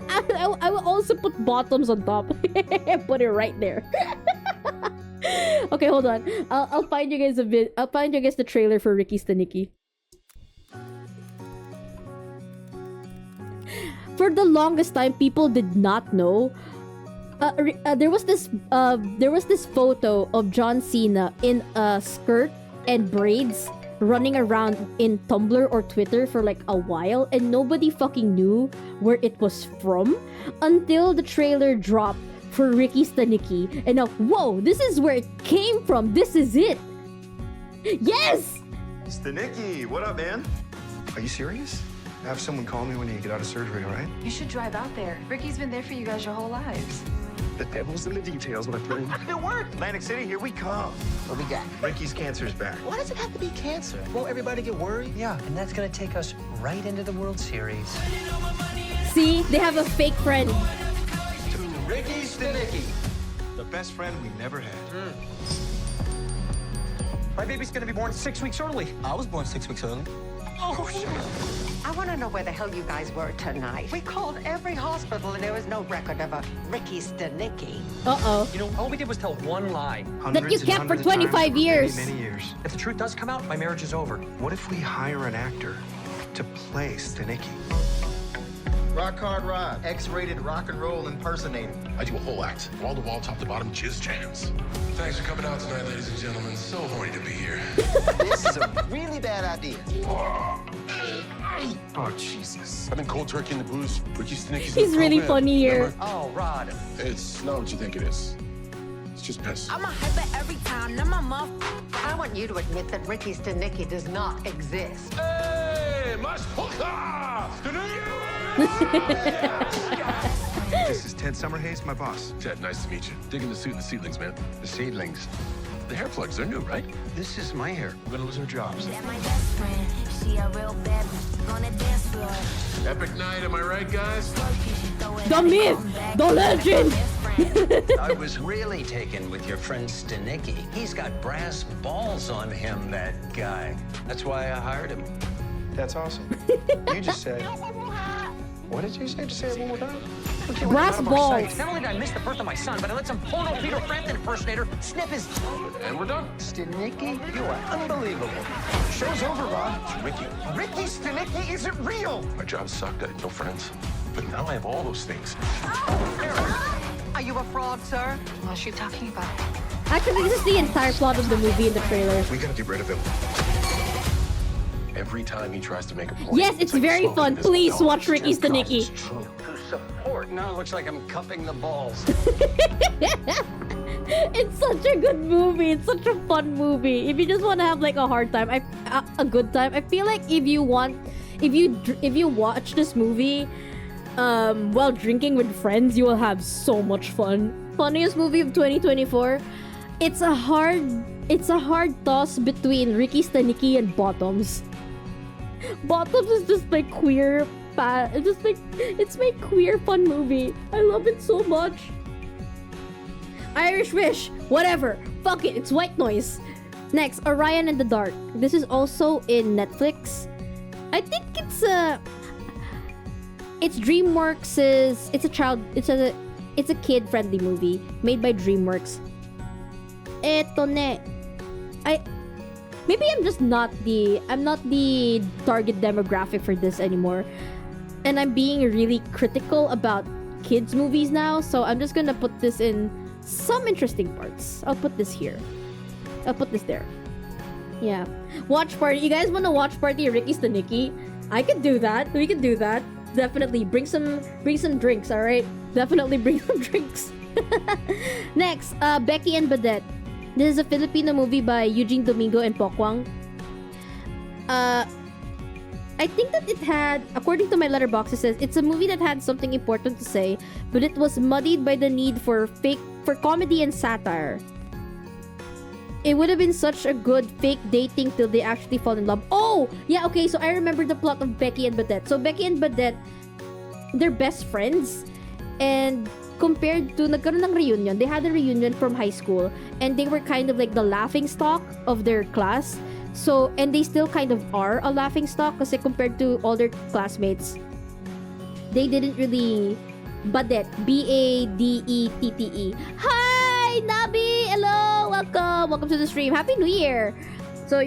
I will also put bottoms on top. Put it right there. Okay, hold on. I'll find you guys I'll find you guys the trailer for Ricky Stenicki. For the longest time, people did not know. There was this photo of John Cena in a skirt and braids running around in Tumblr or Twitter for like a while, and nobody fucking knew where it was from until the trailer dropped for Ricky Stenicki. And now, whoa, this is where it came from. This is it. Yes! Stenicki, what up, man? Are you serious? Have someone call me when you get out of surgery, all right? You should drive out there. Ricky's been there for you guys your whole lives. The devil's in the details, my friend. It worked! Atlantic City, here we come. What we got? Ricky's cancer's back. Why does it have to be cancer? Won't everybody get worried? Yeah, and that's gonna take us right into the World Series. See, they have a fake friend. To Ricky Stenicki, the best friend we never had. My baby's gonna be born 6 weeks early. I was born 6 weeks early. Oh, shit. I want to know where the hell you guys were tonight. We called every hospital and there was no record of a Ricky Stenicki. Uh-oh. You know, all we did was tell one lie. That you kept for 25 years. Many years. If the truth does come out, my marriage is over. What if we hire an actor to play Stenicki? Rock Hard Rod, X-rated rock and roll impersonator. I do a whole act, wall to wall, top to bottom, jizz jams. Thanks for coming out tonight, ladies and gentlemen. So horny to be here. This is a really bad idea. Oh, Jesus. I've been cold turkey in the booze. Ricky Stenicki's He's really funny here. Remember? Oh, Rod. It's not what you think it is. It's just piss. I'm a hyper every time. Now my mom. I want you to admit that Ricky Stenicki does not exist. Hey, mas puta! This is Ted Summerhays, my boss. Ted, nice to meet you. Digging the suit and the seedlings, man. The seedlings. The hair plugs, they're new, right? This is my hair. We're gonna lose our jobs. That my best friend. She a real bad bitch on the dance floor. Epic night, am I right, guys? The myth, the legend. I was really taken with your friend Stenicki. He's got brass balls on him, that guy. That's why I hired him. That's awesome. You just said. What did you say? Just say it one more time. Brass balls. Not only did I miss the birth of my son, but I let some porno Peter Frampton impersonator sniff his... And we're done. Stenicki, you are unbelievable. Show's over, Rod. It's Ricky. Ricky Stenicki isn't real. My job sucked, I had no friends. But now I have all those things. Are you a fraud, sir? What's she talking about? Actually, this is the entire plot of the movie in the trailer. We gotta get rid of him. Every time he tries to make a point. Yes, it's like very smoking fun. this Please melon. watch Ricky It's true. Stenicki. It's true. To support. Now it looks like I'm cupping the balls. It's such a good movie. It's such a fun movie. If you just want to have like a hard time, a good time. I feel like if you watch this movie while drinking with friends, you will have so much fun. Funniest movie of 2024. It's a hard toss between Ricky Stanicky and Bottoms. Bottoms is just like queer. It's my queer fun movie. I love it so much. Irish Wish, whatever. Fuck it, it's white noise. Next, Orion and the Dark. This is also in Netflix. I think it's DreamWorks'. It's a kid-friendly movie made by DreamWorks. Eto ne. Maybe I'm not the target demographic for this anymore. And I'm being really critical about kids movies now, so I'm just gonna put this in some interesting parts. I'll put this here. I'll put this there. Yeah. Watch party. You guys want to watch party Ricky Stanicky? I could do that. We could do that. Definitely. Bring some drinks, alright? Definitely bring some drinks. Next, Becky and Badette. This is a Filipino movie by Eugene Domingo and Pokwang. I think that it had, according to my letterbox, it says it's a movie that had something important to say, but it was muddied by the need for comedy and satire. It would have been such a good fake dating till they actually fall in love. Oh! Yeah, okay, so I remember the plot of Becky and Badette. So Becky and Badette, they're best friends. And compared to, nagkaroon ng reunion, they had a reunion from high school. And they were kind of like the laughing stock of their class. So, and they still kind of are a laughing stock kasi compared to all their classmates, they didn't really... Badette, B-A-D-E-T-T-E. Hi, Nabi! Hello! Welcome to the stream. Happy New Year! So,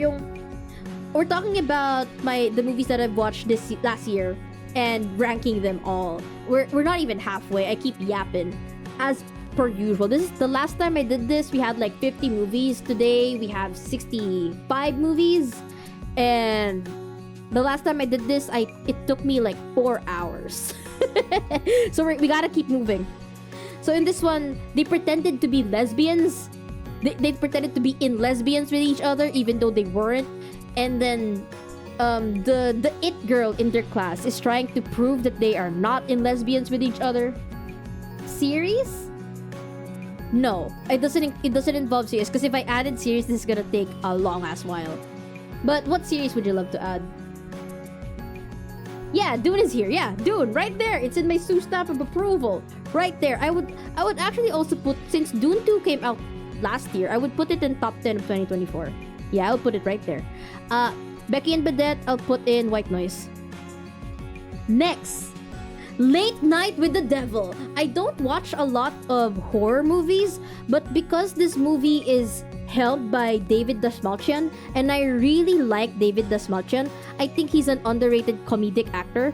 we're talking about the movies that I've watched this last year and ranking them all. We're not even halfway. I keep yapping. As per usual. This is the last time I did this. We had like 50 movies. Today, we have 65 movies. And the last time I did this, it took me like 4 hours. So we gotta keep moving. So in this one, they pretended to be lesbians. They pretended to be in lesbians with each other, even though they weren't. And then the it girl in their class is trying to prove that they are not in lesbians with each other. Series? No, it doesn't involve series. Because if I added series, this is gonna take a long ass while. But what series would you love to add? Yeah, Dune is here. Yeah, Dune, right there. It's in my stamp of approval. Right there. I would actually also put, since Dune 2 came out last year, I would put it in top 10 of 2024. Yeah, I'll put it right there. Becky and Badette, I'll put in White Noise. Next, Late Night with the Devil. I don't watch a lot of horror movies, but because this movie is held by David Dastmalchian, and I really like David Dastmalchian. I think he's an underrated comedic actor.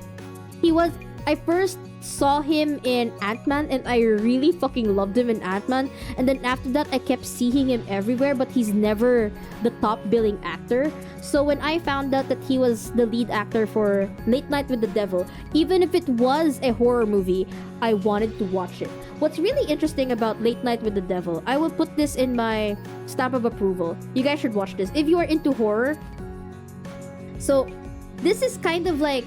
I first saw him in Ant-Man, and I really fucking loved him in Ant-Man. And then after that, I kept seeing him everywhere, but he's never the top billing actor. So when I found out that he was the lead actor for Late Night with the Devil, even if it was a horror movie, I wanted to watch it. What's really interesting about Late Night with the Devil, I will put this in my stamp of approval. You guys should watch this if you are into horror. So this is kind of like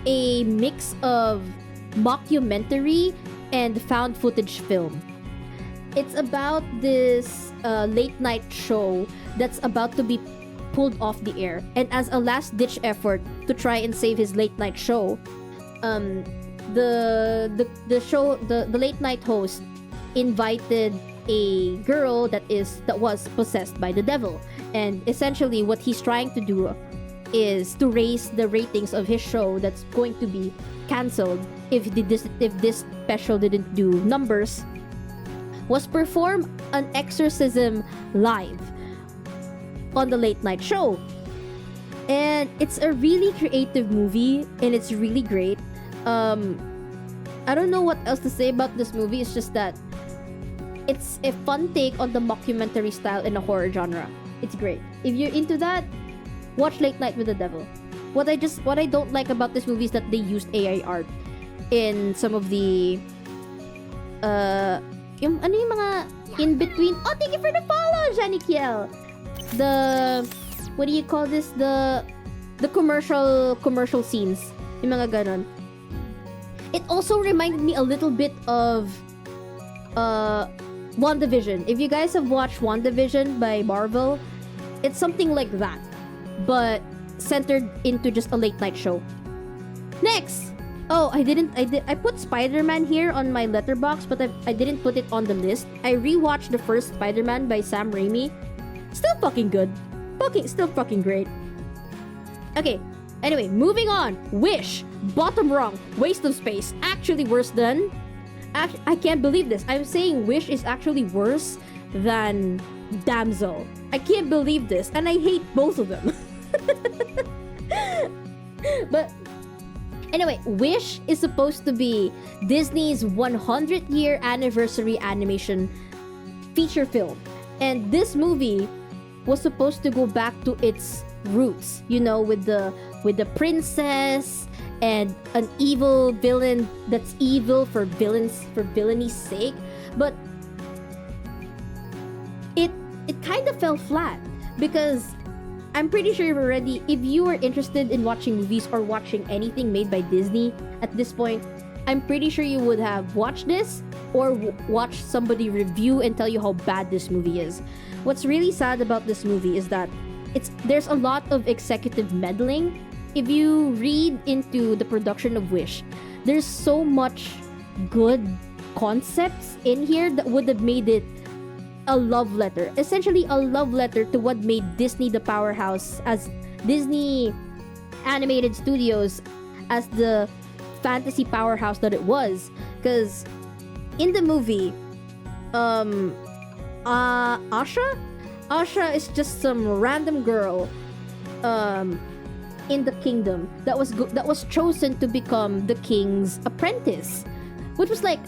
a mix of mockumentary and found footage film. It's about this late night show that's about to be pulled off the air, and as a last ditch effort to try and save his late night show, the late night host invited a girl that was possessed by the devil, and essentially what he's trying to do is to raise the ratings of his show that's going to be cancelled if this special didn't do numbers, was perform an exorcism live on the late night show. And it's a really creative movie, and it's really great. I don't know what else to say about this movie. It's just that it's a fun take on the mockumentary style in a horror genre. It's great. If you're into that, watch Late Night with the Devil. What I don't like about this movie is that they used AI art in some of the yung ano yung mga in between. Oh, thank you for the follow, Johnny Kiel. The what do you call this? The commercial scenes. Yung mga ganon. It also reminded me a little bit of WandaVision. If you guys have watched WandaVision by Marvel, it's something like that, but centered into just a late night show. Next! Oh, I put Spider-Man here on my letterbox, but I didn't put it on the list. I rewatched the first Spider-Man by Sam Raimi. Still fucking good. Still fucking great. Okay, anyway, moving on. Wish. Bottom rung. Waste of space. Actually worse than... I can't believe this. I'm saying Wish is actually worse than Damsel. I can't believe this. And I hate both of them. But anyway, Wish is supposed to be Disney's 100-year anniversary animation feature film. And this movie was supposed to go back to its roots, you know, with the princess and an evil villain that's evil for villainy sake. But it kind of fell flat because I'm pretty sure already, if you are interested in watching movies or watching anything made by Disney at this point, I'm pretty sure you would have watched this or watched somebody review and tell you how bad this movie is. What's really sad about this movie is that there's a lot of executive meddling. If you read into the production of Wish, there's so much good concepts in here that would have made it a love letter. Essentially a love letter to what made Disney the powerhouse as Disney Animated Studios as the fantasy powerhouse that it was. Because in the movie, Asha is just some random girl in the kingdom that was chosen to become the king's apprentice, which was like,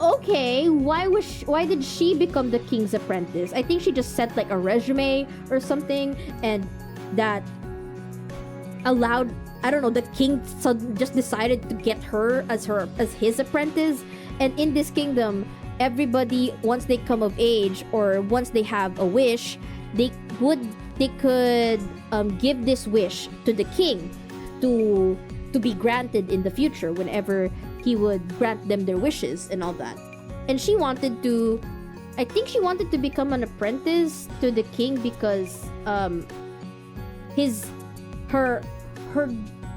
okay, why did she become the king's apprentice? I think she just sent like a resume or something, and that allowed, I don't know, the king just decided to get her as his apprentice. And in this kingdom, everybody, once they come of age or once they have a wish, they could give this wish to the king to be granted in the future whenever he would grant them their wishes and all that. And she wanted to, I think she wanted to become an apprentice to the king because her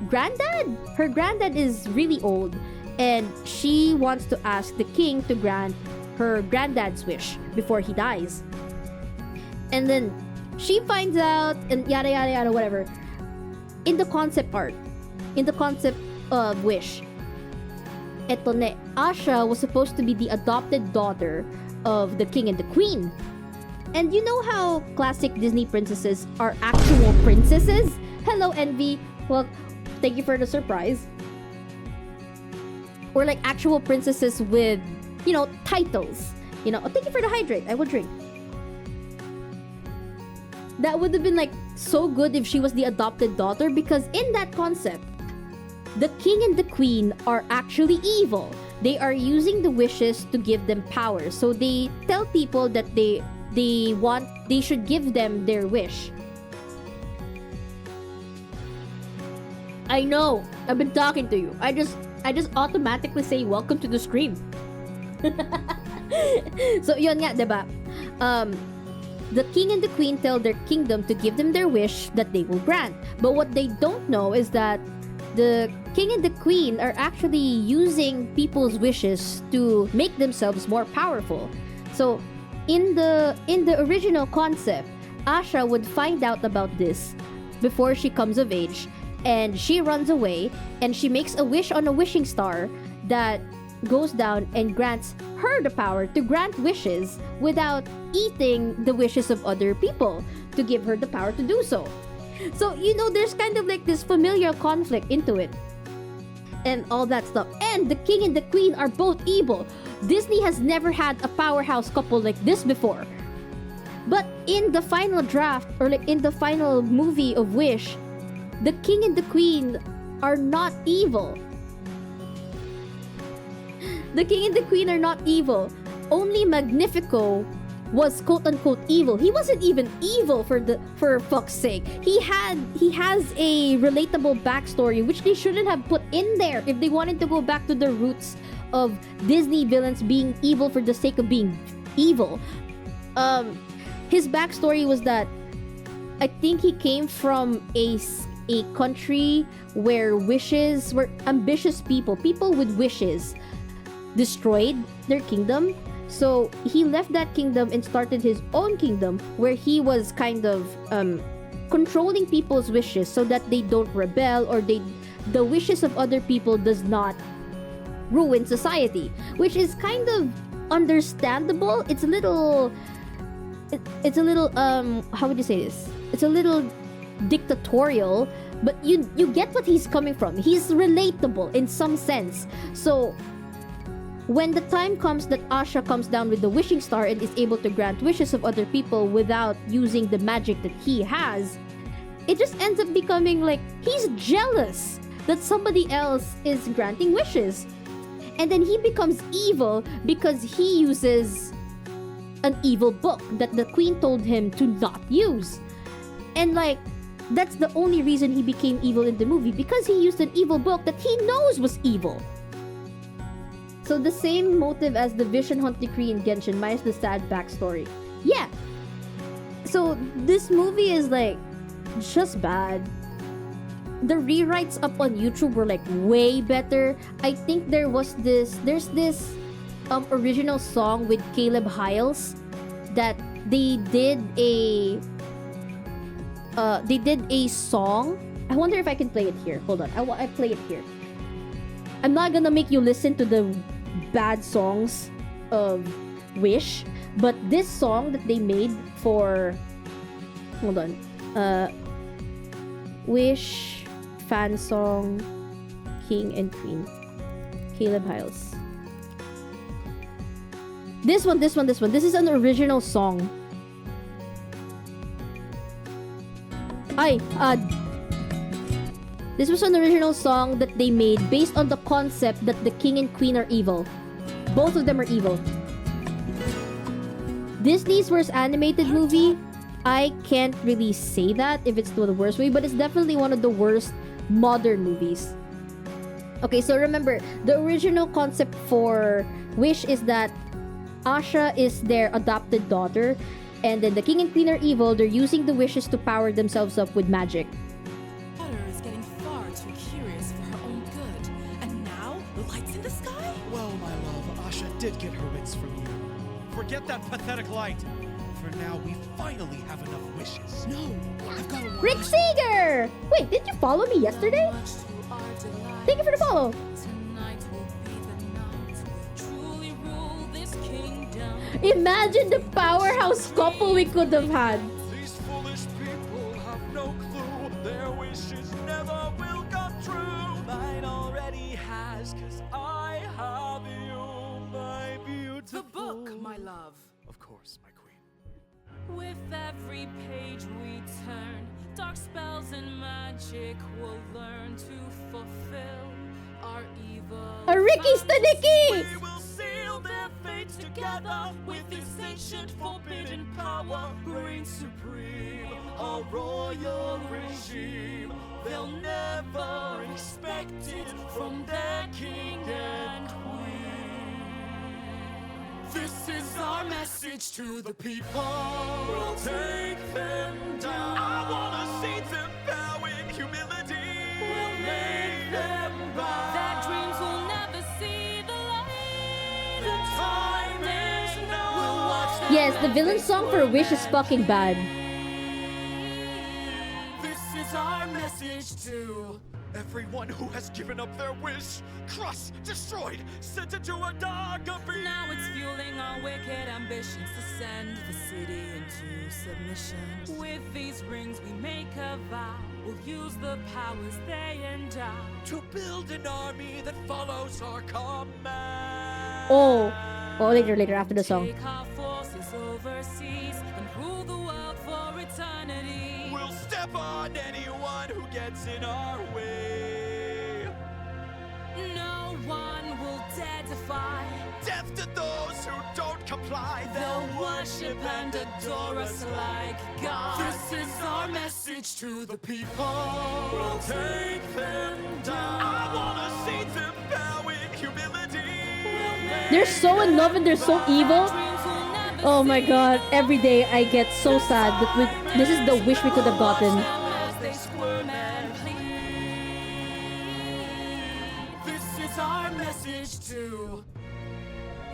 granddad is really old, and she wants to ask the king to grant her granddad's wish before he dies. And then she finds out, and yada yada yada, whatever. In the concept art, in the concept of Wish, Asha was supposed to be the adopted daughter of the king and the queen. And you know how classic Disney princesses are actual princesses? Hello, Envy. Well, thank you for the surprise. Or like actual princesses with, you know, titles. You know, oh, thank you for the hydrate. I will drink. That would have been like so good if she was the adopted daughter, because in that concept, the king and the queen are actually evil. They are using the wishes to give them power. So they tell people that they should give them their wish. I know. I've been talking to you. I just automatically say welcome to the screen. So yun nga, diba? The king and the queen tell their kingdom to give them their wish that they will grant. But what they don't know is that the king and the queen are actually using people's wishes to make themselves more powerful. So in the original concept, Asha would find out about this before she comes of age, and she runs away and she makes a wish on a wishing star that goes down and grants her the power to grant wishes without eating the wishes of other people to give her the power to do so. So, you know, there's kind of like this familial conflict into it and all that stuff. And the king and the queen are both evil. Disney has never had a powerhouse couple like this before. But in the final draft, or like in the final movie of Wish, the king and the queen are not evil. The king and the queen are not evil. only Magnifico was quote unquote evil. He wasn't even evil for fuck's sake. He has a relatable backstory which they shouldn't have put in there if they wanted to go back to the roots of Disney villains being evil for the sake of being evil. His backstory was that I think he came from a country where ambitious people with wishes destroyed their kingdom. So he left that kingdom and started his own kingdom where he was kind of controlling people's wishes so that they don't rebel or the wishes of other people does not ruin society, which is kind of understandable. It's a little how would you say this? It's a little dictatorial, but you get what he's coming from. He's relatable in some sense. So when the time comes that Asha comes down with the wishing star and is able to grant wishes of other people without using the magic that he has, it just ends up becoming like he's jealous that somebody else is granting wishes. And then he becomes evil because he uses an evil book that the queen told him to not use. And like, that's the only reason he became evil in the movie, because he used an evil book that he knows was evil. So the same motive as the Vision Hunt Decree in Genshin minus the sad backstory. Yeah. So this movie is like just bad. The rewrites up on YouTube were like way better. I think there's this original song with Caleb Hiles that they did a song. I wonder if I can play it here. Hold on. I play it here. I'm not gonna make you listen to the bad songs of Wish, but this song that they made for Wish fan song King and Queen, Caleb Hiles. This one. This is an original song. This was an original song that they made based on the concept that the king and queen are evil. Both of them are evil. Disney's worst animated movie, I can't really say that if it's the worst movie, but it's definitely one of the worst modern movies. Okay, so remember, the original concept for Wish is that Asha is their adopted daughter, and then the king and queen are evil. They're using the wishes to power themselves up with magic. Daughter is getting far too curious for her own good. And now, lights in the sky? Well, my love, Asha did get her wits from you. Forget that pathetic light. For now, we finally have enough wishes. No, I've got a Rick Seeger! Wait, did you follow me yesterday? Thank you for the follow. Imagine the powerhouse couple we could have had. These foolish people have no clue. Their wishes never will come true. Mine already has, 'cause I have you, my beautiful. The book, my love. Of course, my queen. With every page we turn, dark spells and magic will learn to fulfill our evil. A Ricky Stanicki! We will seal their fates together with this ancient forbidden power. Reign supreme, a royal regime. They'll never expect it from their king and queen. This is our message to the people. We'll take them down. I wanna see them bow in humility. We'll make them bow. Their dreams will never see the light. The time is now. We'll watch them. Yes, the villain song for Wish is fucking bad. This is our message to everyone who has given up their wish. Crushed, destroyed, sent into a dark abyss. Now it's fueling our wicked ambitions to send the city into submission. With these rings we make a vow. We'll use the powers they endow to build an army that follows our command. Oh, later after the song. Take our forces overseas and rule the world for eternity. We'll step on anyone who gets in our way. No one will dare defy. Death to those who don't multiply. They'll worship and adore us like God. This is our message to the people. We'll take them down. I wanna see them bow in humility. They're so in love and they're so evil. Oh my god, every day I get so sad that this is the wish we could have gotten. As they squirm and plead. This is our message to.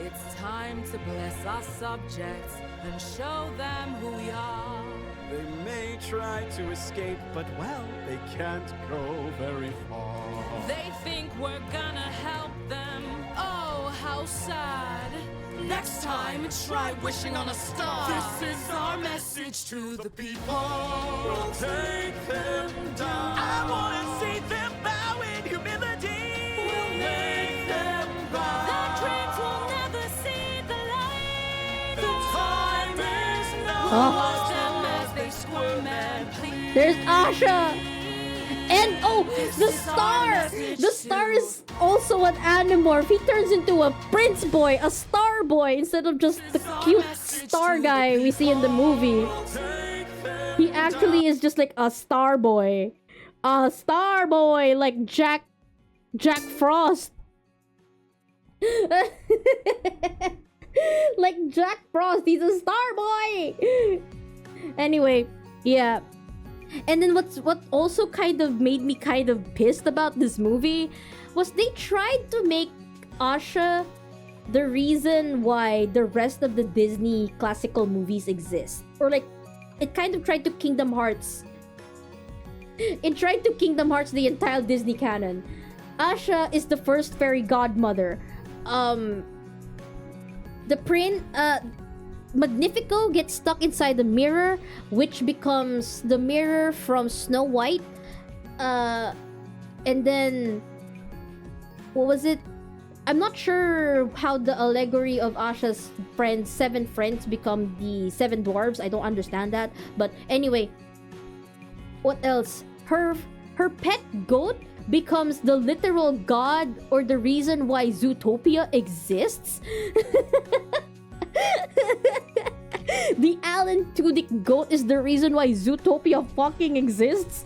It's time to bless our subjects and show them who we are. They may try to escape, but well, they can't go very far. They think we're gonna help them. Oh, how sad. Next time, try wishing on a star. This is our message to the people. We'll take them down. I wanna see them bow in humility. We'll make them bow. Their dreams will never see the light. The time is now. Watch them as they squirm and plead. There's Asha! And oh, the star! The star is also an Animorph. He turns into a prince boy, a star boy, instead of just the cute star guy we see in the movie. He actually is just like a star boy. A star boy, like Jack Frost. Like Jack Frost, he's a star boy! Anyway, yeah. And then what also kind of made me kind of pissed about this movie was they tried to make Asha the reason why the rest of the Disney classical movies exist. Or like, it kind of tried to Kingdom Hearts. It tried to Kingdom Hearts the entire Disney canon. Asha is the first fairy godmother. Magnifico gets stuck inside the mirror, which becomes the mirror from Snow White. And then, what was it? I'm not sure how the allegory of Asha's friends, 7 friends, become the 7 dwarves. I don't understand that. But anyway, what else? Her pet goat becomes the literal god or the reason why Zootopia exists. The Alan Tudyk goat is the reason why Zootopia fucking exists.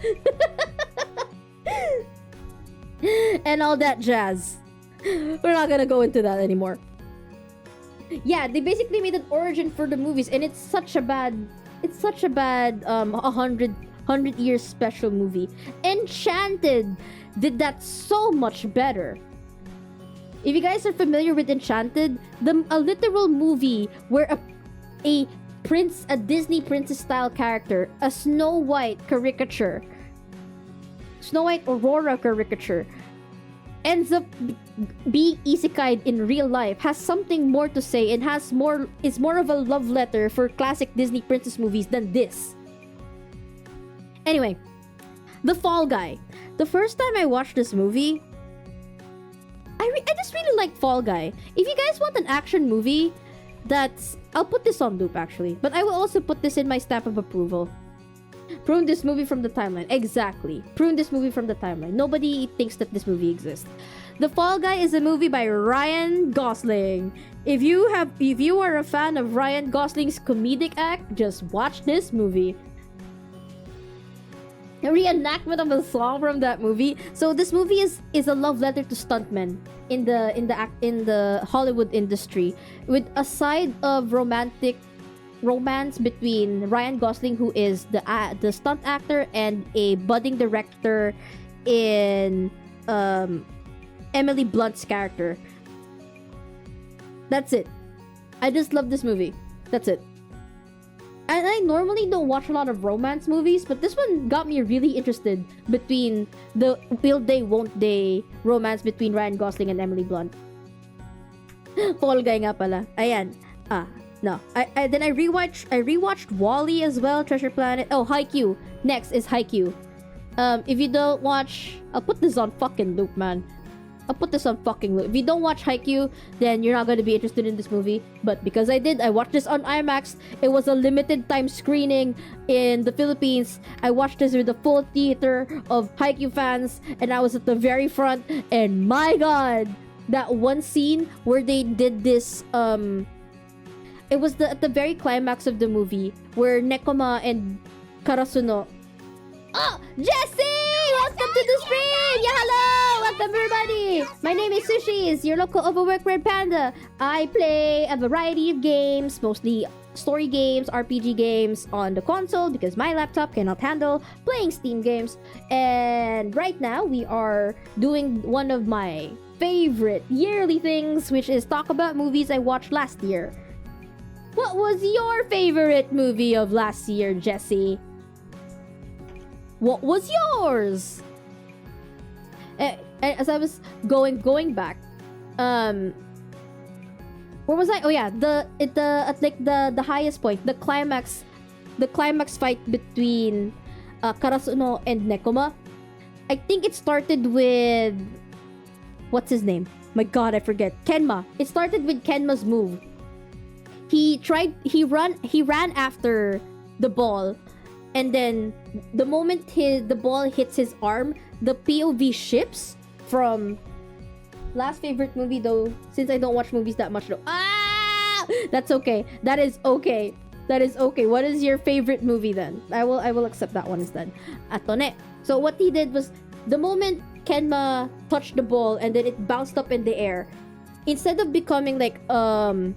And all that jazz. We're not gonna go into that anymore. Yeah, they basically made an origin for the movies, and it's such a bad 100 years special movie. N.Chanted did that so much better. If you guys are familiar with Enchanted, a literal movie where a Disney princess style character, a Snow White caricature, Snow White Aurora caricature, ends up being isekai'd in real life, has something more to say, and is more of a love letter for classic Disney princess movies than this. Anyway, The Fall Guy. The first time I watched this movie, I just really like Fall Guy. If you guys want an action movie I'll put this on loop actually, but I will also put this in my stamp of approval. Prune this movie from the timeline. Exactly. Prune this movie from the timeline. Nobody thinks that this movie exists. The Fall Guy is a movie by Ryan Gosling. If you are a fan of Ryan Gosling's comedic act, just watch this movie. A reenactment of a song from that movie. So this movie is a love letter to stuntmen in the Hollywood industry, with a side of romantic romance between Ryan Gosling, who is the stunt actor, and a budding director in Emily Blunt's character. That's it. I just love this movie. That's it. And I normally don't watch a lot of romance movies, but this one got me really interested between the will they, won't they romance between Ryan Gosling and Emily Blunt. Fall Guy nga pala. Ayan. No. Then I rewatched WALL-E as well, Treasure Planet. Oh, Haikyuu. Next is Haikyuu. If you don't watch... I'll put this on fucking loop, man. I'll put this on fucking loop. If you don't watch Haikyuu, then you're not going to be interested in this movie. But because I did, I watched this on IMAX. It was a limited time screening in the Philippines. I watched this with a full theater of Haikyuu fans, and I was at the very front. And my god, that one scene where they did this it was at the very climax of the movie where Nekoma and Karasuno. Oh, Jesse! Welcome to the stream! Yeah, hello! Welcome everybody! My name is Sushis, your local overworked red panda. I play a variety of games, mostly story games, RPG games on the console because my laptop cannot handle playing Steam games. And right now we are doing one of my favorite yearly things, which is talk about movies I watched last year. What was your favorite movie of last year, Jesse? What was yours? As I was going back, where was I? Oh yeah, the highest point, the climax fight between Karasuno and Nekoma. I think it started with what's his name? My God, I forget. Kenma. It started with Kenma's move. He ran after the ball, and then the moment the ball hits his arm, the POV shifts from last favorite movie though, since I don't watch movies that much though. That's okay. That is okay. What is your favorite movie then? I will accept that one instead. Atone. So what he did was, the moment Kenma touched the ball and then it bounced up in the air, instead of becoming like a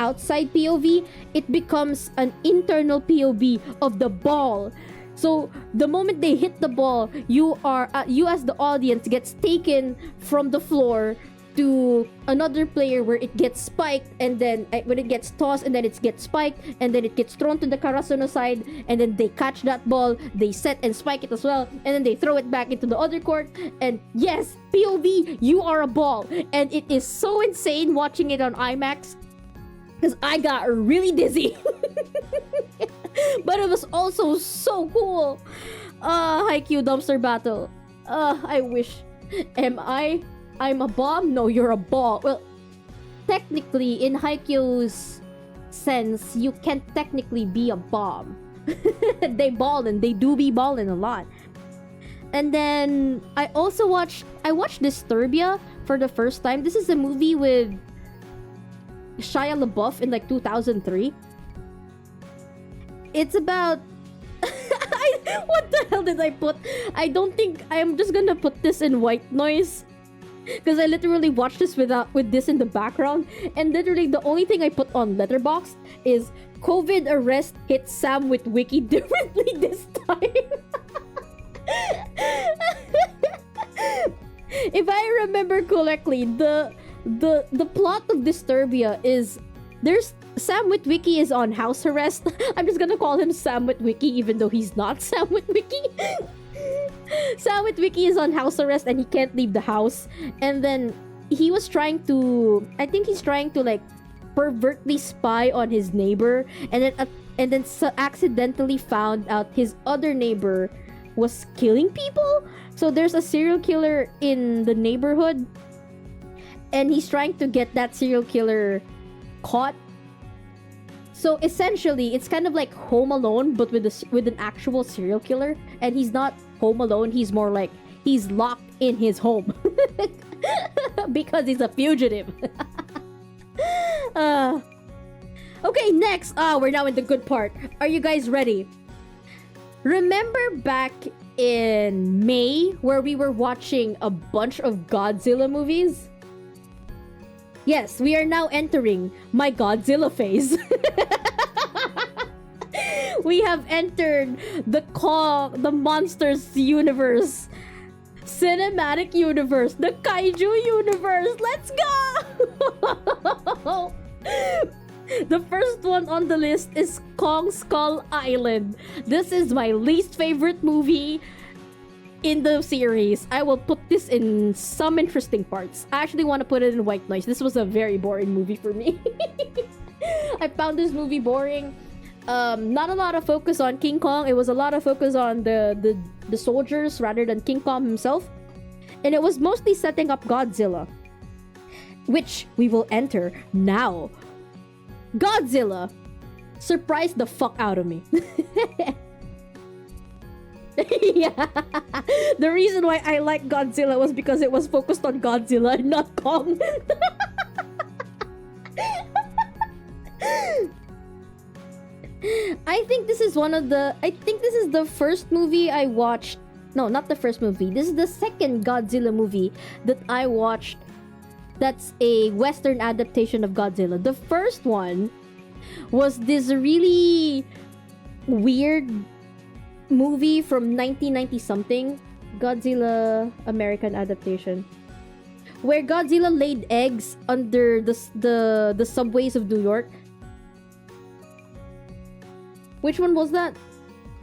outside POV, it becomes an internal POV of the ball. So the moment they hit the ball, you as the audience gets taken from the floor to another player where it gets spiked, and then when it gets tossed and then it gets spiked and then it gets thrown to the Karasuno side, and then they catch that ball, they set and spike it as well, and then they throw it back into the other court, and yes, POV, you are a ball. And it is so insane watching it on IMAX because I got really dizzy. But it was also so cool. Haikyuu dumpster battle. I wish. I'm a bomb? No, you're a ball. Well, technically, in Haikyuu's sense, you can't technically be a bomb. They ballin'. They do be ballin' a lot. And then I also watched Disturbia for the first time. This is a movie with Shia LaBeouf in like 2003. It's about what the hell did I put? I don't think I'm just gonna put this in white noise, because I literally watched this with this in the background, and literally the only thing I put on Letterboxd is COVID arrest hits Sam with Wiki differently this time. If I remember correctly, the plot of Disturbia is there's Sam Witwicky is on house arrest. I'm just gonna call him Sam Witwicky even though he's not Sam Witwicky. Sam Witwicky is on house arrest and he can't leave the house. And then he was trying to, I think he's trying to like pervertly spy on his neighbor, and then accidentally found out his other neighbor was killing people. So there's a serial killer in the neighborhood, and he's trying to get that serial killer caught. So essentially, it's kind of like Home Alone, but with an actual serial killer. And he's not home alone. He's more like he's locked in his home because he's a fugitive. Okay, next. We're now in the good part. Are you guys ready? Remember back in May where we were watching a bunch of Godzilla movies? Yes, we are now entering my Godzilla phase. We have entered the Monsters universe, cinematic universe, the Kaiju universe. Let's go! The first one on the list is Kong Skull Island. This is my least favorite movie in the series. I will put this in some interesting parts. I actually want to put it in white noise. This was a very boring movie for me. I found this movie boring. Not a lot of focus on King Kong. It was a lot of focus on the soldiers rather than King Kong himself. And it was mostly setting up Godzilla, which we will enter now. Godzilla surprised the fuck out of me. Yeah. The reason why I like Godzilla was because it was focused on Godzilla and not Kong. I think this is the first movie I watched. No, not the first movie. This is the second Godzilla movie that I watched that's a Western adaptation of Godzilla. The first one was this really weird movie from 1990 something, Godzilla American adaptation, where Godzilla laid eggs under the subways of New York. Which one was that?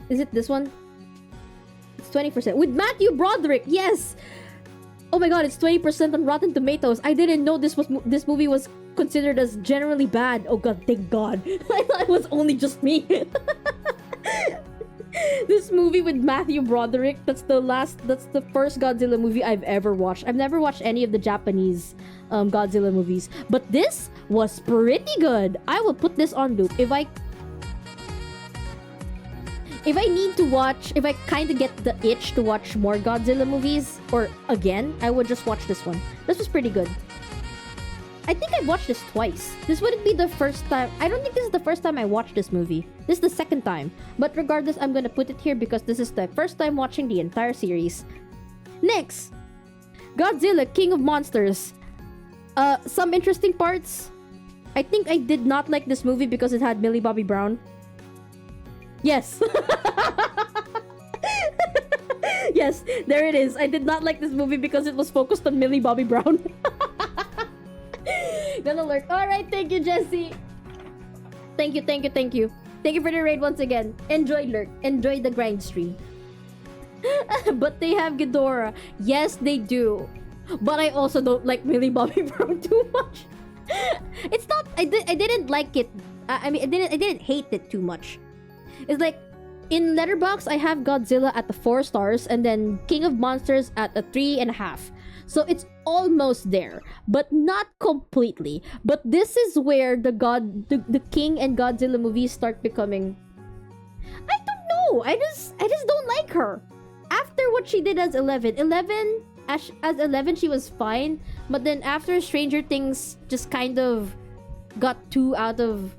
Is it this one? It's 20% with Matthew Broderick. Yes. Oh my god, it's 20% on Rotten Tomatoes. I didn't know this movie was considered as generally bad. Oh god, thank god. I thought it was only just me. This movie with Matthew Broderick, that's the first Godzilla movie I've ever watched. I've never watched any of the Japanese Godzilla movies, but this was pretty good. I will put this on loop if I need to watch, if I kind of get the itch to watch more Godzilla movies, or again, I would just watch this one. This was pretty good. I think I've watched this twice. This wouldn't be the first time. I don't think this is the first time I watched this movie. This is the second time. But regardless, I'm gonna put it here because this is the first time watching the entire series. Next, Godzilla, King of Monsters. Some interesting parts. I think I did not like this movie because it had Millie Bobby Brown. Yes. Yes, there it is. I did not like this movie because it was focused on Millie Bobby Brown. Gonna lurk. Alright, thank you, Jesse. Thank you. Thank you for the raid once again. Enjoy lurk. Enjoy the grind stream. But they have Ghidorah. Yes, they do. But I also don't like Millie Bobby Brown too much. It's not. I didn't like it. I didn't hate it too much. It's like, in Letterboxd, I have Godzilla at the 4 stars and then King of Monsters at a 3.5. So it's almost there, but not completely. But this is where the King and Godzilla movies start becoming... I don't know. I just don't like her. After what she did as 11, as 11 she was fine, but then after Stranger Things just kind of got too out of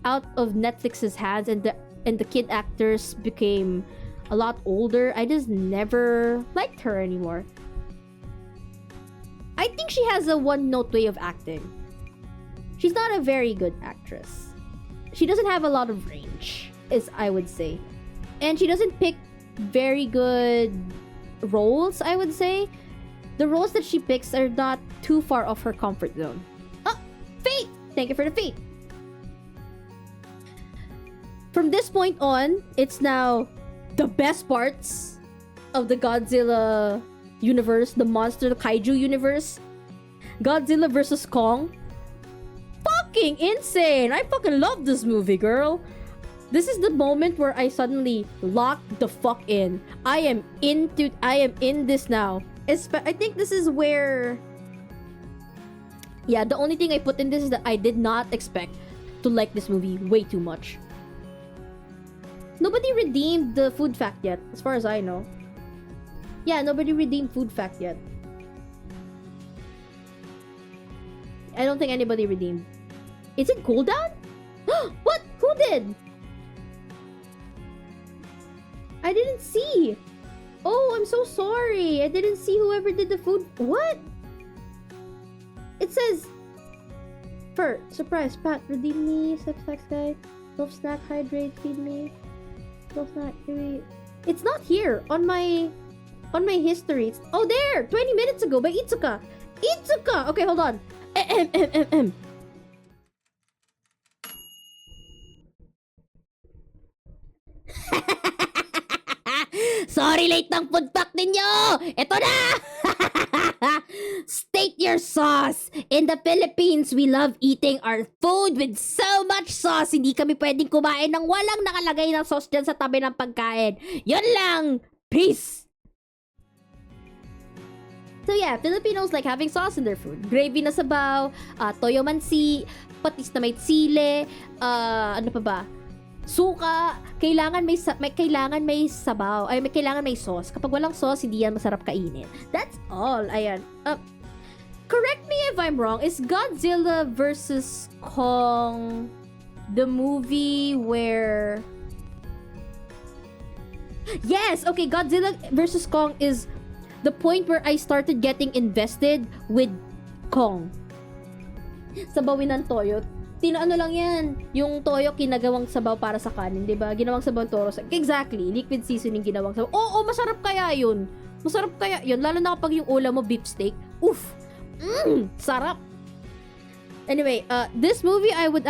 Netflix's hands and the kid actors became a lot older, I just never liked her anymore. I think she has a one-note way of acting. She's not a very good actress. She doesn't have a lot of range, as I would say. And she doesn't pick very good roles, I would say. The roles that she picks are not too far off her comfort zone. Oh, Fate! Thank you for the Fate. From this point on, it's now the best parts of the Godzilla universe, the kaiju universe. Godzilla vs. Kong. Fucking insane! I fucking love this movie, girl. This is the moment where I suddenly locked the fuck in. I am in this now. I think this is where... Yeah, the only thing I put in this is that I did not expect to like this movie way too much. Nobody redeemed the food fact yet, as far as I know. Yeah, nobody redeemed food fact yet. I don't think anybody redeemed. Is it cooldown? What? Who did? I didn't see. Oh, I'm so sorry. I didn't see whoever did the food. What? It says... Surprise, Pat, redeem me. Substacks guy. 12 snack, hydrate, feed me. 12 snack, maybe. It's not here on my history. Oh, there! 20 minutes ago by Itsuka. Itsuka! Okay, hold on. Sorry, late ng food pack ninyo! Ito na! State your sauce! In the Philippines, we love eating our food with so much sauce. Hindi kami pwedeng kumain ng walang nakalagay ng sauce dyan sa tabi ng pagkain. Yun lang! Peace! So yeah, Filipinos like having sauce in their food. Gravy na sabaw, toyo mansi, patis na may sile, ano pa ba? Suka, kailangan may sabaw, kailangan may sauce. Kapag walang sauce, hindi yan masarap kainin. That's all. Ayan. Correct me if I'm wrong. Is Godzilla vs. Kong the movie where... Yes! Okay, Godzilla vs. Kong is the point where I started getting invested with Kong. Sabawin ng toyo. Ano lang yan, yung toyo kinagawang sabaw para sa kanin, di ba? Ginawang sabaw toro. Exactly, liquid seasoning ginawang sabaw. Oo, masarap kaya yun. Masarap kaya yun. Lalo na kapag yung ulam mo beef steak. Oof! Sarap! Anyway, this movie I would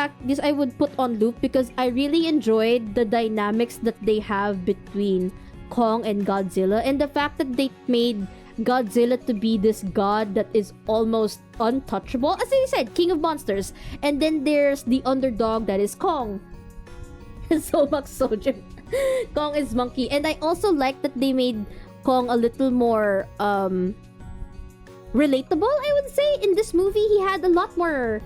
put on loop because I really enjoyed the dynamics that they have between Kong and Godzilla, and the fact that they made Godzilla to be this god that is almost untouchable. As I said, king of monsters. And then there's the underdog that is Kong. So much Soju. Kong is monkey. And I also like that they made Kong a little more relatable, I would say. In this movie, he had a lot more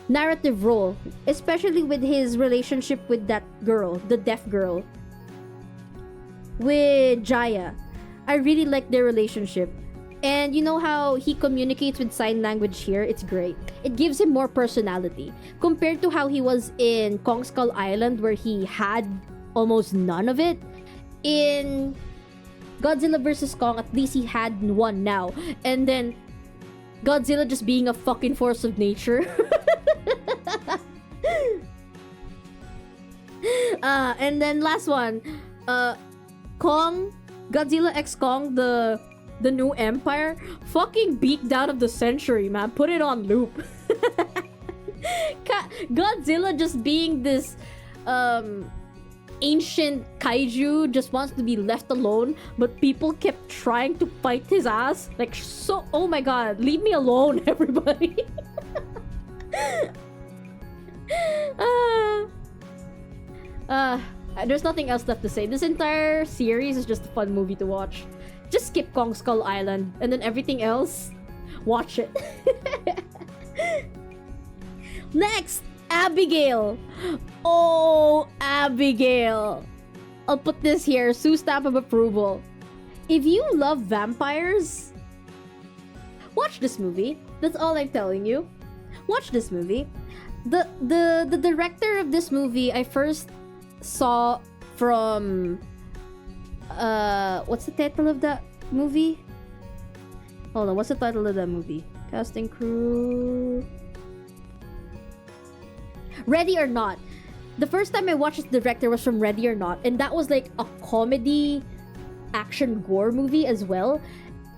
narrative role, especially with his relationship with that girl, the deaf girl, with Jaya. I really like their relationship. And you know how he communicates with sign language here? It's great. It gives him more personality compared to how he was in Kong Skull Island, where he had almost none of it. In Godzilla vs. Kong, at least he had one now. And then Godzilla just being a fucking force of nature. And then last one, Godzilla x Kong, the new empire, fucking beat down of the century, man. Put it on loop. Godzilla just being this ancient kaiju, just wants to be left alone, but people kept trying to fight his ass. Like, so, oh my god, leave me alone, everybody. There's nothing else left to say. This entire series is just a fun movie to watch. Just skip Kong Skull Island, and then everything else, watch it. Next, Abigail. Oh, Abigail. I'll put this here, Sue stamp of approval. If you love vampires, watch this movie. That's all I'm telling you. Watch this movie. The director of this movie I first saw from what's the title of that movie? Hold on, what's the title of that movie? Casting crew. Ready or Not. The first time I watched this director was from Ready or Not, and that was like a comedy action gore movie as well.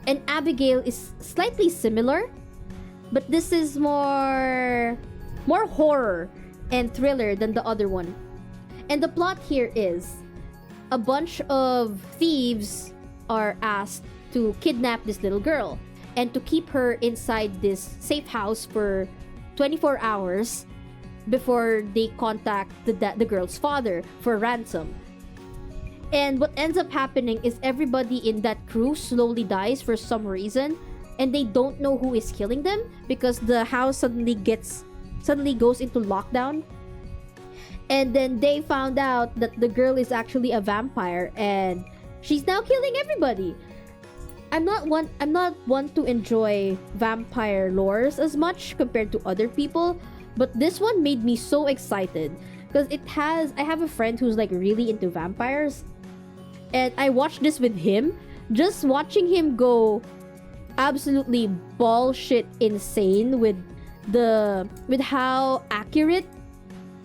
And Abigail is slightly similar, but this is more horror and thriller than the other one. And the plot here is a bunch of thieves are asked to kidnap this little girl and to keep her inside this safe house for 24 hours before they contact the girl's father for ransom. And what ends up happening is everybody in that crew slowly dies for some reason, and they don't know who is killing them because the house suddenly goes into lockdown. And then they found out that the girl is actually a vampire and she's now killing everybody. I'm not one to enjoy vampire lores as much compared to other people, but this one made me so excited because I have a friend who's like really into vampires, and I watched this with him. Just watching him go absolutely bullshit insane with how accurate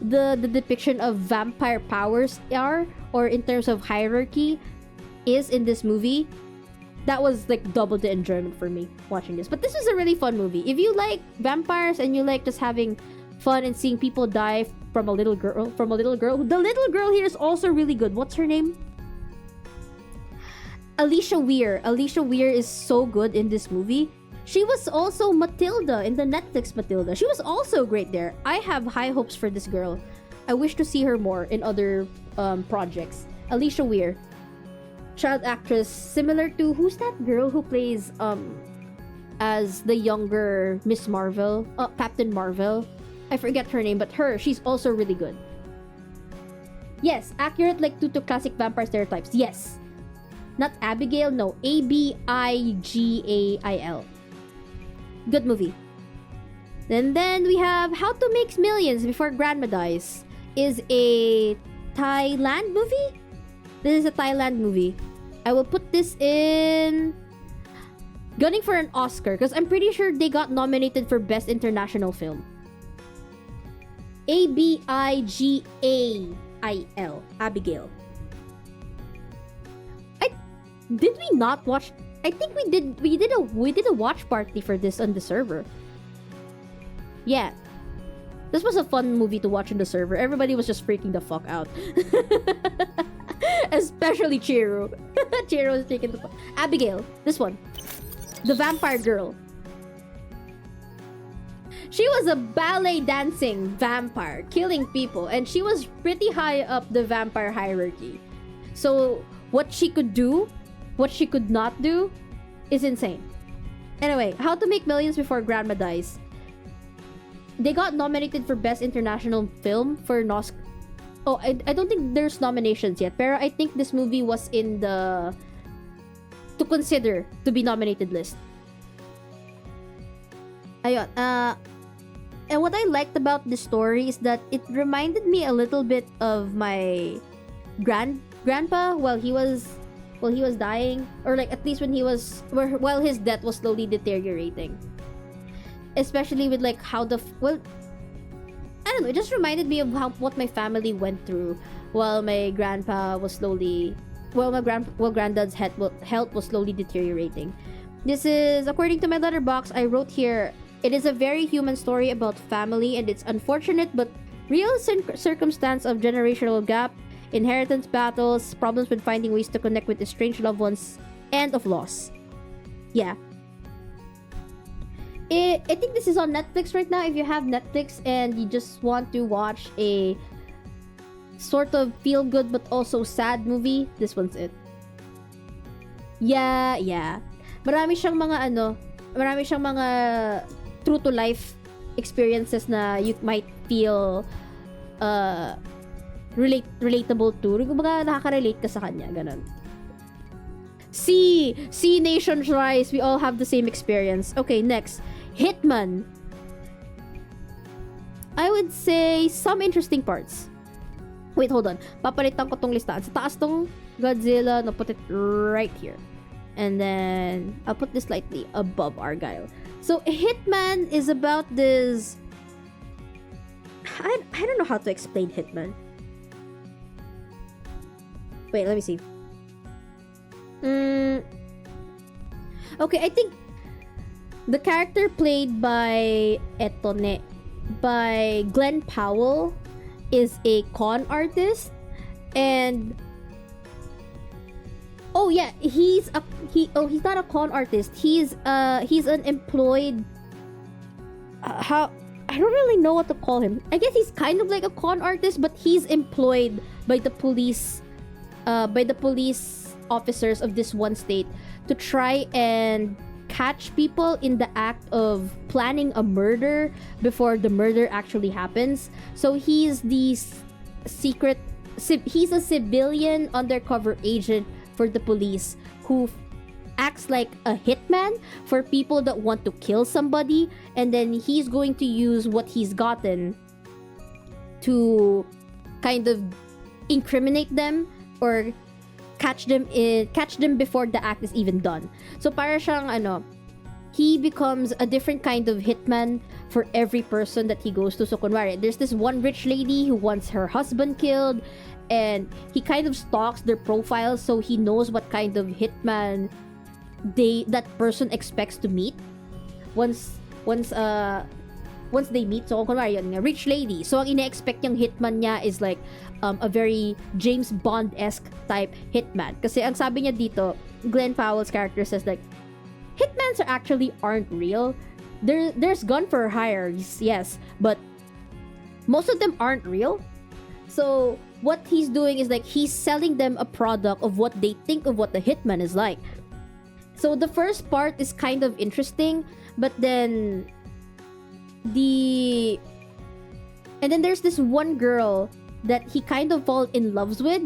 the depiction of vampire powers are, or in terms of hierarchy is in this movie. That was like double the enjoyment for me watching this. But this is a really fun movie. If you like vampires and you like just having fun and seeing people die from a little girl. The little girl here is also really good. What's her name? Alicia Weir. Alicia Weir is so good in this movie. She was also Matilda in the Netflix Matilda. She was also great there. I have high hopes for this girl. I wish to see her more in other projects. Alicia Weir. Child actress similar to, who's that girl who plays as the younger Miss Marvel? Captain Marvel. I forget her name, but she's also really good. Yes, accurate like to classic vampire stereotypes. Yes. Not Abigail, no. Abigail. Good movie. And then we have How to Make Millions Before Grandma Dies. is a Thailand movie. This is a Thailand movie. I will put this in gunning for an Oscar because I'm pretty sure they got nominated for Best International Film. Abigail. Abigail. Did we not watch? I think we did. We did a watch party for this on the server. Yeah, this was a fun movie to watch on the server. Everybody was just freaking the fuck out, especially Chiro. Chiro was freaking the fuck. Abigail, this one, the vampire girl. She was a ballet dancing vampire, killing people, and she was pretty high up the vampire hierarchy. So what she could do, what she could not do, is insane. Anyway, How to Make Millions Before Grandma Dies. They got nominated for Best International Film for Oscar. Oh, I don't think there's nominations yet, pero I think this movie was in the to consider to be nominated list. Ayun, and what I liked about this story is that it reminded me a little bit of my grandpa while he was dying, or like at least when he was while his death was slowly deteriorating. Especially with like how I don't know, it just reminded me of what my family went through while my grandpa was slowly granddad's health was slowly deteriorating. This is according to my letterbox. I wrote here, it is a very human story about family and its unfortunate but real circumstance of generational gap, inheritance battles, problems with finding ways to connect with estranged loved ones, and of loss. Yeah. I think this is on Netflix right now. If you have Netflix and you just want to watch a sort of feel-good but also sad movie, this one's it. Yeah. Marami siyang mga true-to-life experiences na you might feel relatable to. Kumbaga nakaka-relate ka sa kanya, ganun. See Nations Rise. We all have the same experience. Okay, next. Hitman. I would say some interesting parts. Wait, hold on. Papalitan ko tong listahan. Sa taas tong Godzilla. No, put it right here. And then I'll put this slightly above Argyle. So Hitman is about this... I don't know how to explain Hitman. Wait, let me see. Okay, I think the character played by Glenn Powell is a con artist, and he's not a con artist. He's an employed I don't really know what to call him. I guess he's kind of like a con artist, but he's employed by the police officers of this one state to try and catch people in the act of planning a murder before the murder actually happens. So he's a civilian undercover agent for the police who acts like a hitman for people that want to kill somebody, and then he's going to use what he's gotten to kind of incriminate them or catch them before the act is even done. So para siyang he becomes a different kind of hitman for every person that he goes to. So kunwari, there's this one rich lady who wants her husband killed, and he kind of stalks their profiles so he knows what kind of hitman that person expects to meet once they meet. So kunwari yun, a rich lady, so ang ina-expect niyang hitman niya is like a very James Bond-esque type hitman. Kasi ang sabi niya dito, Glenn Powell's character says like, hitmans aren't real. There's gun for hire, yes, but most of them aren't real. So what he's doing is like he's selling them a product of what they think of what the hitman is like. So the first part is kind of interesting, but then there's this one girl that he kind of falls in love with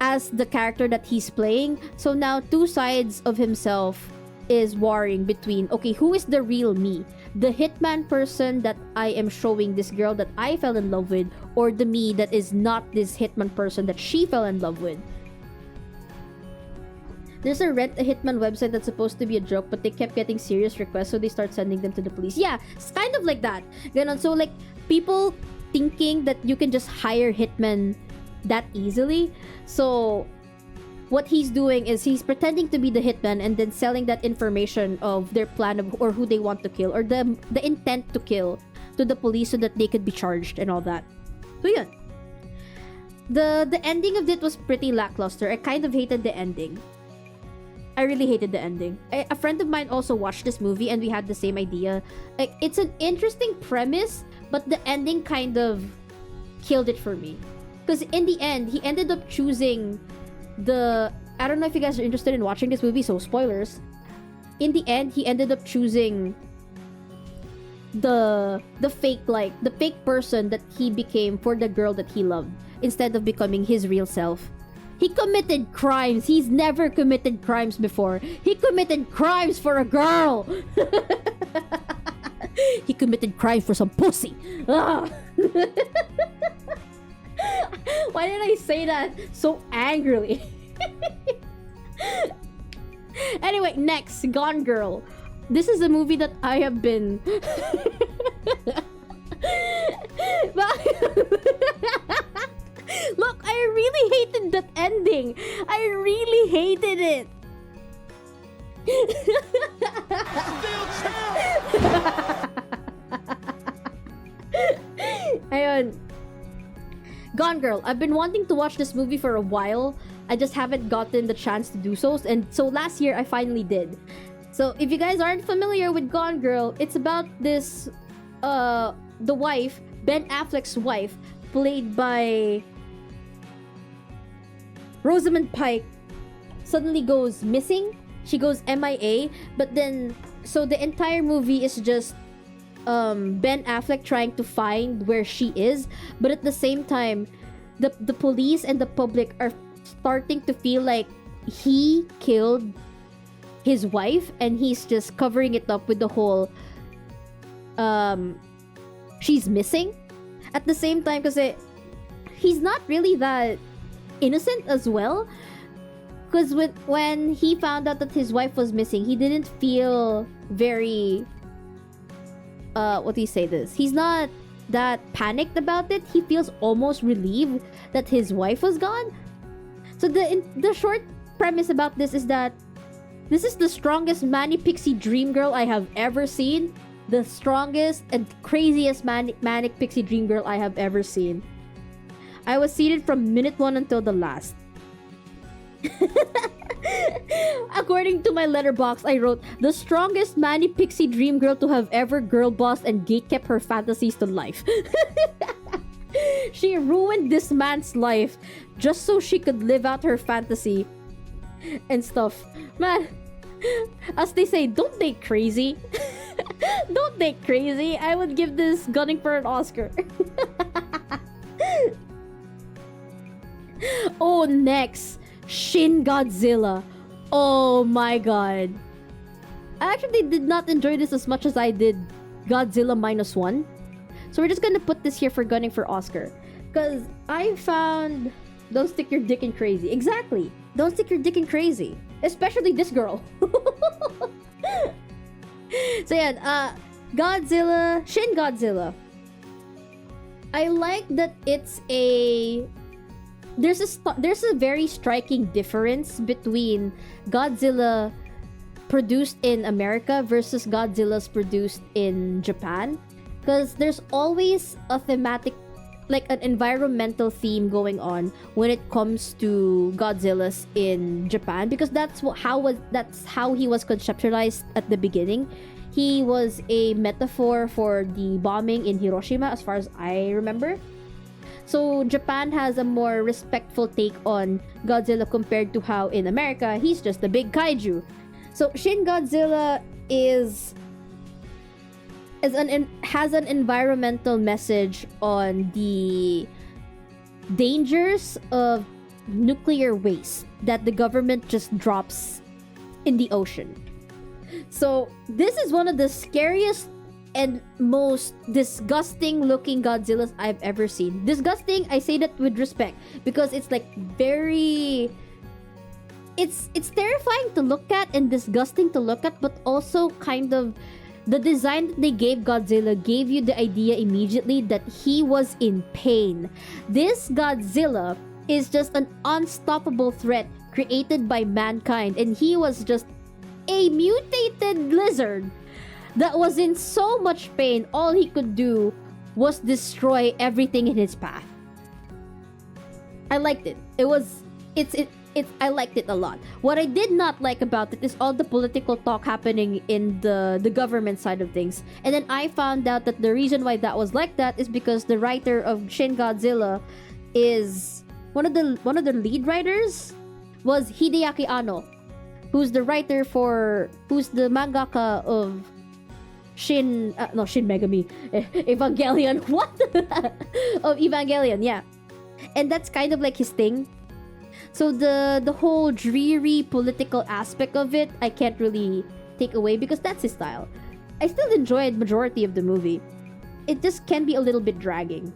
as the character that he's playing. So now two sides of himself is warring between, okay, who is the real me? The hitman person that I am showing this girl that I fell in love with, or the me that is not this hitman person that she fell in love with? There's a Rent a Hitman website that's supposed to be a joke, but they kept getting serious requests, so they start sending them to the police. Yeah, it's kind of like that. Ganon. So like, people thinking that you can just hire hitmen that easily. So what he's doing is he's pretending to be the hitman and then selling that information of their plan of, or who they want to kill, or the intent to kill, to the police so that they could be charged and all that. So yun. The ending of it was pretty lackluster. I kind of hated the ending. I really hated the ending. A friend of mine also watched this movie and we had the same idea. Like, it's an interesting premise, but the ending kind of killed it for me. Because in the end, he ended up choosing the... I don't know if you guys are interested in watching this movie, so spoilers. In the end, he ended up choosing the fake person that he became for the girl that he loved, instead of becoming his real self. He committed crimes. He's never committed crimes before. He committed crimes for a girl. He committed crimes for some pussy. Ah. Why did I say that so angrily? Anyway, next, Gone Girl. This is a movie that I have been... Look, I really hated that ending. I really hated it. Ayun. Gone Girl. I've been wanting to watch this movie for a while. I just haven't gotten the chance to do so. And so last year, I finally did. So if you guys aren't familiar with Gone Girl, it's about this, the wife, Ben Affleck's wife, played by Rosamund Pike, suddenly goes missing. She goes MIA. But then, so the entire movie is just Ben Affleck trying to find where she is. But at the same time, the police and the public are starting to feel like he killed his wife, and he's just covering it up with the whole she's missing. At the same time, because he's not really that innocent as well, because when he found out that his wife was missing, he didn't feel very what do you say this? He's not that panicked about it. He feels almost relieved that his wife was gone. So the short premise about this is that this is the strongest Manic Pixie Dream Girl I have ever seen. The strongest and craziest Manic Pixie Dream Girl I have ever seen. I was seated from minute 1 until the last. According to my letterbox, I wrote, the strongest Manic Pixie Dream Girl to have ever girl bossed and gatekept her fantasies to life. She ruined this man's life just so she could live out her fantasy and stuff. Man, as they say, don't date crazy. Don't date crazy. I would give this gunning for an Oscar. Oh, next, Shin Godzilla. Oh my god. I actually did not enjoy this as much as I did Godzilla -1. So we're just gonna put this here for gunning for Oscar. Because I found... Don't stick your dick in crazy. Exactly. Don't stick your dick in crazy. Especially this girl. So yeah, Godzilla, Shin Godzilla. I like that it's a... There's a very striking difference between Godzilla produced in America versus Godzilla's produced in Japan. Because there's always a thematic, like an environmental theme going on when it comes to Godzilla's in Japan, because that's how he was conceptualized at the beginning. He was a metaphor for the bombing in Hiroshima, as far as I remember. So Japan has a more respectful take on Godzilla compared to how in America he's just a big kaiju. So Shin Godzilla has an environmental message on the dangers of nuclear waste that the government just drops in the ocean. So this is one of the scariest and most disgusting looking Godzillas I've ever seen. Disgusting, I say that with respect, because it's like very... It's terrifying to look at and disgusting to look at, but also kind of... The design that they gave Godzilla gave you the idea immediately that he was in pain. This Godzilla is just an unstoppable threat created by mankind, and he was just a mutated lizard that was in so much pain. All he could do was destroy everything in his path. I liked it. I liked it a lot. What I did not like about it is all the political talk happening in the government side of things. And then I found out that the reason why that was like that is because the writer of Shin Godzilla is one of the lead writers was Hideaki Anno, who's the mangaka of Shin Megami Evangelion. What? Of Evangelion, yeah. And that's kind of like his thing. So the whole dreary political aspect of it, I can't really take away because that's his style. I still enjoyed majority of the movie. It just can be a little bit dragging.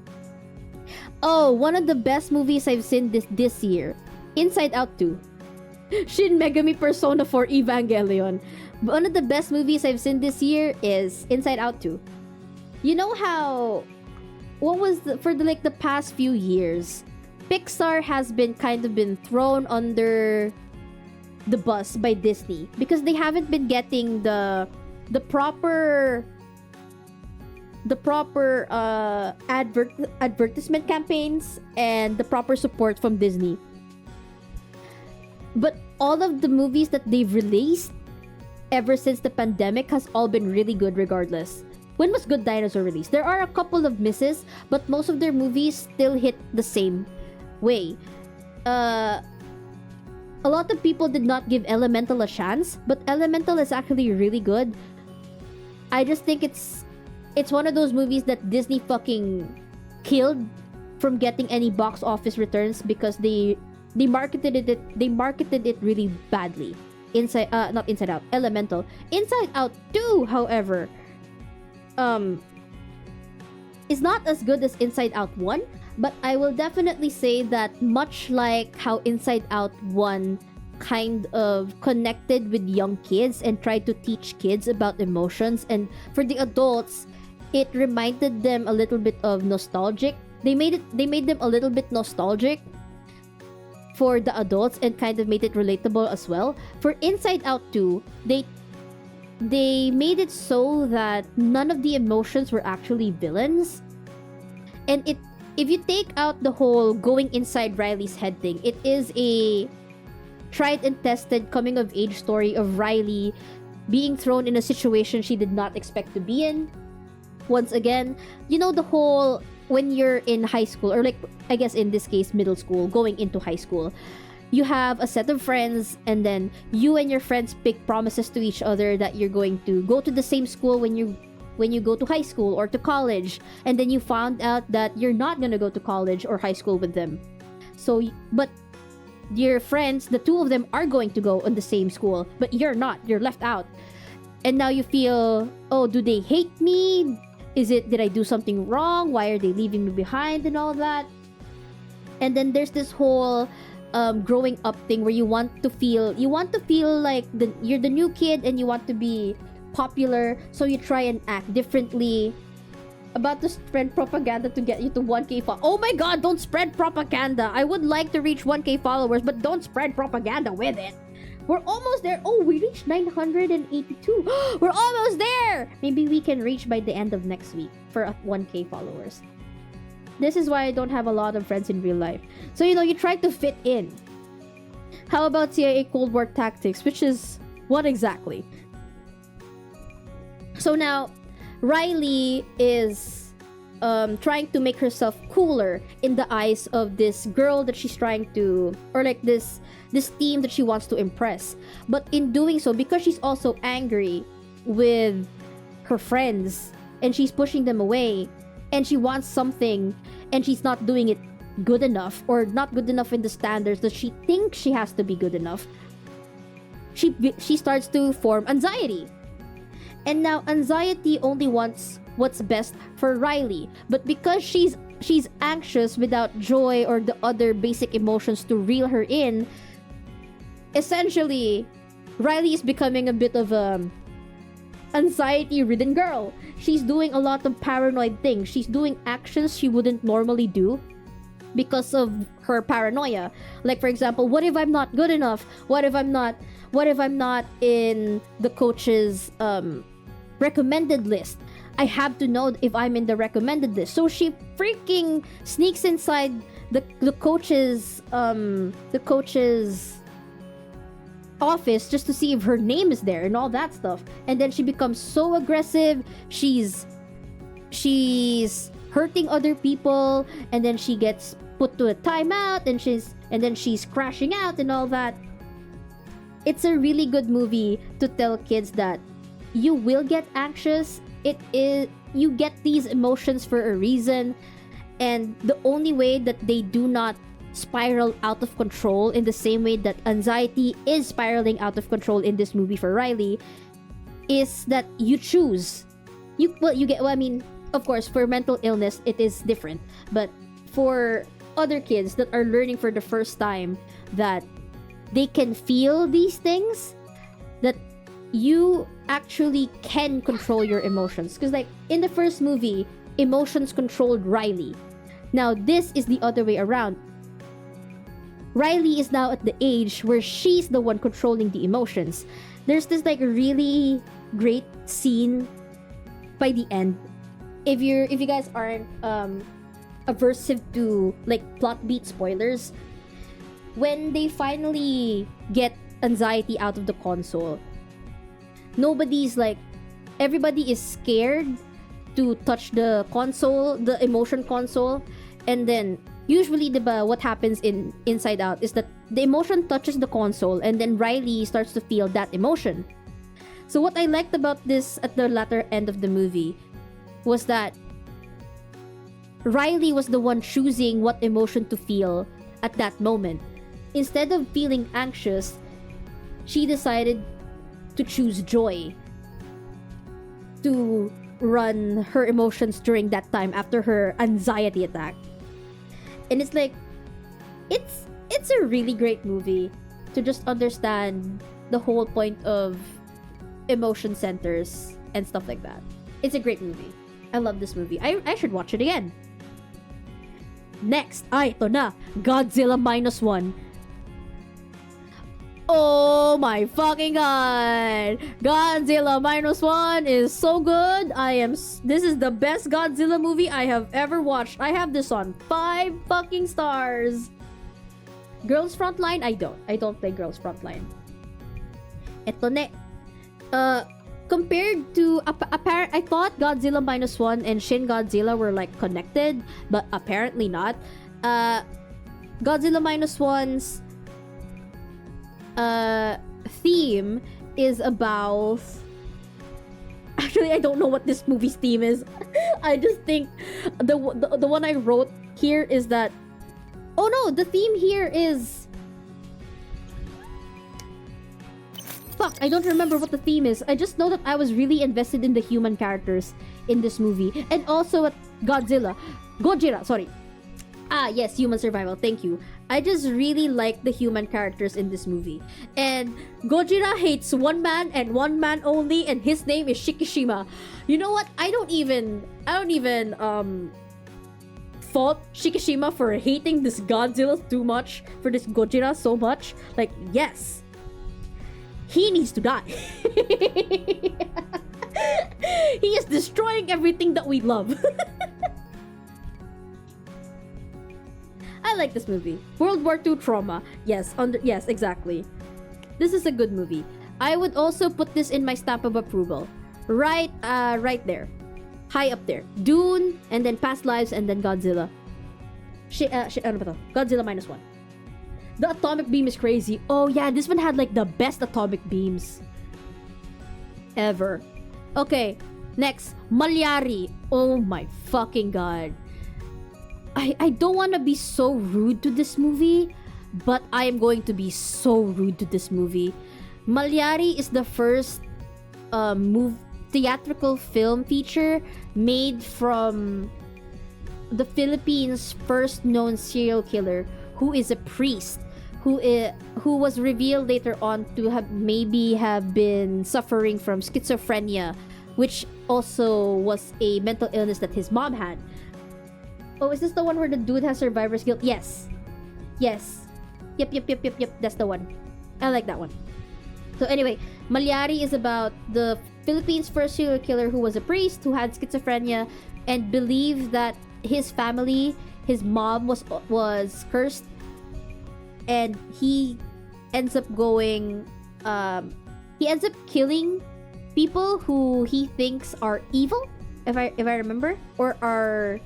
Oh, one of the best movies I've seen this year, Inside Out 2. Shin Megami Persona 4 Evangelion. One of the best movies I've seen this year is Inside Out 2. You know how... for the past few years, Pixar has been thrown under the bus by Disney because they haven't been getting the proper advertisement campaigns and the proper support from Disney. But all of the movies that they've released ever since the pandemic has all been really good regardless. When was Good Dinosaur released? There are a couple of misses, but most of their movies still hit the same way. A lot of people did not give Elemental a chance, but Elemental is actually really good. I just think it's one of those movies that Disney fucking killed from getting any box office returns because they marketed it really badly. Not Inside Out, Elemental. Inside Out 2, however, is not as good as Inside Out 1, but I will definitely say that much like how Inside Out 1 kind of connected with young kids and tried to teach kids about emotions, and for the adults, it reminded them a little bit of nostalgic. They made them a little bit nostalgic for the adults and kind of made it relatable as well. For Inside Out 2, they made it so that none of the emotions were actually villains. And if you take out the whole going inside Riley's head thing, it is a tried and tested coming of age story of Riley being thrown in a situation she did not expect to be in. Once again, you know the whole when you're in high school, or like I guess in this case middle school, going into high school, you have a set of friends, and then you and your friends make promises to each other that you're going to go to the same school when you go to high school or to college, and then you found out that you're not gonna go to college or high school with them. So, but your friends, the two of them are going to go on the same school, but you're not. You're left out. And now you feel, oh, do they hate me? Did I do something wrong? Why are they leaving me behind and all that? And then there's this whole growing up thing where you want to feel like you're the new kid and you want to be popular, so you try and act differently. About to spread propaganda to get you to 1K followers. Oh my god, don't spread propaganda. I would like to reach 1K followers, but don't spread propaganda with it. We're almost there. Oh, we reached 982. We're almost there. Maybe we can reach by the end of next week for 1K followers. This is why I don't have a lot of friends in real life. So, you try to fit in. How about CIA Cold War Tactics, which is what exactly? So now, Riley is trying to make herself cooler in the eyes of this girl that she's trying to, or like this team that she wants to impress. But in doing so, because she's also angry with her friends and she's pushing them away, and she wants something and she's not doing it good enough, or not good enough in the standards that she thinks she has to be good enough, she starts to form anxiety. And now anxiety only wants what's best for Riley. But because she's anxious without joy or the other basic emotions to reel her in, essentially Riley is becoming a bit of a anxiety-ridden girl. She's doing a lot of paranoid things. She's doing actions she wouldn't normally do because of her paranoia. Like, for example, what if I'm not good enough? What if I'm not in the coach's recommended list? I have to know if I'm in the recommended list. So she freaking sneaks inside the coach's office just to see if her name is there and all that stuff. And then she becomes so aggressive. She's hurting other people, and then she gets put to a timeout, and then she's crashing out and all that. It's a really good movie to tell kids that you will get anxious. You get these emotions for a reason, and the only way that they do not spiral out of control in the same way that anxiety is spiraling out of control in this movie for Riley is that you choose. Of course, for mental illness it is different, but for other kids that are learning for the first time that they can feel these things, that you actually can control your emotions. Because like in the first movie, emotions controlled Riley. Now this is the other way around. Riley is now at the age where she's the one controlling the emotions. There's this like really great scene by the end. If you guys aren't aversive to like plot beat spoilers, when they finally get anxiety out of the console, everybody is scared to touch the console, the emotion console, and then usually what happens in Inside Out is that the emotion touches the console and then Riley starts to feel that emotion. So what I liked about this at the latter end of the movie was that Riley was the one choosing what emotion to feel at that moment. Instead of feeling anxious, she decided to choose joy to run her emotions during that time after her anxiety attack. And it's like, it's a really great movie to just understand the whole point of emotion centers and stuff like that. It's a great movie. I love this movie. I should watch it again. Next, ito na, Godzilla -1. Oh my fucking god! Godzilla -1 is so good. This is the best Godzilla movie I have ever watched. I have this on 5 fucking stars. Girls Frontline? I don't play Girls Frontline. Ito ne. Compared to I thought Godzilla -1 and Shin Godzilla were like connected, but apparently not. Godzilla -1's theme is about, actually I don't know what this movie's theme is. I just think the one I wrote here is that, oh no, the theme here is, fuck, I don't remember what the theme is. I just know that I was really invested in the human characters in this movie, and also at Gojira, sorry. Yes, human survival, thank you. I just really like the human characters in this movie. And Gojira hates one man and one man only, and his name is Shikishima. You know what? I don't even fault Shikishima for hating this Godzilla too much, for this Gojira so much. Like, yes, he needs to die. He is destroying everything that we love. I like this movie. World War II trauma. Yes, exactly. This is a good movie. I would also put this in my stamp of approval. Right there. High up there. Dune, and then Past Lives, and then Godzilla. Ano ba to? Godzilla -1. The atomic beam is crazy. Oh yeah, this one had like the best atomic beams ever. Okay, next. Malyari. Oh my fucking god. I don't want to be so rude to this movie, but I am going to be so rude to this movie. Malyari is the first theatrical film feature made from the Philippines' first known serial killer, who is a priest, who was revealed later on to have been suffering from schizophrenia, which also was a mental illness that his mom had. Oh, is this the one where the dude has survivor's guilt? Yes. Yep. That's the one. I like that one. So anyway, Malyari is about the Philippines' first serial killer who was a priest who had schizophrenia and believed that his family, his mom was cursed, and he ends up killing people who he thinks are evil, if I remember, or are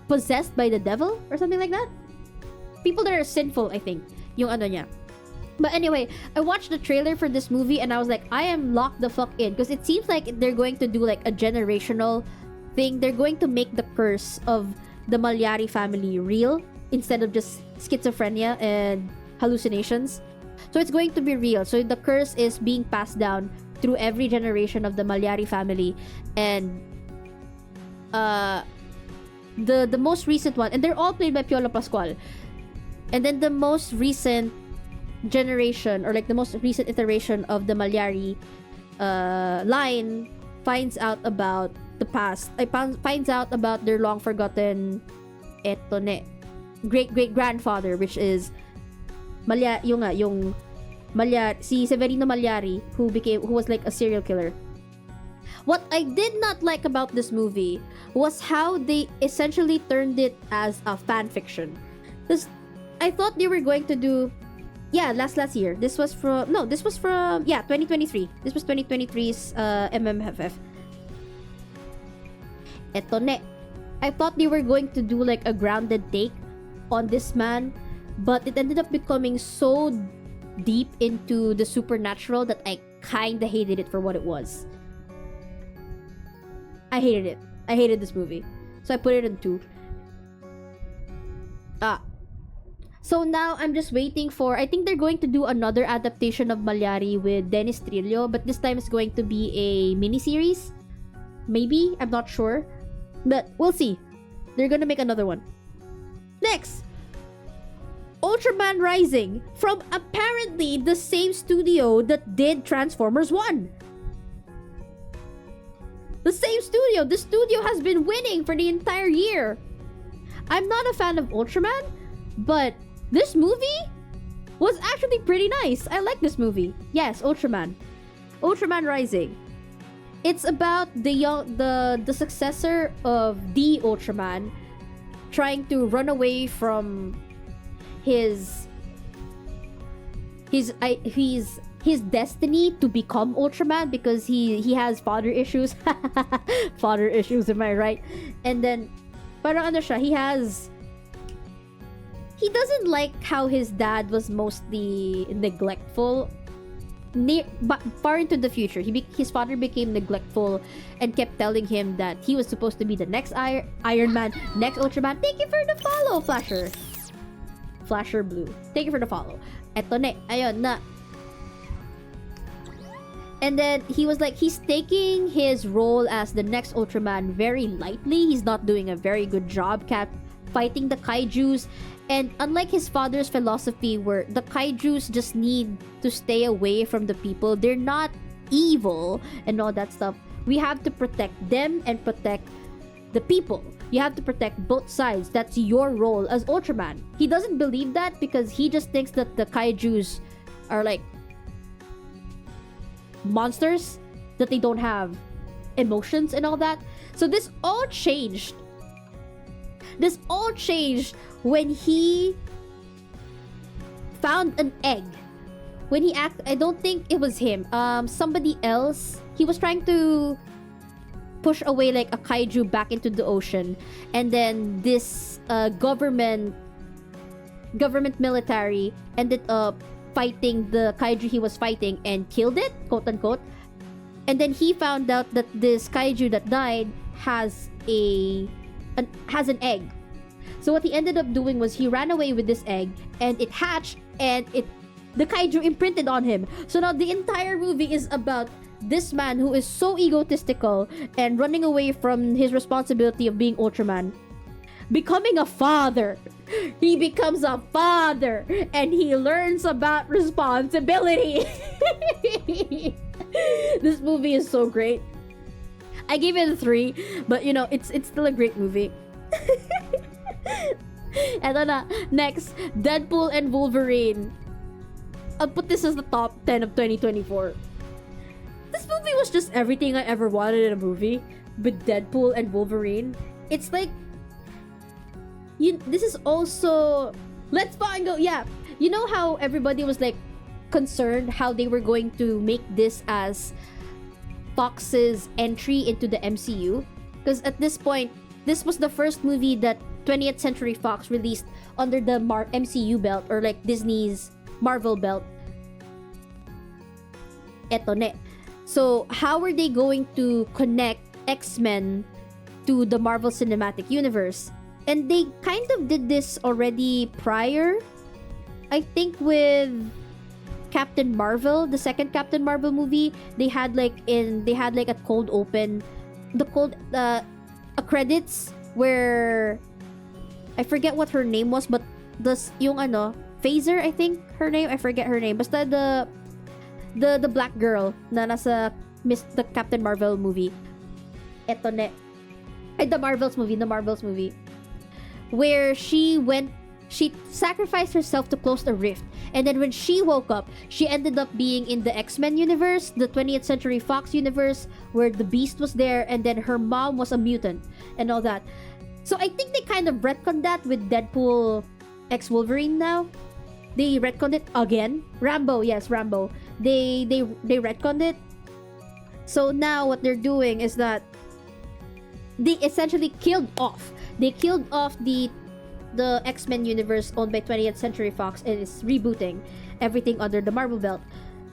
possessed by the devil or something like that. People that are sinful, I think, yung ano niya. But anyway, I watched the trailer for this movie and I was like, I am locked the fuck in, because it seems like they're going to do like a generational thing. They're going to make the curse of the Malyari family real instead of just schizophrenia and hallucinations. So it's going to be real. So the curse is being passed down through every generation of the Malyari family. And the most recent one, and they're all played by Piolo Pascual. And then the most recent generation, or like the most recent iteration of the Malyari line, finds out about the past. Finds out about their long forgotten great grandfather, which is si Severino Malyari, who was like a serial killer. What I did not like about this movie was how they essentially turned it as a fan fiction. I thought they were going to do last year. This was from 2023. This was 2023's MMFF. Eto ne. I thought they were going to do like a grounded take on this man, but it ended up becoming so deep into the supernatural that I kinda hated it for what it was. I hated it. I hated this movie. So I put it in 2. So now I'm just waiting for, I think they're going to do another adaptation of Malyari with Dennis Trillo, but this time it's going to be a miniseries. Maybe, I'm not sure. But we'll see. They're gonna make another one. Next! Ultraman Rising, from apparently the same studio that did Transformers 1. The same studio. The studio has been winning for the entire year. I'm not a fan of Ultraman, but this movie was actually pretty nice. I like this movie. Yes, Ultraman. Ultraman Rising. It's about the successor of the Ultraman trying to run away from his destiny to become Ultraman, because he has father issues. Father issues, am I right? And then parang ano siya, he doesn't like how his dad was mostly neglectful. Far into the future, his father became neglectful and kept telling him that he was supposed to be the next Iron Man, next Ultraman. Thank you for the follow, Flasher Blue. Thank you for the follow. Eto ne, ayun na. And then he was like, he's taking his role as the next Ultraman very lightly. He's not doing a very good job fighting the kaijus. And unlike his father's philosophy, where the kaijus just need to stay away from the people, they're not evil and all that stuff. We have to protect them and protect the people. You have to protect both sides. That's your role as Ultraman. He doesn't believe that because he just thinks that the kaijus are like monsters, that they don't have emotions and all that. So this all changed when he found an egg. When he I don't think it was him. Somebody else. He was trying to push away like a kaiju back into the ocean, and then this government military ended up fighting the kaiju he was fighting and killed it, quote unquote. And then he found out that this kaiju that died has an egg. So what he ended up doing was he ran away with this egg, and it hatched, and it the kaiju imprinted on him. So now the entire movie is about this man who is so egotistical and running away from his responsibility of being Ultraman, becoming a father. He becomes a father and he learns about responsibility. This movie is so great. I gave it a 3, but you know, it's still a great movie. And then next, Deadpool and Wolverine. I'll put this as the top 10 of 2024. This movie was just everything I ever wanted in a movie with Deadpool and Wolverine. It's like, this is also, let's fucking go. Yeah, you know how everybody was like concerned how they were going to make this as Fox's entry into the MCU, because at this point, this was the first movie that 20th Century Fox released under the MCU belt, or like Disney's Marvel belt. Eto ne. So how are they going to connect X-Men to the Marvel Cinematic Universe? And they kind of did this already prior, I think, with Captain Marvel, the second Captain Marvel movie. They had like a cold open, a credits where I forget what her name was, but yung Phaser, I think her name, I forget her name. Basta the black girl na nasa the Captain Marvel movie. Eto ne. The Marvels movie. Where she sacrificed herself to close the rift. And then when she woke up, she ended up being in the X-Men universe, the 20th Century Fox universe, where the Beast was there, and then her mom was a mutant and all that. So I think they kind of retconned that with Deadpool x Wolverine now. They retconned it again. Rambo. They retconned it. So now what they're doing is that they essentially killed off the X-Men universe owned by 20th Century Fox and is rebooting everything under the Marvel belt.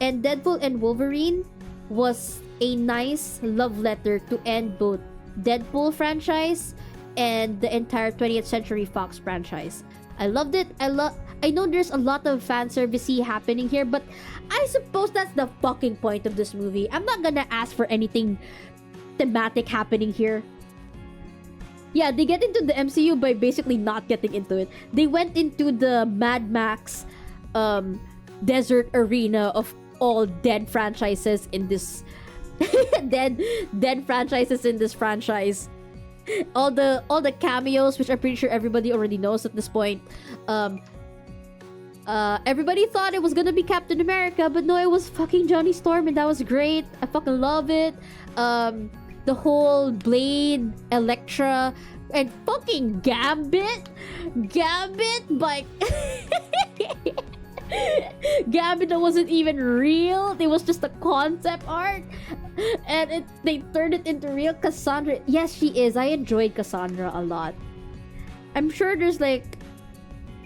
And Deadpool and Wolverine was a nice love letter to end both Deadpool franchise and the entire 20th Century Fox franchise. I loved it. I know there's a lot of fan servicey happening here, but I suppose that's the fucking point of this movie. I'm not gonna ask for anything thematic happening here. Yeah, they get into the MCU by basically not getting into it. They went into the Mad Max desert arena of all dead franchises in this dead franchises in this franchise. All the cameos, which I'm pretty sure everybody already knows at this point. Everybody thought it was gonna be Captain America, but no, it was fucking Johnny Storm, and that was great. I fucking love it. The whole Blade, Elektra, and fucking Gambit by Gambit that wasn't even real. It was just a concept art, and they turned it into real. Cassandra, yes, she is. I enjoyed Cassandra a lot. I'm sure there's like,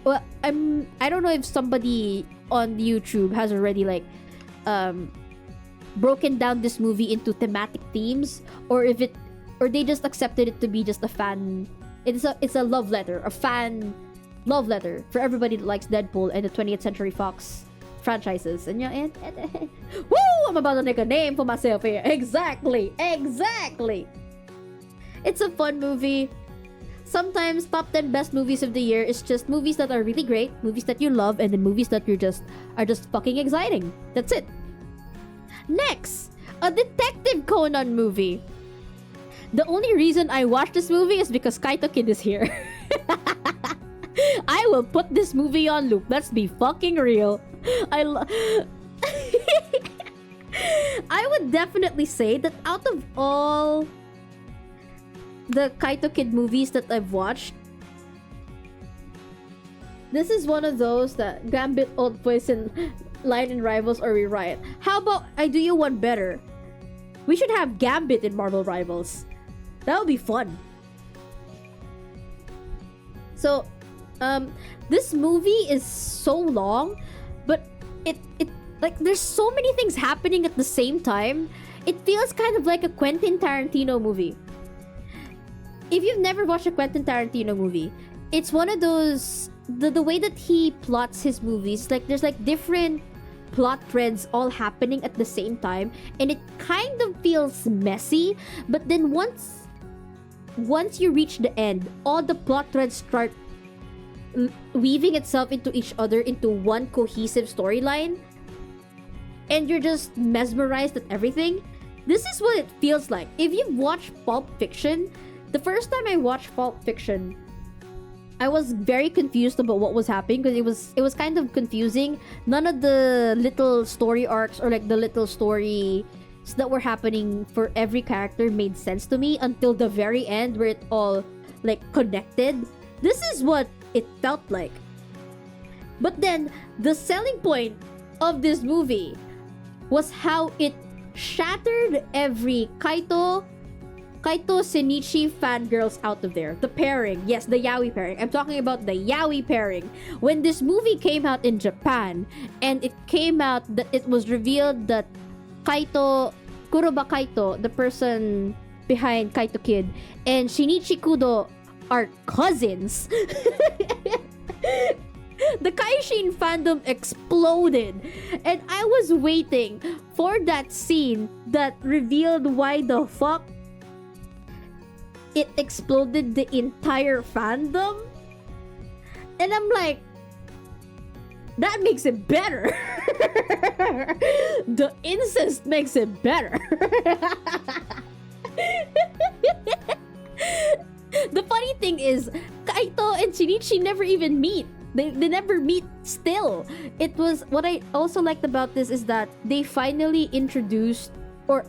well, I don't know if somebody on YouTube has already like broken down this movie into thematic themes, or they just accepted it to be just a fan. It's a love letter, a fan love letter for everybody that likes Deadpool and the 20th Century Fox franchises. And yeah, and woo! I'm about to make a name for myself here. Exactly. It's a fun movie. Sometimes top 10 best movies of the year is just movies that are really great, movies that you love, and then movies that are just fucking exciting. That's it. Next, a Detective Conan movie. The only reason I watched this movie is because Kaito Kid is here. I will put this movie on loop. Let's be fucking real. I would definitely say that out of all the Kaito Kid movies that I've watched, this is one of those that Gambit, Old Poison, Lion and Rivals, or Rewrite. How about I do you one better? We should have Gambit in Marvel Rivals. That would be fun. So, this movie is so long, but it like there's so many things happening at the same time. It feels kind of like a Quentin Tarantino movie. If you've never watched a Quentin Tarantino movie, it's one of those the way that he plots his movies, like there's like different plot threads all happening at the same time, and it kind of feels messy, but then once you reach the end, all the plot threads start weaving itself into each other into one cohesive storyline, and you're just mesmerized at everything. This is what it feels like. If you've watched Pulp Fiction, the first time I watched Pulp Fiction, I was very confused about what was happening because it was kind of confusing. None of the little story arcs or like the little stories that were happening for every character made sense to me until the very end where it all like connected. This is what it felt like. But then the selling point of this movie was how it shattered every Kaito Shinichi fangirls out of there. The pairing, yes, the yaoi pairing. I'm talking about the yaoi pairing. When this movie came out in Japan, and it came out that it was revealed that Kuroba Kaito, the person behind Kaito Kid, and Shinichi Kudo are cousins. The Kaishin fandom exploded, and I was waiting for that scene that revealed why the fuck it exploded the entire fandom. And I'm like, that makes it better. The incest makes it better. The funny thing is, Kaito and Shinichi never even meet. They never meet still. It was, what I also liked about this is that they finally introduced, or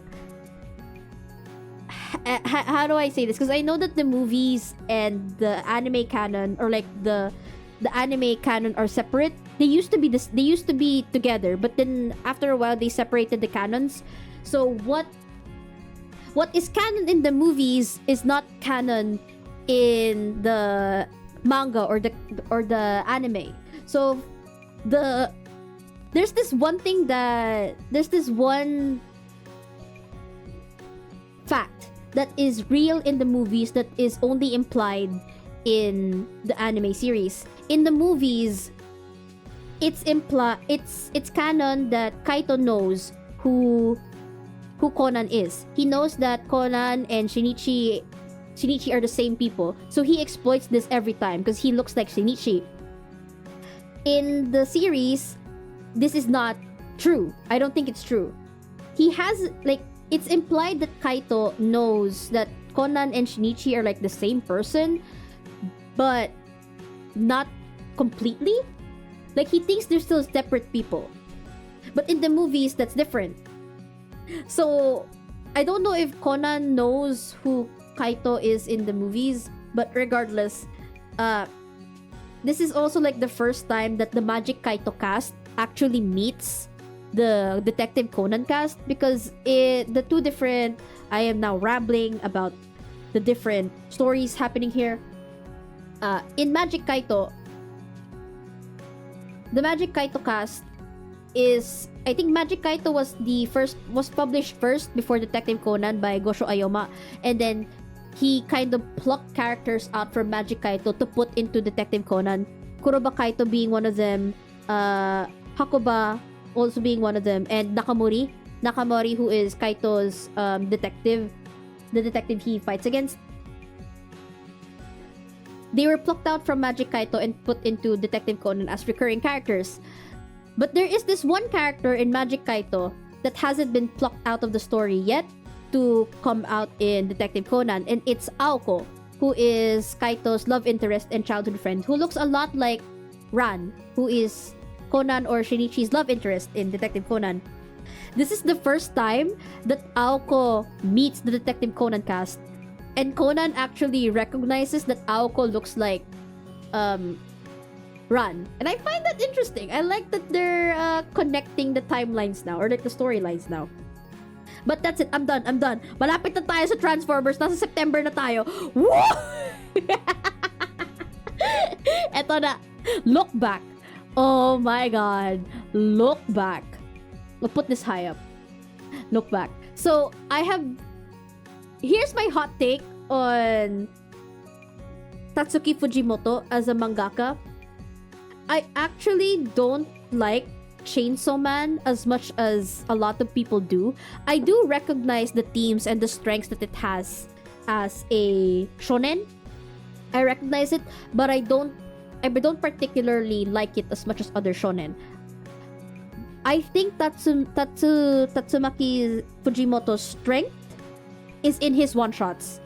how do I say this? Because I know that the movies and the anime canon, or like the anime canon, are separate. They used to be together, but then after a while they separated the canons. So what is canon in the movies is not canon in the manga or the anime. So there's this one fact that is real in the movies that is only implied in the anime series. In the movies, it's canon that Kaito knows who Konan is. He knows that Konan and Shinichi are the same people. So he exploits this every time because he looks like Shinichi. In the series, this is not true. I don't think it's true. He has, like, it's implied that Kaito knows that Konan and Shinichi are like the same person, but not completely. Like, he thinks they're still separate people. But in the movies, that's different. So, I don't know if Konan knows who Kaito is in the movies, but regardless, this is also like the first time that the Magic Kaito cast actually meets the Detective Conan cast, because the two different, I am now rambling about the different stories happening here. In Magic Kaito, the Magic Kaito cast is, I think Magic Kaito was published first before Detective Conan by Gosho Ayoma, and then he kind of plucked characters out from Magic Kaito to put into Detective Conan. Kuroba Kaito being one of them, Hakuba also being one of them, and Nakamori, who is Kaito's detective, the detective he fights against. They were plucked out from Magic Kaito and put into Detective Conan as recurring characters. But there is this one character in Magic Kaito that hasn't been plucked out of the story yet to come out in Detective Conan, and it's Aoko, who is Kaito's love interest and childhood friend, who looks a lot like Ran, who is Konan or Shinichi's love interest in Detective Conan. This is the first time that Aoko meets the Detective Conan cast, and Conan actually recognizes that Aoko looks like Ran. And I find that interesting. I like that they're connecting the timelines now, or like the storylines now. But that's it. I'm done. Malapit na tayo sa Transformers. Nasa September na tayo. Woo! Eto na. Look back. Oh my god. Look back. I'll put this high up. Look back. So, here's my hot take on Tatsuki Fujimoto as a mangaka. I actually don't like Chainsaw Man as much as a lot of people do. I do recognize the themes and the strengths that it has as a shonen. I recognize it, but I don't particularly like it as much as other shonen. I think Tatsumaki Fujimoto's strength is in his one-shots.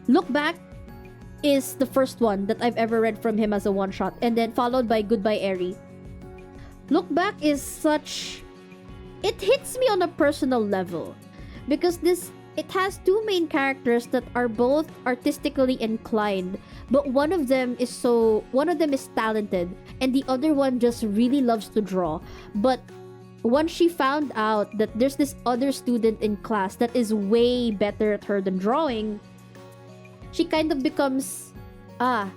Look Back is the first one that I've ever read from him as a one-shot, and then followed by Goodbye Eri. Look Back is such... It hits me on a personal level because it has two main characters that are both artistically inclined, but one of them is talented and the other one just really loves to draw. But once she found out that there's this other student in class that is way better at her than drawing, she kind of becomes not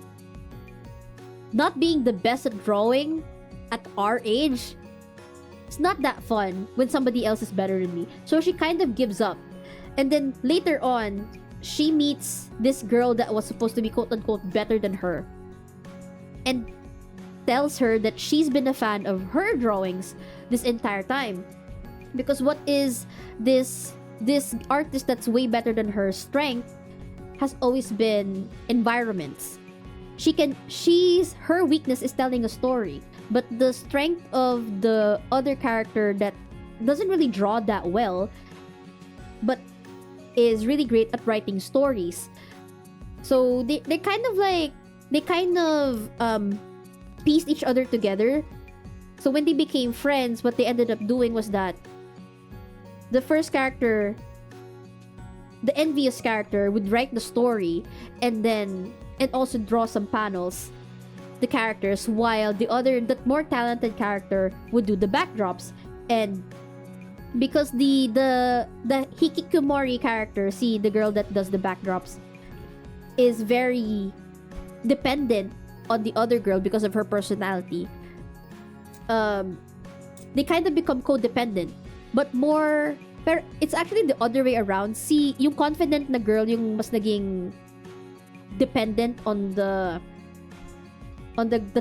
being the best at drawing at our age. It's not that fun when somebody else is better than me. So she kind of gives up. And then later on, she meets this girl that was supposed to be quote-unquote better than her and tells her that she's been a fan of her drawings this entire time. Because what is this artist that's way better than her strength has always been environments. Her weakness is telling a story, but the strength of the other character that doesn't really draw that well, but is really great at writing stories. So they kind of pieced each other together. So when they became friends, what they ended up doing was that the first character, the envious character, would write the story and also draw some panels, the characters, while the more talented character would do the backdrops. And because the Hikikomori character, the girl that does the backdrops, is very dependent on the other girl because of her personality, they kind of become codependent. But it's actually the other way around. Yung confident na girl yung mas naging dependent on the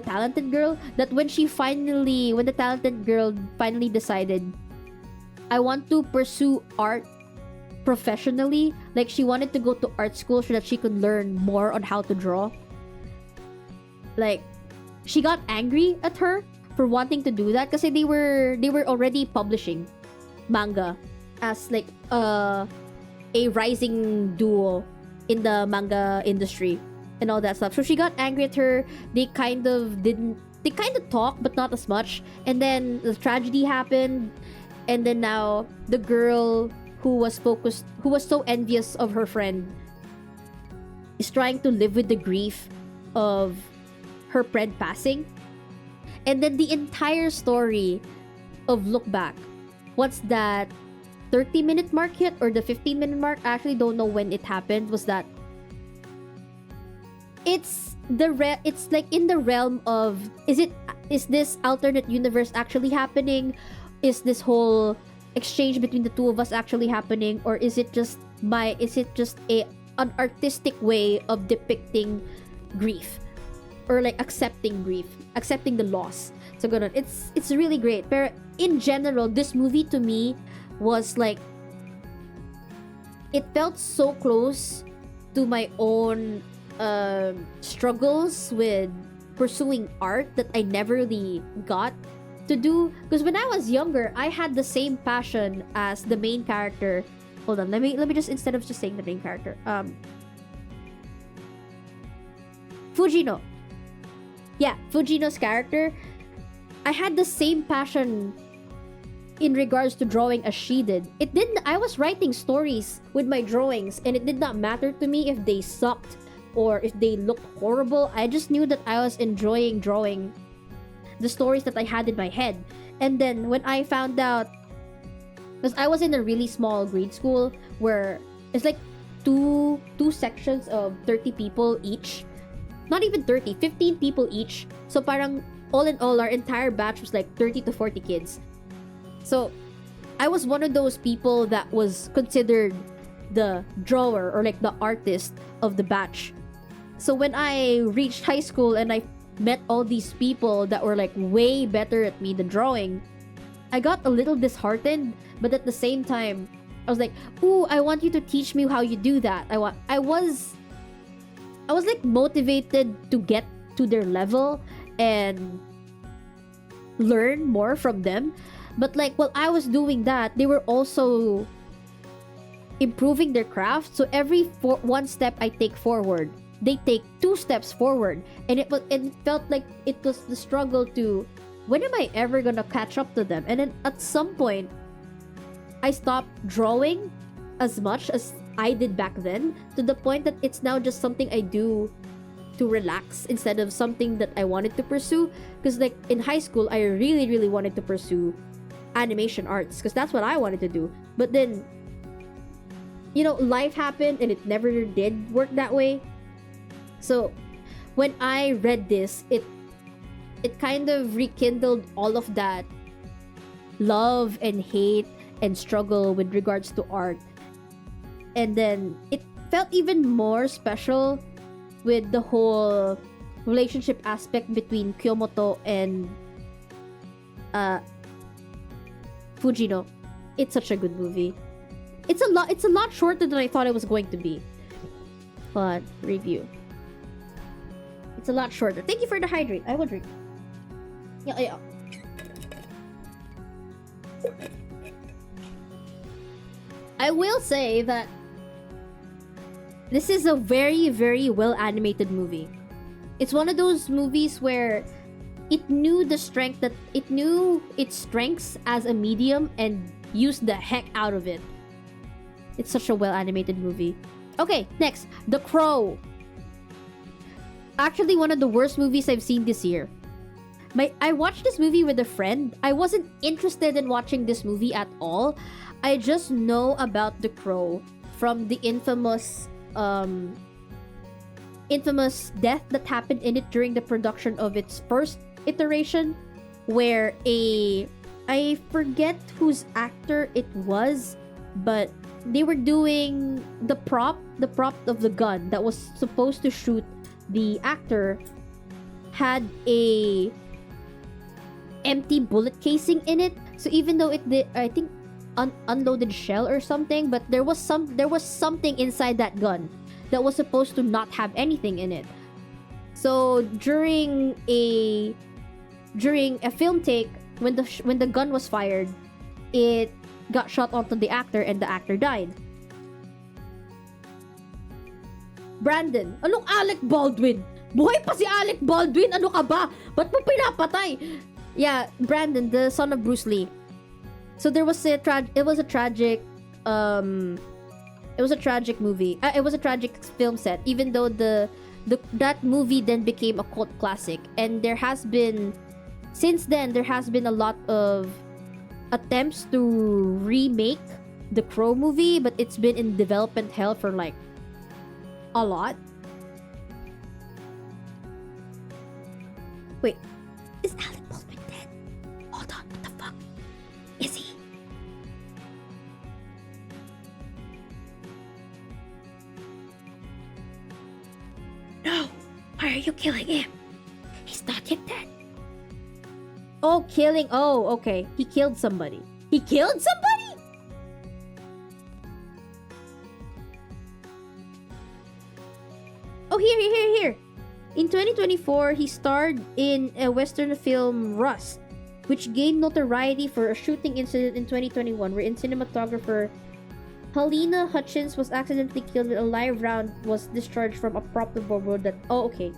talented girl, that when the talented girl finally decided, I want to pursue art professionally, like she wanted to go to art school so that she could learn more on how to draw. Like, she got angry at her for wanting to do that because they were already publishing manga as like a rising duo in the manga industry and all that stuff. So she got angry at her. They kind of talked, but not as much. And then the tragedy happened. And then now the girl who was so envious of her friend is trying to live with the grief of her friend passing. And then the entire story of Look Back, what's that 30-minute mark hit or the 15-minute mark? I actually don't know when it happened. Was that it's like in the realm of, is this alternate universe actually happening? Is this whole exchange between the two of us actually happening, or is it just an artistic way of depicting grief, or like accepting the loss? So good. It's really great. But in general, this movie to me was like, it felt so close to my own struggles with pursuing art that I never really got to do. Because when I was younger, I had the same passion as the main character. Hold on, let me just, instead of just saying the main character, Fujino. Yeah, Fujino's character. I had the same passion in regards to drawing as she did. I was writing stories with my drawings, and it did not matter to me if they sucked or if they looked horrible. I just knew that I was enjoying drawing the stories that I had in my head. And then when I found out, because I was in a really small grade school where it's like two sections of 30 people each. Not even 30, 15 people each. So parang all in all, our entire batch was like 30 to 40 kids. So I was one of those people that was considered the drawer or like the artist of the batch. So when I reached high school and I met all these people that were like way better at me than drawing, I got a little disheartened, but at the same time, I was like, ooh, I want you to teach me how you do that. I was like motivated to get to their level and learn more from them. But like while I was doing that, they were also improving their craft. So every one step I take forward, they take 2 steps forward, and it felt like it was the struggle to, when am I ever gonna catch up to them? And then at some point, I stopped drawing as much as I did back then, to the point that it's now just something I do to relax instead of something that I wanted to pursue. Because like in high school, I really, really wanted to pursue animation arts because that's what I wanted to do. But then, you know, life happened and it never did work that way. So when I read this, it kind of rekindled all of that love and hate and struggle with regards to art. And then it felt even more special with the whole relationship aspect between Kyomoto and Fujino. It's such a good movie. It's a lot shorter than I thought it was going to be. But review. It's a lot shorter. Thank you for the hydrate. I will drink. Yeah. I will say that this is a very, very well animated movie. It's one of those movies where it knew its strengths as a medium and used the heck out of it. It's such a well animated movie. Okay, next, The Crow. Actually, one of the worst movies I've seen this year. I watched this movie with a friend. I wasn't interested in watching this movie at all. I just know about The Crow from the infamous death that happened in it during the production of its first iteration, where I forget whose actor it was, but they were doing the prop of the gun that was supposed to shoot the actor had a empty bullet casing in it. So even though it did, I think, unloaded shell or something, but there was something inside that gun that was supposed to not have anything in it. So during a film take, when the gun was fired, it got shot onto the actor and the actor died. Brandon, anong Alec Baldwin? Buhay pa si Alec Baldwin, ano ka ba? Ba't mo pinapatay? Yeah, Brandon, the son of Bruce Lee. So there was it was a tragic movie. It was a tragic film set, even though that movie then became a cult classic. And since then there has been a lot of attempts to remake the Crow movie, but it's been in development hell for like a lot. Wait, is Alec Baldwin dead? Hold on, what the fuck? Is he? No! Why are you killing him? He's not yet dead. Oh, killing. Oh, okay. He killed somebody. He killed somebody? Oh, here. In 2024, he starred in a Western film, Rust, which gained notoriety for a shooting incident in 2021 wherein cinematographer Helena Hutchins was accidentally killed when a live round was discharged from a prop board that... Oh, okay.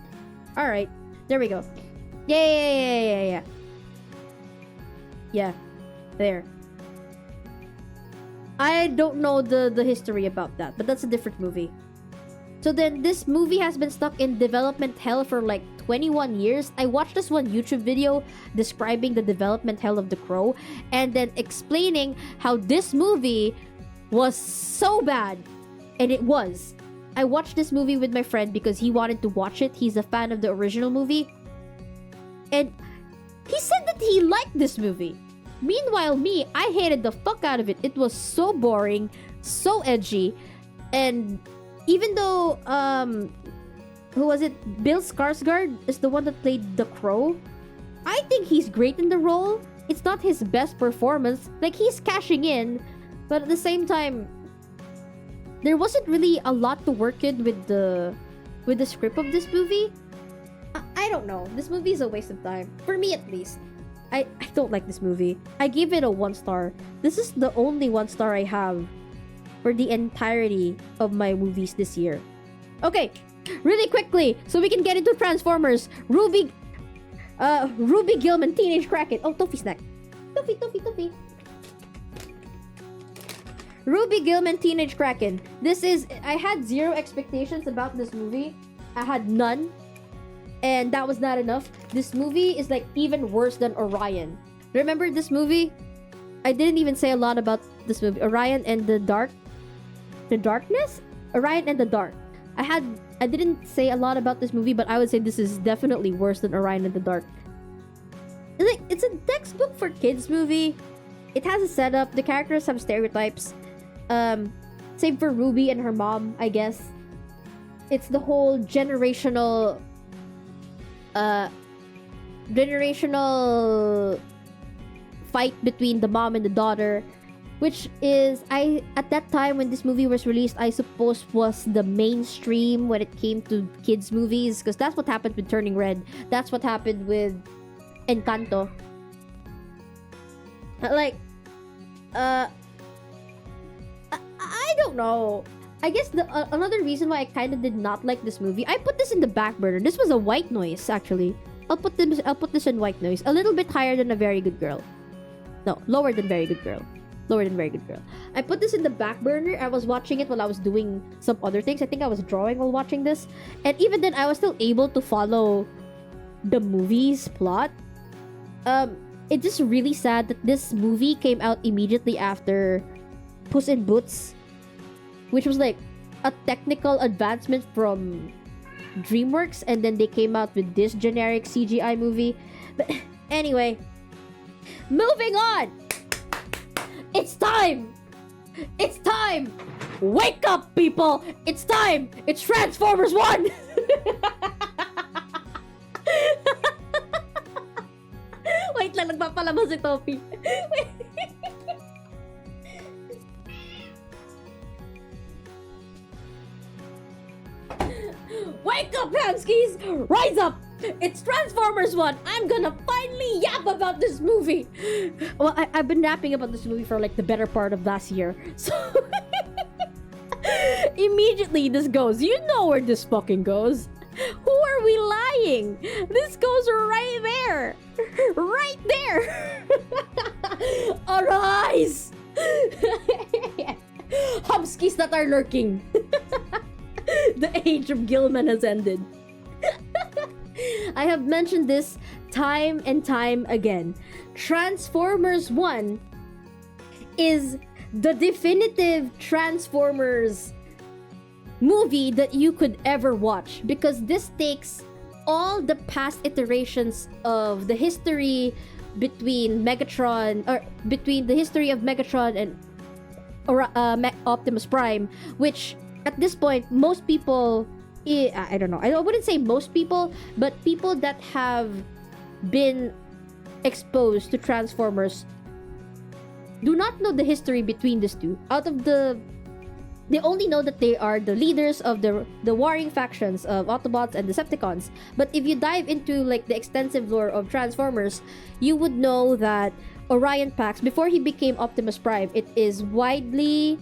Alright. There we go. Yeah. Yeah. There. I don't know the history about that, but that's a different movie. So then this movie has been stuck in development hell for like 21 years. I watched this one YouTube video describing the development hell of The Crow and then explaining how this movie was so bad. And it was. I watched this movie with my friend because he wanted to watch it. He's a fan of the original movie. And he said that he liked this movie. Meanwhile, me, I hated the fuck out of it. It was so boring, so edgy, and even though who was it? Bill Skarsgård is the one that played the Crow. I think he's great in the role. It's not his best performance. Like, he's cashing in, but at the same time, there wasn't really a lot to work with the script of this movie. I don't know. This movie is a waste of time. For me, at least. I don't like this movie. I gave it a 1 star. This is the only 1 star I have for the entirety of my movies this year. Okay, really quickly, so we can get into Transformers. Ruby Gillman, Teenage Kraken. Oh, Toffee snack. Toffee. Ruby Gillman, Teenage Kraken. I had 0 expectations about this movie. I had none. And that was not enough. This movie is like even worse than Orion. Remember this movie? I didn't even say a lot about this movie. Orion and the Darkness? Orion and the Dark. I didn't say a lot about this movie, but I would say this is definitely worse than Orion and the Dark. It's a textbook for kids movie. It has a setup. The characters have stereotypes. Same for Ruby and her mom, I guess. It's the whole generational fight between the mom and the daughter, which is, at that time when this movie was released, I suppose was the mainstream when it came to kids movies, because that's what happened with Turning Red. That's what happened with Encanto. I don't know. I guess another reason why I kind of did not like this movie, I put this in the back burner. This was a white noise, actually. I'll put this in white noise. A little bit higher than A Very Good Girl. No, lower than Very Good Girl. Lower than Very Good Girl. I put this in the back burner. I was watching it while I was doing some other things. I think I was drawing while watching this. And even then, I was still able to follow the movie's plot. It's just really sad that this movie came out immediately after Puss in Boots, which was like a technical advancement from DreamWorks, and then they came out with this generic CGI movie. But anyway, moving on. It's time. Wake up, people. It's time. It's Transformers 1. Wait lang, nagpapalabas si Topi. Wake up, Hamskis! Rise up! It's Transformers 1! I'm gonna finally yap about this movie! Well, I've been yapping about this movie for like the better part of last year. So... immediately this goes. You know where this fucking goes. Who are we lying? This goes right there! Right there! Arise! Hubskis that are lurking. The age of Gilman has ended. I have mentioned this time and time again. Transformers 1 is the definitive Transformers movie that you could ever watch, because this takes all the past iterations of the history between Megatron, or between the history of Megatron and Optimus Prime, which at this point most people, I don't know, I wouldn't say most people, but people that have been exposed to Transformers do not know the history between these two. They only know that they are the leaders of the warring factions of Autobots and Decepticons. But if you dive into like the extensive lore of Transformers, you would know that Orion Pax, before he became Optimus Prime, it is widely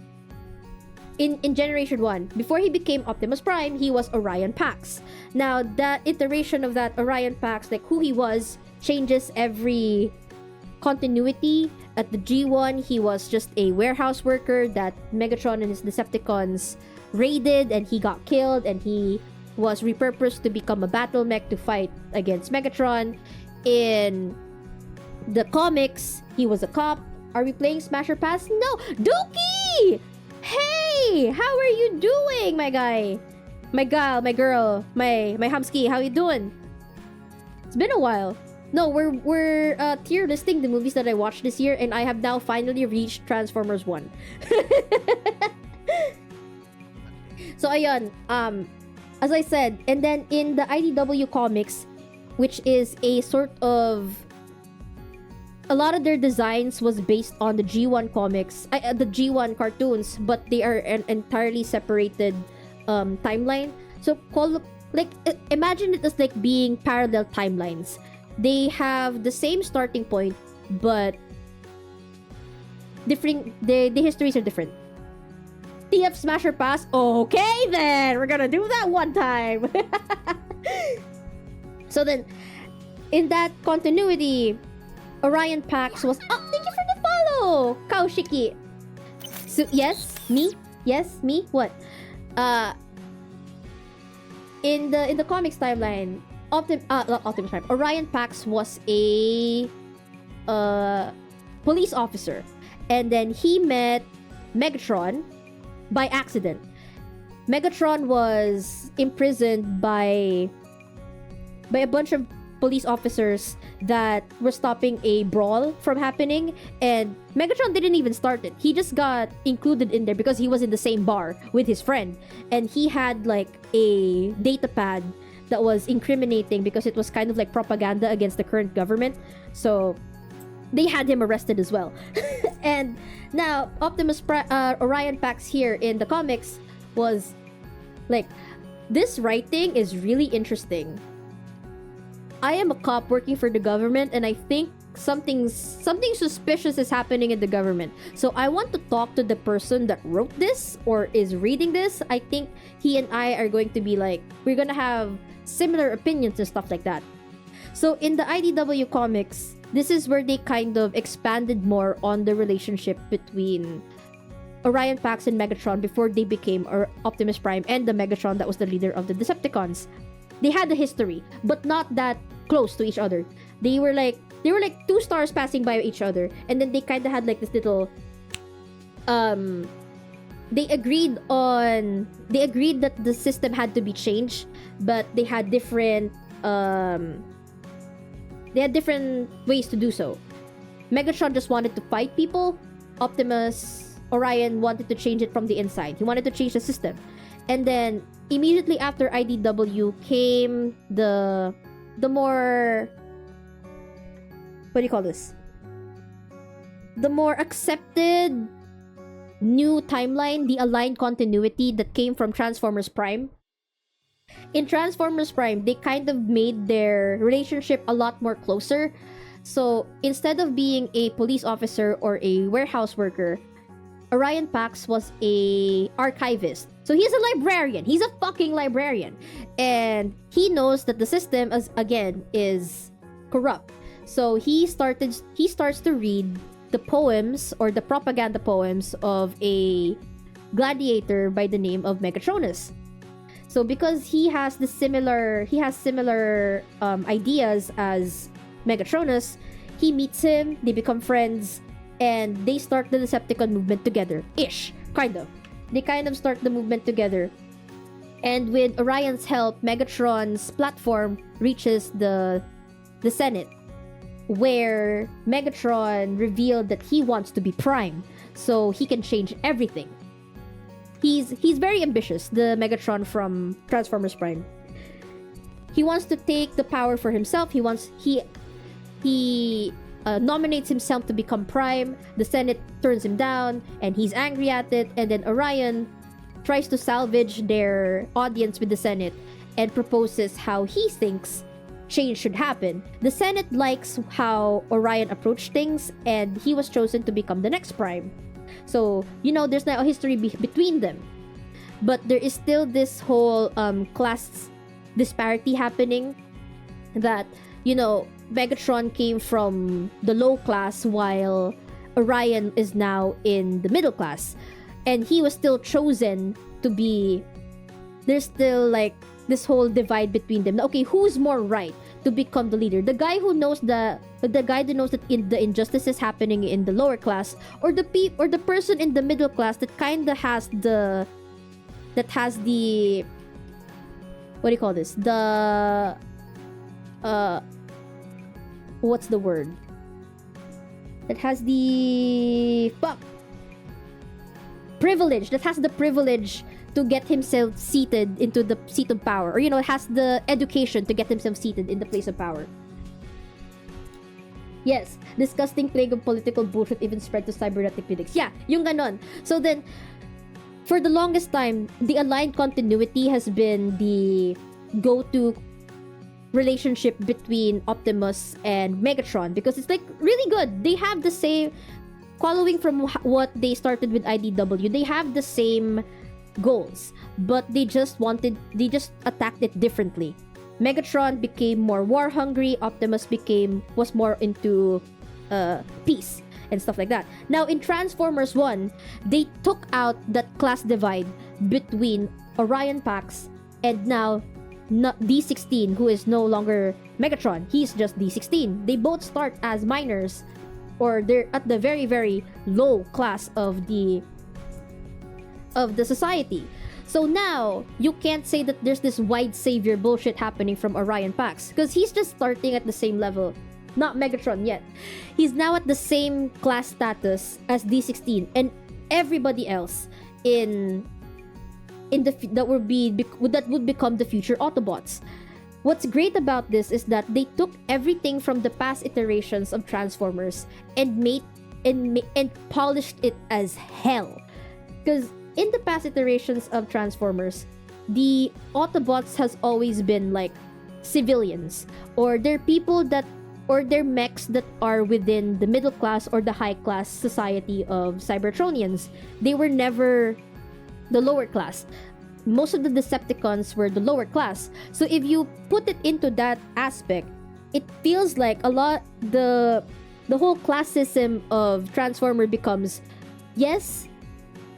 in Generation 1, before he became Optimus Prime, he was Orion Pax. Now, that iteration of that Orion Pax, like who he was, changes every continuity. At the G1, he was just a warehouse worker that Megatron and his Decepticons raided, and he got killed, and he was repurposed to become a battle mech to fight against Megatron. In the comics, he was a cop. Are we playing Smasher Pass? No! Dookie! Hey! How are you doing, my guy? My gal, my girl, my Hamski, how you doing? It's been a while. No, we're tier listing the movies that I watched this year, and I have now finally reached Transformers 1. So ayun, as I said, and then in the IDW comics, which is a sort of, a lot of their designs was based on the G1 comics, the G1 cartoons, but they are an entirely separated timeline. So imagine it as like being parallel timelines. They have the same starting point, but different. The histories are different. TF Smasher Pass. Okay, then we're gonna do that one time. So then, in that continuity, Orion Pax was. Oh, thank you for the follow, Kaushiki. So yes, me. What? In the comics timeline, not Optimus Prime. Orion Pax was a police officer, and then he met Megatron by accident. Megatron was imprisoned by a bunch of police officers that were stopping a brawl from happening, and Megatron didn't even start it. He just got included in there because he was in the same bar with his friend, and he had like a data pad that was incriminating because it was kind of like propaganda against the current government. So they had him arrested as well. And now Orion Pax here in the comics was like, this writing is really interesting. I am a cop working for the government, and I think something suspicious is happening in the government. So I want to talk to the person that wrote this or is reading this. I think he and I are going to be like, we're gonna have similar opinions and stuff like that. So in the IDW comics, this is where they kind of expanded more on the relationship between Orion Pax and Megatron before they became Optimus Prime and the Megatron that was the leader of the Decepticons. They had a history, but not that close to each other. They were like two stars passing by each other, and then they kind of had like this little they agreed that the system had to be changed, but they had different ways to do so. Megatron just wanted to fight people. Orion wanted to change it from the inside. He wanted to change the system. And then immediately after IDW came the more, what do you call this? The more accepted new timeline, the aligned continuity that came from Transformers Prime. In Transformers Prime, they kind of made their relationship a lot more closer. So instead of being a police officer or a warehouse worker, Orion Pax was a archivist. So he's a librarian. He's a fucking librarian. And he knows that the system is corrupt. So he starts to read the poems or the propaganda poems of a gladiator by the name of Megatronus. So because he has similar ideas as Megatronus, he meets him, they become friends, and they start the Decepticon movement together-ish, kind of. They kind of start the movement together. And with Orion's help, Megatron's platform reaches the Senate, where Megatron revealed that he wants to be Prime, so he can change everything. He's very ambitious, the Megatron from Transformers Prime. He wants to take the power for himself. He nominates himself to become Prime. The Senate turns him down, and he's angry at it. And then Orion tries to salvage their audience with the Senate and proposes how he thinks change should happen. The Senate likes how Orion approached things, and he was chosen to become the next Prime. So, there's now a history between them. But there is still this whole class disparity happening, that, Megatron came from the low class while Orion is now in the middle class. And he was still chosen to be... There's still, like, this whole divide between them. Okay, who's more right to become the leader? The guy who knows the guy that knows that the injustice is happening in the lower class, or the person in the middle class that kind of has the what do you call this? The what's the word? That has the privilege. That has the privilege to get himself seated into the seat of power, or has the education to get himself seated in the place of power. Yes, disgusting plague of political bullshit even spread to cybernetic physics. Yeah, yung ganon. So then, for the longest time, the aligned continuity has been the go-to relationship between Optimus and Megatron, because it's like really good. They have the same, following from what they started with IDW, they have the same goals, but they just attacked it differently. Megatron became more war hungry, Optimus was more into peace and stuff like that. Now in Transformers 1, they took out that class divide between Orion Pax and now D16, who is no longer Megatron. He's just D16. They both start as minors, or they're at the very, very low class of the society. So now, you can't say that there's this white savior bullshit happening from Orion Pax, because he's just starting at the same level. Not Megatron yet. He's now at the same class status as D16 and everybody else that would become the future Autobots. What's great about this is that they took everything from the past iterations of Transformers and polished it as hell. Because in the past iterations of Transformers, the Autobots has always been like civilians, or they're people or they're mechs that are within the middle class or the high class society of Cybertronians. They were never the lower class. Most of the Decepticons were the lower class. So if you put it into that aspect, it feels like a lot the whole classism of Transformer becomes, yes,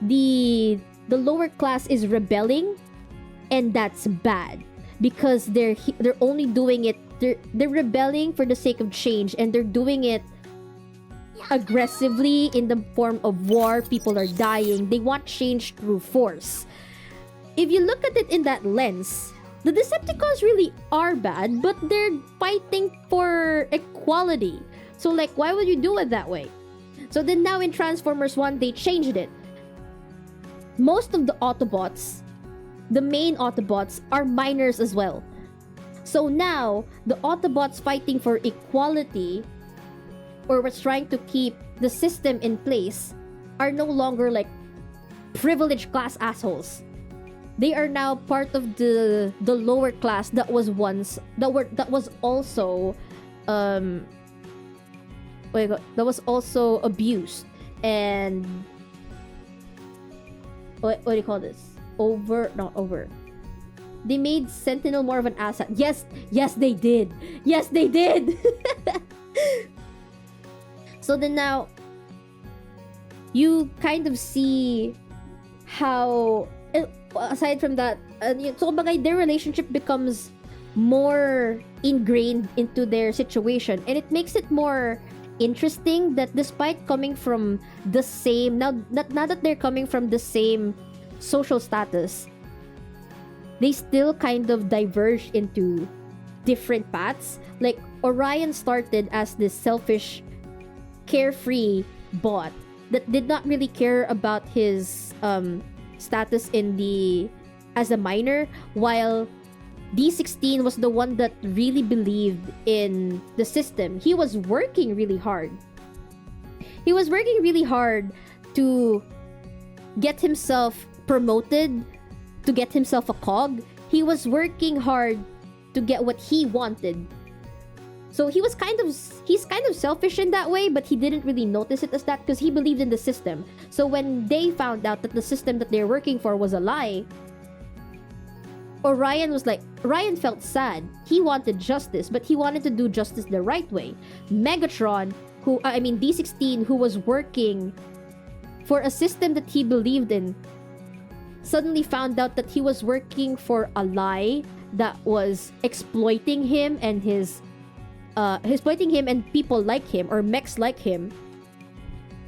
the lower class is rebelling, and that's bad because they're only doing it, they're rebelling for the sake of change, and they're doing it aggressively in the form of war. People are dying. They want change through force. If you look at it in that lens, the Decepticons really are bad, but they're fighting for equality. So like, why would you do it that way? So then now in Transformers 1, they changed it. Most of the Autobots, the main Autobots, are minors as well. So now, the Autobots fighting for equality, or was trying to keep the system in place, are no longer like privileged class assholes. They are now part of the lower class that was also abused and what do you call this? Not over. They made Sentinel more of an asset. Yes, they did. Yes, they did. So then now, you kind of see how, aside from that, so their relationship becomes more ingrained into their situation, and it makes it more interesting that despite coming from the same, now that they're coming from the same social status, they still kind of diverge into different paths. Like Orion started as this selfish, carefree bot that did not really care about his status as a minor, while D16 was the one that really believed in the system. He was working really hard. He was working really hard to get himself promoted, to get himself a cog. He was working hard to get what he wanted. So he's kind of selfish in that way, but he didn't really notice it as that because he believed in the system. So when they found out that the system that they're working for was a lie, Orion felt sad. He wanted justice, but he wanted to do justice the right way. Megatron, D16, who was working for a system that he believed in, suddenly found out that he was working for a lie that was exploiting him and and people like him, or mechs like him,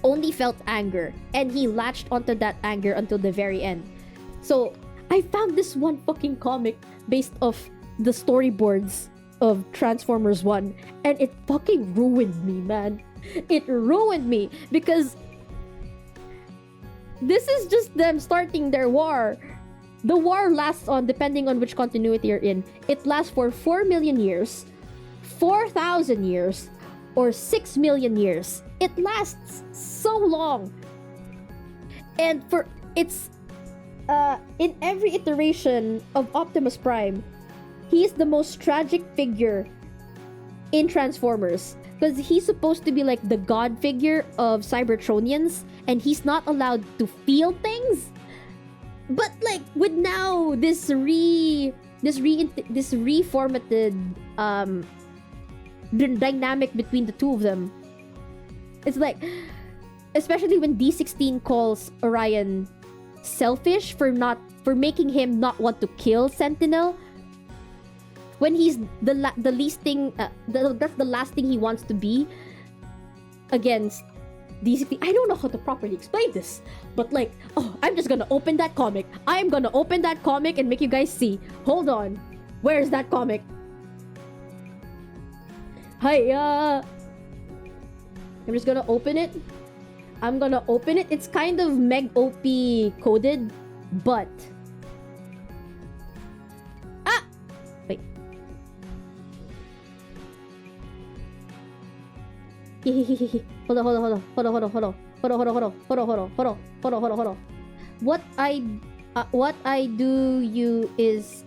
only felt anger, and he latched onto that anger until the very end. So I found this one fucking comic based off the storyboards of Transformers 1, and it fucking ruined me, man. It ruined me because this is just them starting their war, The war lasts on, depending on which continuity you're in, it lasts for 4 million years, 4,000 years, or 6 million years. It lasts so long. And for it's in every iteration of Optimus Prime, he's the most tragic figure in Transformers, because he's supposed to be like the god figure of Cybertronians, and he's not allowed to feel things. But like with now this reformatted dynamic between the two of them, it's like, especially when D16 calls Orion selfish for making him not want to kill Sentinel, when he's that's the last thing he wants to be against D16. I don't know how to properly explain this, but like, I'm just gonna open that comic. I'm gonna open that comic and make you guys see. Hold on, where's that comic? Hiya! I'm just gonna open it. It's kind of Meg OP coded, but wait. Hold on. What I do you is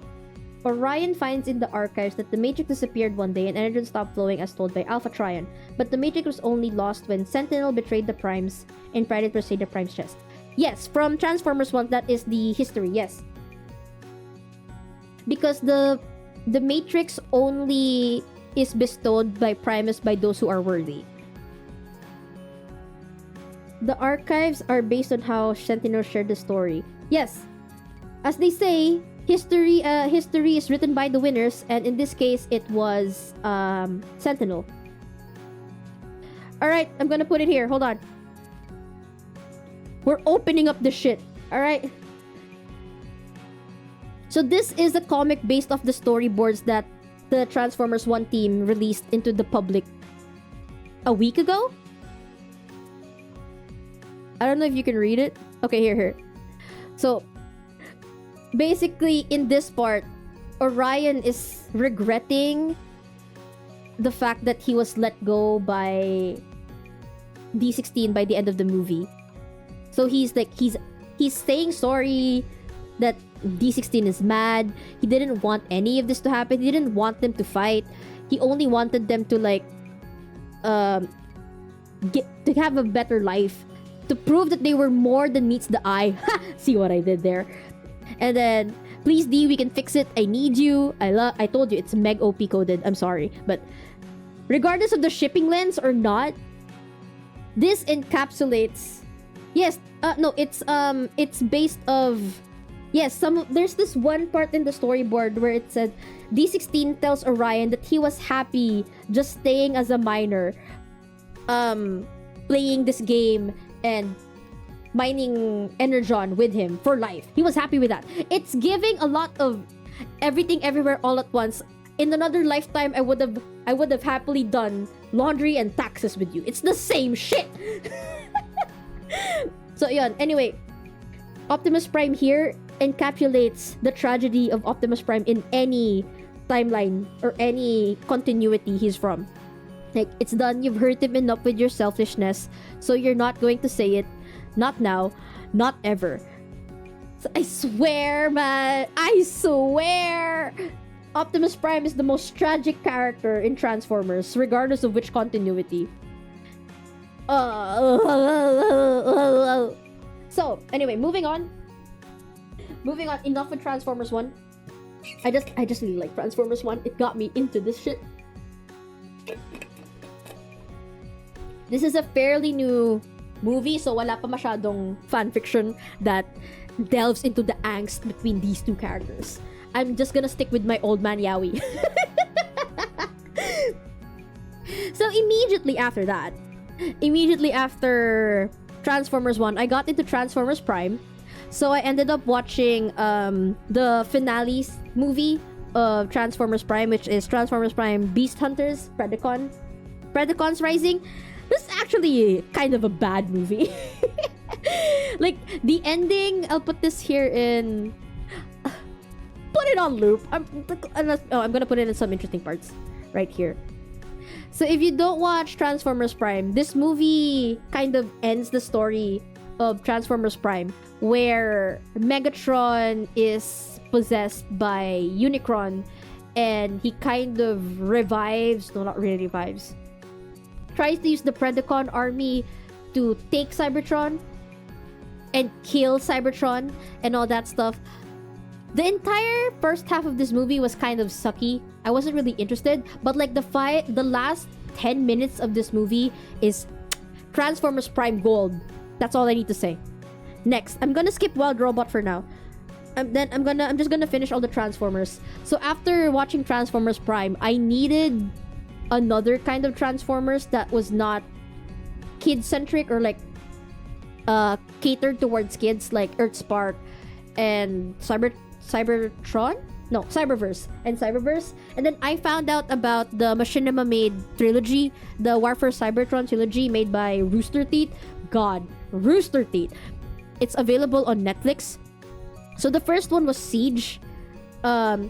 Orion finds in the archives that the Matrix disappeared one day and energy stopped flowing as told by Alpha Trion. But the Matrix was only lost when Sentinel betrayed the Primes and tried to persuade the Prime's chest. Yes, from Transformers 1, that is the history, yes. Because the Matrix only is bestowed by Primus by those who are worthy. The archives are based on how Sentinel shared the story. Yes, as they say, history is written by the winners, and in this case, it was Sentinel. All right, I'm gonna put it here. Hold on. We're opening up the shit. All right. So this is a comic based off the storyboards that the Transformers 1 team released into the public a week ago. I don't know if you can read it. Okay, here. So, basically, in this part, Orion is regretting the fact that he was let go by D16 by the end of the movie. So he's saying sorry that D16 is mad. He didn't want any of this to happen. He didn't want them to fight. He only wanted them to to have a better life, to prove that they were more than meets the eye. See what I did there? And then, please D, we can fix it. I need you. I told you it's Meg OP coded. I'm sorry, but regardless of the shipping lens or not, this encapsulates. Yes, no, it's based of. Yes, there's this one part in the storyboard where it said D16 tells Orion that he was happy just staying as a minor, playing this game and mining Energon with him for life. He was happy with that. It's giving a lot of everything everywhere all at once. In another lifetime, I would have happily done laundry and taxes with you. It's the same shit. So yun. Anyway, Optimus Prime here encapsulates the tragedy of Optimus Prime in any timeline or any continuity he's from. Like, it's done. You've hurt him enough with your selfishness, so you're not going to say it. Not now. Not ever. So I swear, man. I swear. Optimus Prime is the most tragic character in Transformers, regardless of which continuity. So, anyway, moving on. Enough with Transformers 1. I just really like Transformers 1. It got me into this shit. This is a fairly new movie, so wala pa masyadong fanfiction that delves into the angst between these two characters. I'm just gonna stick with my old man Yowie. So immediately after Transformers 1, I got into Transformers Prime. So I ended up watching the finale movie of Transformers Prime, which is Transformers Prime Beast Hunters Predacons Rising. This is actually kind of a bad movie. Like, the ending, I'll put this here in... it on loop. I'm gonna put it in some interesting parts right here. So if you don't watch Transformers Prime, this movie kind of ends the story of Transformers Prime, where Megatron is possessed by Unicron, and he kind of revives, no, not really revives, tries to use the Predacon army to take Cybertron and kill Cybertron and all that stuff. The entire first half of this movie was kind of sucky. I wasn't really interested, but like the last 10 minutes of this movie is Transformers Prime Gold. That's all I need to say. Next, I'm gonna skip Wild Robot for now. I'm just gonna finish all the Transformers. So after watching Transformers Prime, I needed another kind of Transformers that was not kid-centric or like catered towards kids, like Earthspark and Cybertron? No, Cyberverse. And then I found out about the Machinima made trilogy, the Warfare Cybertron trilogy made by Rooster Teeth. God, Rooster Teeth. It's available on Netflix. So the first one was Siege. I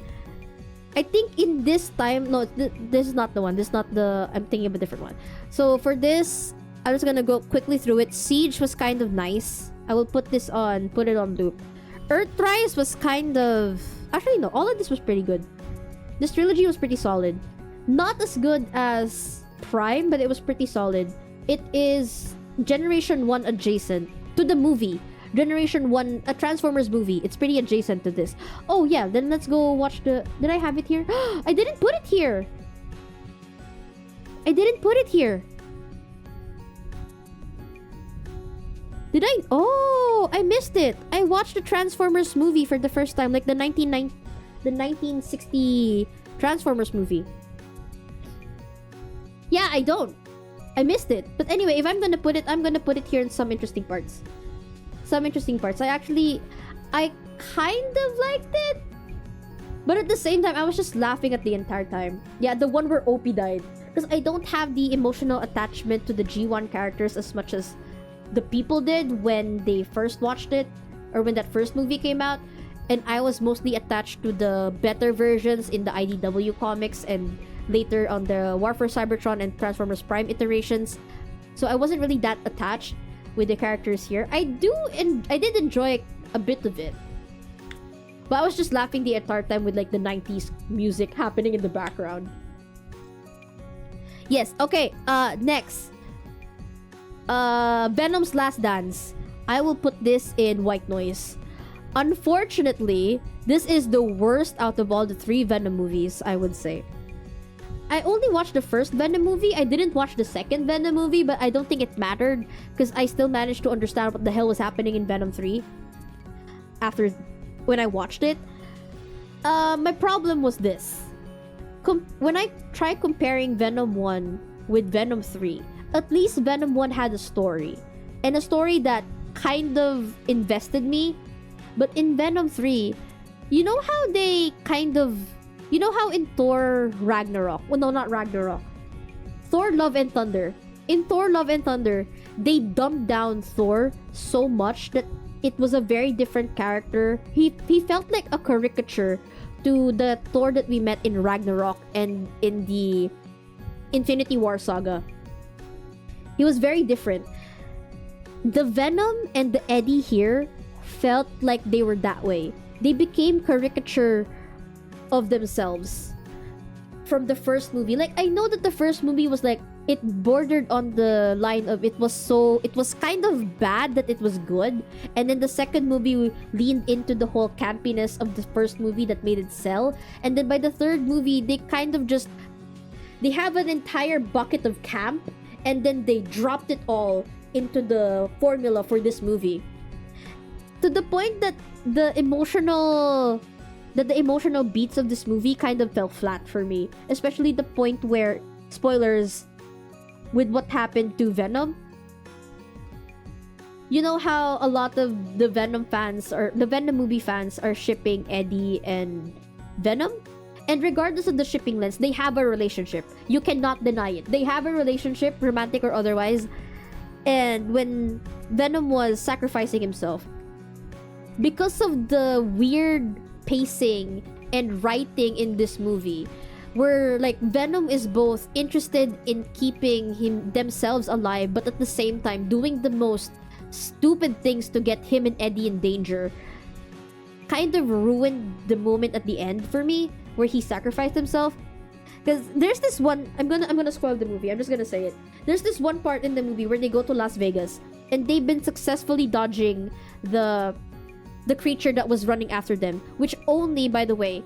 think in this time, no, this is not the one. This is not the, I'm thinking of a different one. So for this, I'm just gonna go quickly through it. Siege was kind of nice. I will put it on loop. Earthrise was kind of, actually no, all of this was pretty good. This trilogy was pretty solid. Not as good as Prime, but it was pretty solid. It is Generation 1 adjacent to the movie. Generation 1, a Transformers movie. It's pretty adjacent to this. Oh yeah, then let's go watch the... Did I have it here? I didn't put it here! Did I? Oh, I missed it. I watched the Transformers movie for the first time, like the 1960 Transformers movie. Yeah, I don't. I missed it. But anyway, if I'm gonna put it, I'm gonna put it here in some interesting parts. I kind of liked it, but at the same time, I was just laughing at the entire time. Yeah, the one where Opie died. Because I don't have the emotional attachment to the G1 characters as much as the people did when they first watched it, or when that first movie came out. And I was mostly attached to the better versions in the IDW comics and later on the Warfare Cybertron and Transformers Prime iterations. So I wasn't really that attached with the characters here. I did enjoy a bit of it, but I was just laughing the entire time with like the 90s music happening in the background. Yes, okay, next. Venom's Last Dance. I will put this in white noise. Unfortunately, this is the worst out of all the 3 Venom movies, I would say. I only watched the first Venom movie. I didn't watch the second Venom movie, but I don't think it mattered because I still managed to understand what the hell was happening in Venom 3 after when I watched it. My problem was this. When I try comparing Venom 1 with Venom 3, at least Venom 1 had a story, and a story that kind of invested me. But in Venom 3, you know how they kind of... You know how in Thor Ragnarok... Well, no, not Ragnarok. Thor Love and Thunder. In Thor Love and Thunder, they dumbed down Thor so much that it was a very different character. He felt like a caricature to the Thor that we met in Ragnarok and in the Infinity War saga. He was very different. The Venom and the Eddie here felt like they were that way. They became caricature of themselves from the first movie. Like, I know that the first movie was like, it bordered on the line of it was kind of bad that it was good, and then the second movie leaned into the whole campiness of the first movie that made it sell, and then by the third movie they kind of just, they have an entire bucket of camp and then they dropped it all into the formula for this movie, to the point that the emotional beats of this movie kind of fell flat for me, especially the point where, spoilers, with what happened to Venom. You know how a lot of the Venom fans, or the Venom movie fans, are shipping Eddie and Venom? And regardless of the shipping lens, they have a relationship. You cannot deny it. They have a relationship, romantic or otherwise. And when Venom was sacrificing himself, because of the weird pacing and writing in this movie, where like Venom is both interested in keeping themselves alive, but at the same time doing the most stupid things to get him and Eddie in danger, kind of ruined the moment at the end for me where he sacrificed himself. Because there's this one, I'm gonna spoil the movie, I'm just gonna say it. There's this one part in the movie where they go to Las Vegas and they've been successfully dodging the creature that was running after them, which only, by the way,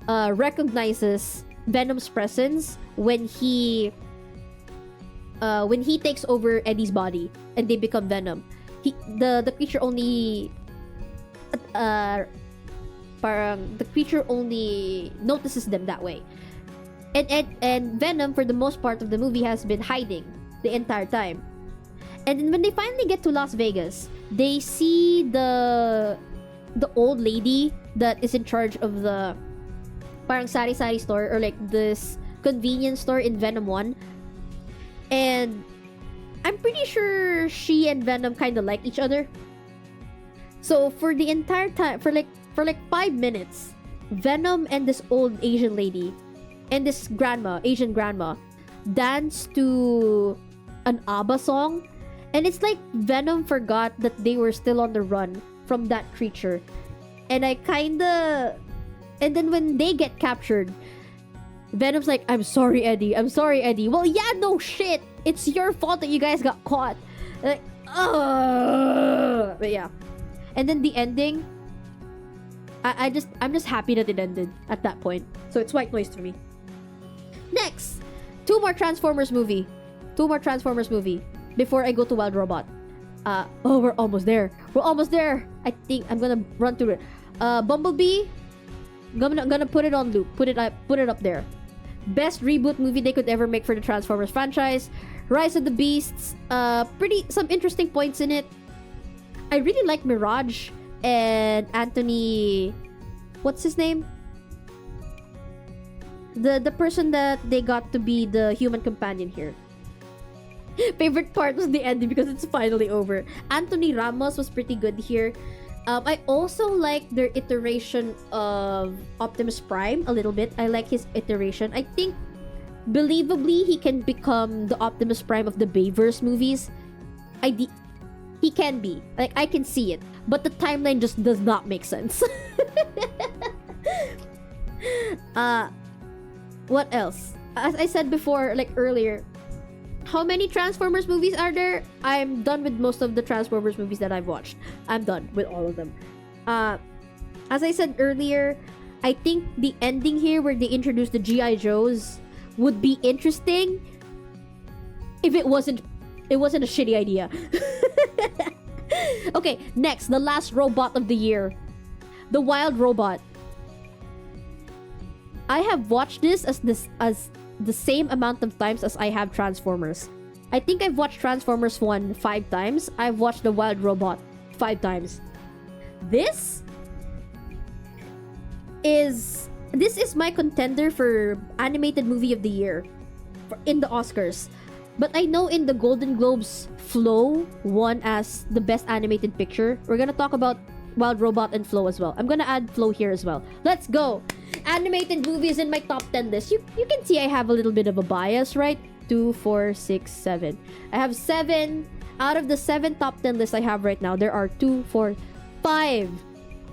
recognizes Venom's presence when he takes over Eddie's body and they become Venom. The creature only the creature only notices them that way. And Venom, for the most part of the movie, has been hiding the entire time. And then when they finally get to Las Vegas, they see the old lady that is in charge of the parang sari-sari store, or like this convenience store in Venom 1. And I'm pretty sure she and Venom kind of like each other. So for the entire time, for like 5 minutes, Venom and this old Asian lady and this Asian grandma, dance to an ABBA song. And it's like Venom forgot that they were still on the run from that creature. And and then when they get captured, Venom's like, I'm sorry, Eddie. Well, yeah, no shit. It's your fault that you guys got caught. Like, but yeah. And then the ending, I'm just happy that it ended at that point. So it's white noise to me. Next, two more Transformers movie before I go to Wild Robot. We're almost there. I think I'm gonna run through it. Bumblebee, gonna put it on loop. Put it up there. Best reboot movie they could ever make for the Transformers franchise. Rise of the Beasts, some interesting points in it. I really like Mirage and Anthony, what's his name? The person that they got to be the human companion here. Favorite part was the ending because it's finally over. Anthony Ramos was pretty good here. I also like their iteration of Optimus Prime a little bit. I like his iteration. I think, believably, he can become the Optimus Prime of the Bayverse movies. He can be. Like, I can see it. But the timeline just does not make sense. What else? As I said before, like earlier, how many Transformers movies are there? I'm done with most of the Transformers movies that I've watched. I'm done with all of them. As I said earlier, I think the ending here where they introduce the G.I. Joes would be interesting if it wasn't a shitty idea. Okay, next, the last robot of the year. The Wild Robot. I have watched this as the same amount of times as I have Transformers. I think I've watched Transformers 1 5 times. I've watched The Wild Robot 5 times. This is my contender for animated movie of the year in the Oscars. But I know in the Golden Globes, Flow won as the best animated picture. We're gonna talk about Wild Robot and Flow as well. I'm gonna add Flow here as well. Let's go! Animated movies in my top 10 list. You can see I have a little bit of a bias, right? 2, 4, 6, 7. I have 7. Out of the 7 top 10 lists I have right now, there are 2, 4, 5.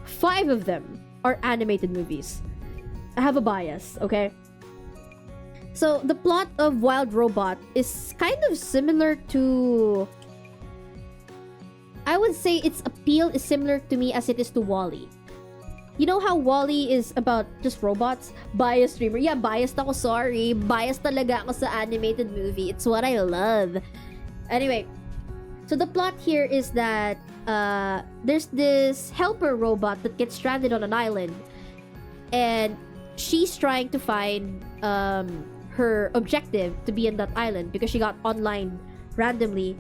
5 of them are animated movies. I have a bias, okay? So, the plot of Wild Robot is kind of similar to... I would say its appeal is similar to me as it is to WALL-E. You know how WALL-E is about just robots? Biased streamer. Yeah, biased ako, sorry. Biased talaga ako sa animated movie. It's what I love. Anyway, so the plot here is that there's this helper robot that gets stranded on an island. And she's trying to find her objective to be in that island because she got online randomly.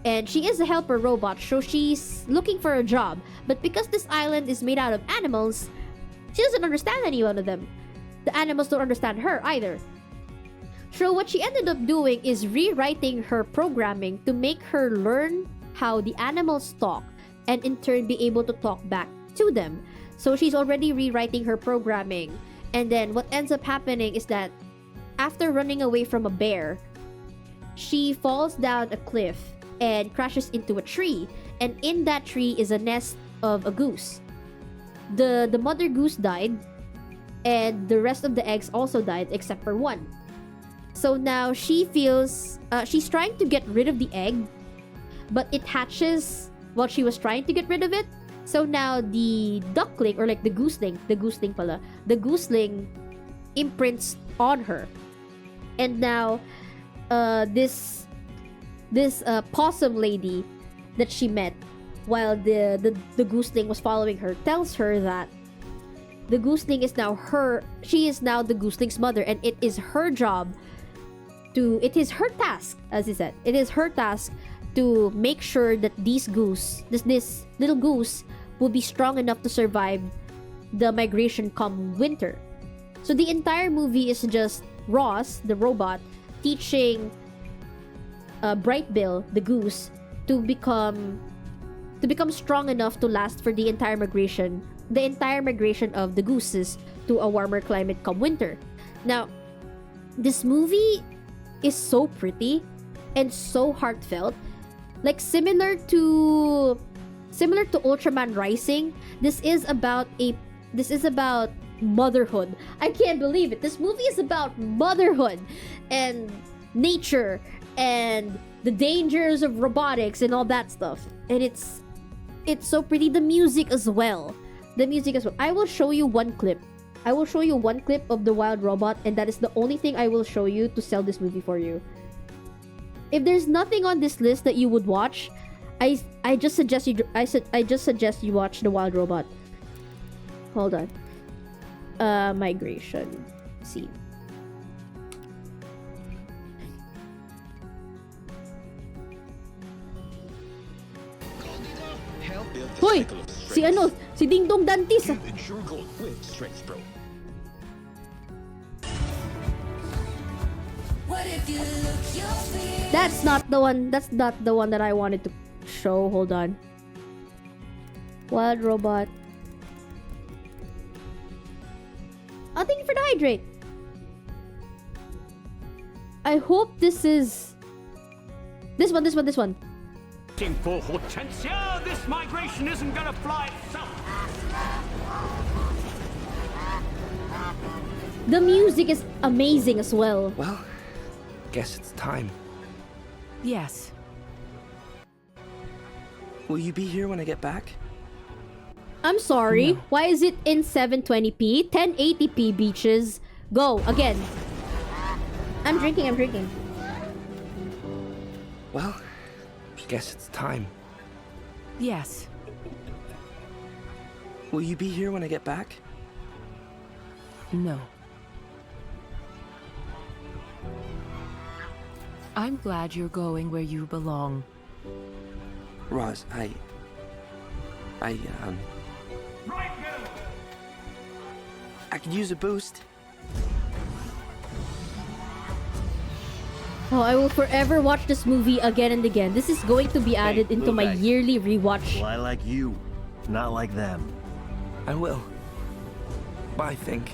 And she is a helper robot, so she's looking for a job. But because this island is made out of animals, she doesn't understand any one of them. The animals don't understand her either. So what she ended up doing is rewriting her programming to make her learn how the animals talk and in turn be able to talk back to them. So she's already rewriting her programming. And then what ends up happening is that after running away from a bear, she falls down a cliff and crashes into a tree. And in that tree is a nest of a goose. The mother goose died, and the rest of the eggs also died except for one. So now she feels she's trying to get rid of the egg, but it hatches while she was trying to get rid of it. So now the duckling, or like the gooseling imprints on her. And now this possum lady that she met while the gooseling was following her tells her that the gooseling is now she is now the gooseling's mother, and it is her task, as he said, it is her task to make sure that this little goose will be strong enough to survive the migration come winter. So the entire movie is just Ross, the robot, teaching Brightbill, the goose, to become strong enough to last for the entire migration of the gooses to a warmer climate come winter. Now, this movie is so pretty and so heartfelt, like similar to Ultraman Rising. This is about motherhood. I can't believe it. This movie is about motherhood and nature and the dangers of robotics and all that stuff. And it's so pretty. The music as well. I will show you one clip. Of the Wild Robot, and that is the only thing I will show you to sell this movie for you. If there's nothing on this list that you would watch, I just suggest you watch the Wild Robot. Hold on. Migration scene. Hoy! Si Ding Dong Dantes. That's not the one that I wanted to show. Hold on. Wild Robot. Oh, thank you for the hydrate. I hope this is this one. For Hortensia, this migration isn't gonna fly itself. The music is amazing as well. Well, guess it's time. Yes. Will you be here when I get back? I'm sorry. No. Why is it in 720p? 1080p, beaches. Go again. I'm drinking. Well, guess it's time. Yes. Will you be here when I get back? No. I'm glad you're going where you belong. Roz, I could use a boost. Oh, I will forever watch this movie again and again. This is going to be added into my yearly rewatch. Fly like you, not like them. I will. I think.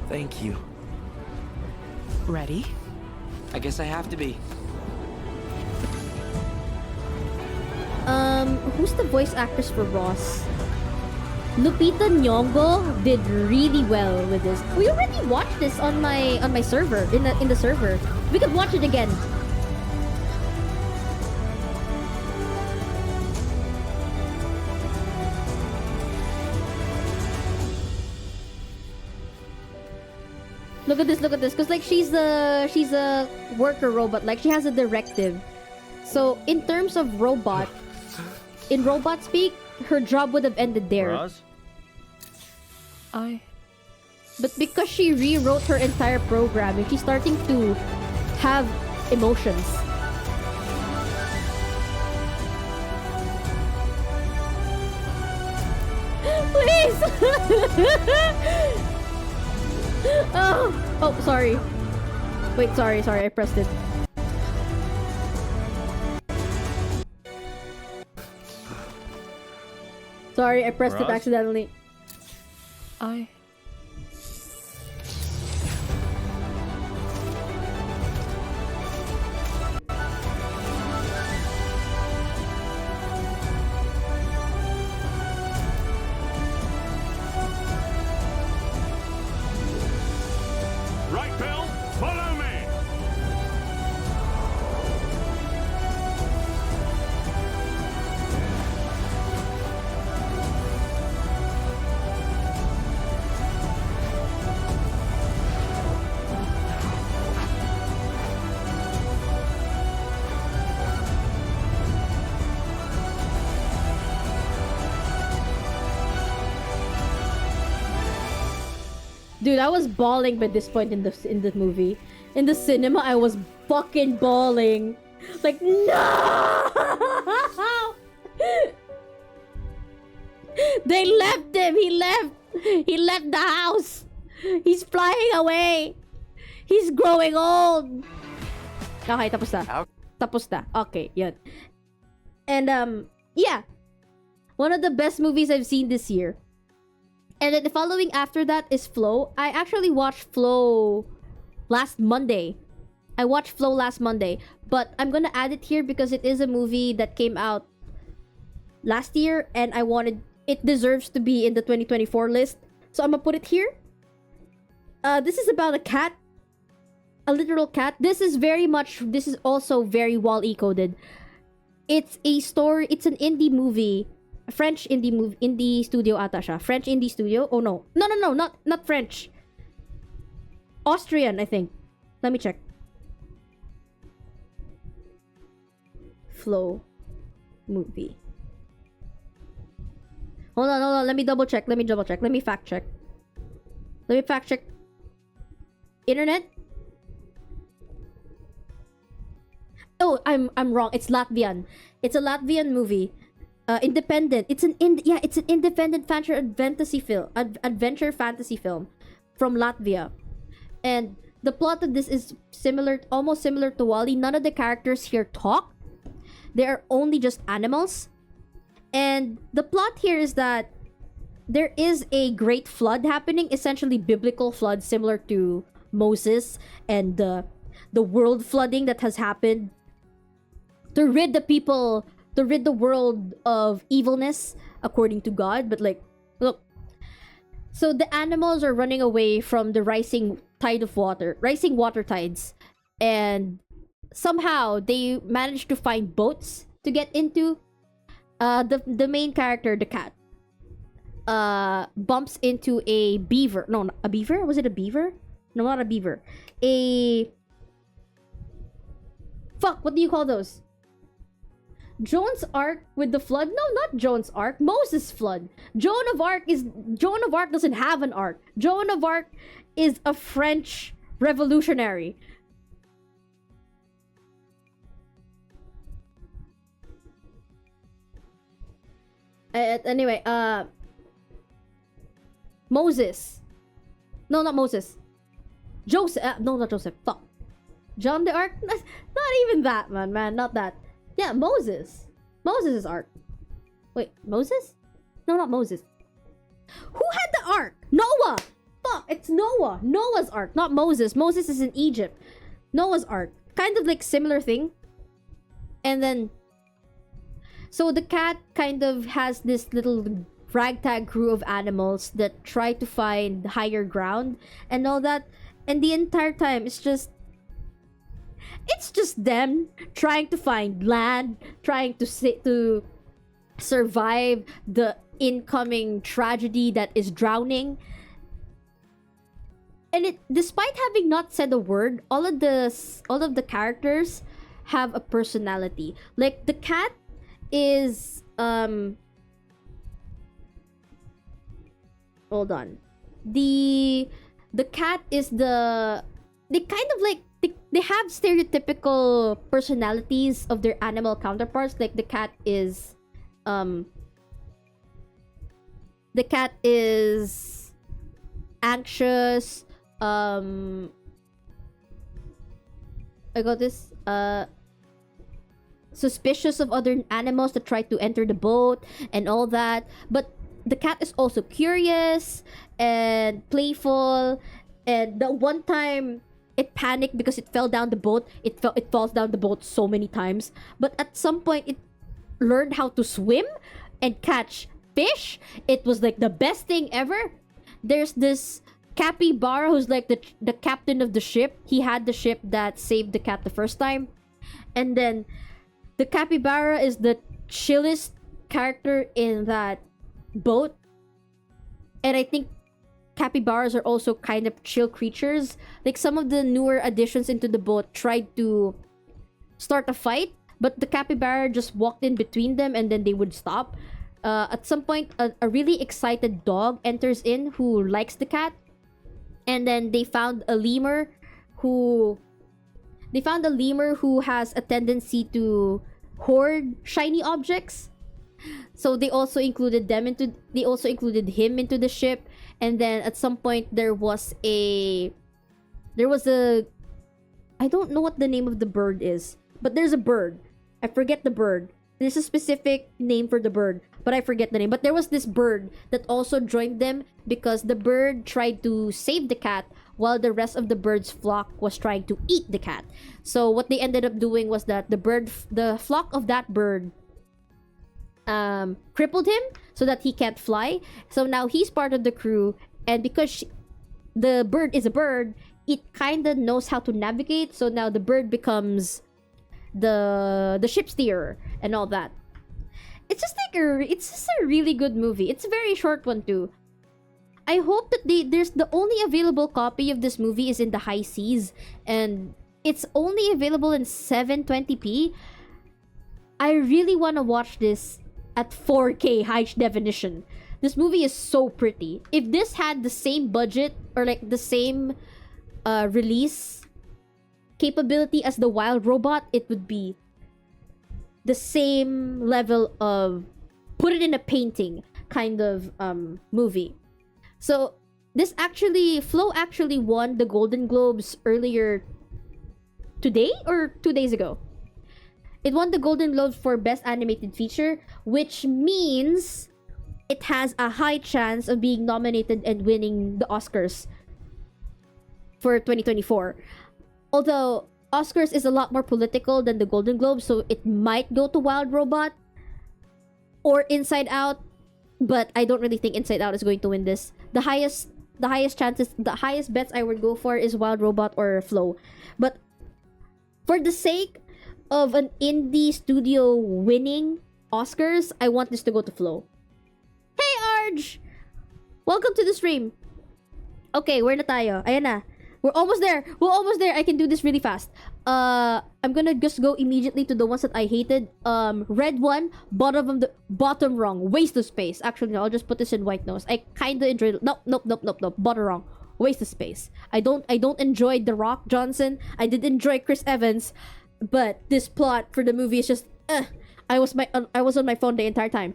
Thank you. Ready? I guess I have to be. Who's the voice actress for Ross? Lupita Nyong'o did really well with this. We already watched this on my server, in the server. We could watch it again. Look at this, cause like she's a worker robot, like she has a directive. So in terms of robot, in robot speak, her job would have ended there. Roz? But because she rewrote her entire programming, she's starting to have emotions. Please! Oh, sorry. Wait, sorry, I pressed it. Sorry, I pressed it Roz? accidentally. I... Right, Bill? Follow me! Dude, I was bawling by this point in the movie. In the cinema, I was fucking bawling. Like, no! They left him. He left. He left the house. He's flying away. He's growing old. Okay, tapos na. Tapos na. Okay, yun. And yeah. One of the best movies I've seen this year. And then the following after that is Flow. I actually watched Flow last Monday. But I'm gonna add it here because it is a movie that came out last year and it deserves to be in the 2024 list. So I'm gonna put it here. This is about a cat. A literal cat. This is also very Wall-E coded. It's a story, it's an indie movie. A French indie studio ata siya. French indie studio? Oh no. No, not French. Austrian, I think. Let me check. Flow movie. Hold on. Let me double check. Let me fact check. Internet? Oh, I'm wrong. It's Latvian. It's a Latvian movie. Independent. It's an independent adventure fantasy film from Latvia. And the plot of this is almost similar to Wall-E. None of the characters here talk. They are only just animals. And the plot here is that there is a great flood happening, essentially biblical flood similar to Moses and the world flooding that has happened to rid the world of evilness according to God. But like, look, so the animals are running away from the rising water tides, and somehow they manage to find boats to get into. The main character, the cat, bumps into a beaver. No, a beaver? Was it a beaver? No, not a beaver. What do you call those? Joan's Ark with the flood? No, not Joan's Ark. Moses' flood. Joan of Arc doesn't have an ark. Joan of Arc is a French revolutionary. Anyway, Moses. No, not Moses. Joseph. No, not Joseph. Fuck. John the Ark? Not even that, man. Not that. Yeah, Moses. Moses' ark. Wait, Moses? No, not Moses. Who had the ark? Noah! Fuck, it's Noah. Noah's ark, not Moses. Moses is in Egypt. Noah's ark. Kind of like similar thing. And then... So the cat kind of has this little ragtag crew of animals that try to find higher ground and all that. And the entire time, it's just them trying to find land, trying to survive the incoming tragedy that is drowning. And despite having not said a word, all of the characters have a personality. Like the cat is hold on. The cat is they kind of like they have stereotypical personalities of their animal counterparts. Like the cat is anxious. I got this. suspicious of other animals that try to enter the boat and all that. But the cat is also curious and playful. And the one time it panicked because it fell down the boat, it falls down the boat so many times. But at some point, it learned how to swim and catch fish. It was like the best thing ever. There's this capybara who's like the captain of the ship. He had the ship that saved the cat the first time. And then the capybara is the chillest character in that boat. And I think capybaras are also kind of chill creatures. Like some of the newer additions into the boat tried to start a fight, but the capybara just walked in between them and then they would stop. At some point, a really excited dog enters in who likes the cat. And then they found a lemur who has a tendency to hoard shiny objects. So they also included him into the ship. And then at some point there was a I don't know what the name of the bird is, but there's a bird. I forget the bird. There's a specific name for the bird, but I forget the name. But there was this bird that also joined them because the bird tried to save the cat while the rest of the bird's flock was trying to eat the cat. So what they ended up doing was that the flock of that bird crippled him so that he can't fly. So now he's part of the crew, and because the bird is a bird, it kind of knows how to navigate. So now the bird becomes the ship steerer and all that. It's just a really good movie. It's a very short one too. I hope that there's the only available copy of this movie is in the high seas, and it's only available in 720p. I really want to watch this at 4K high definition. This movie is so pretty. If this had the same budget or like the same release capability as The Wild Robot, it would be the same level of put it in a painting kind of movie. So Flo actually won the Golden Globes earlier today or 2 days ago. It won the Golden Globes for Best Animated Feature, which means it has a high chance of being nominated and winning the Oscars for 2024. Although Oscars is a lot more political than the Golden Globes, so it might go to Wild Robot or Inside Out, but I don't really think Inside Out is going to win this. The highest bets I would go for is Wild Robot or Flow. But for the sake of an indie studio winning Oscars, I want this to go to Flow. Hey Arj! Welcome to the stream. Okay, where na tayo? Ayan na. We're almost there. I can do this really fast. I'm gonna just go immediately to the ones that I hated. Red one, bottom wrong. Waste of space. Actually, no, I'll just put this in white nose. I kinda enjoyed it. Nope. Bottom wrong. Waste of space. I don't enjoy The Rock Johnson. I did enjoy Chris Evans, but this plot for the movie is just I was on my phone the entire time.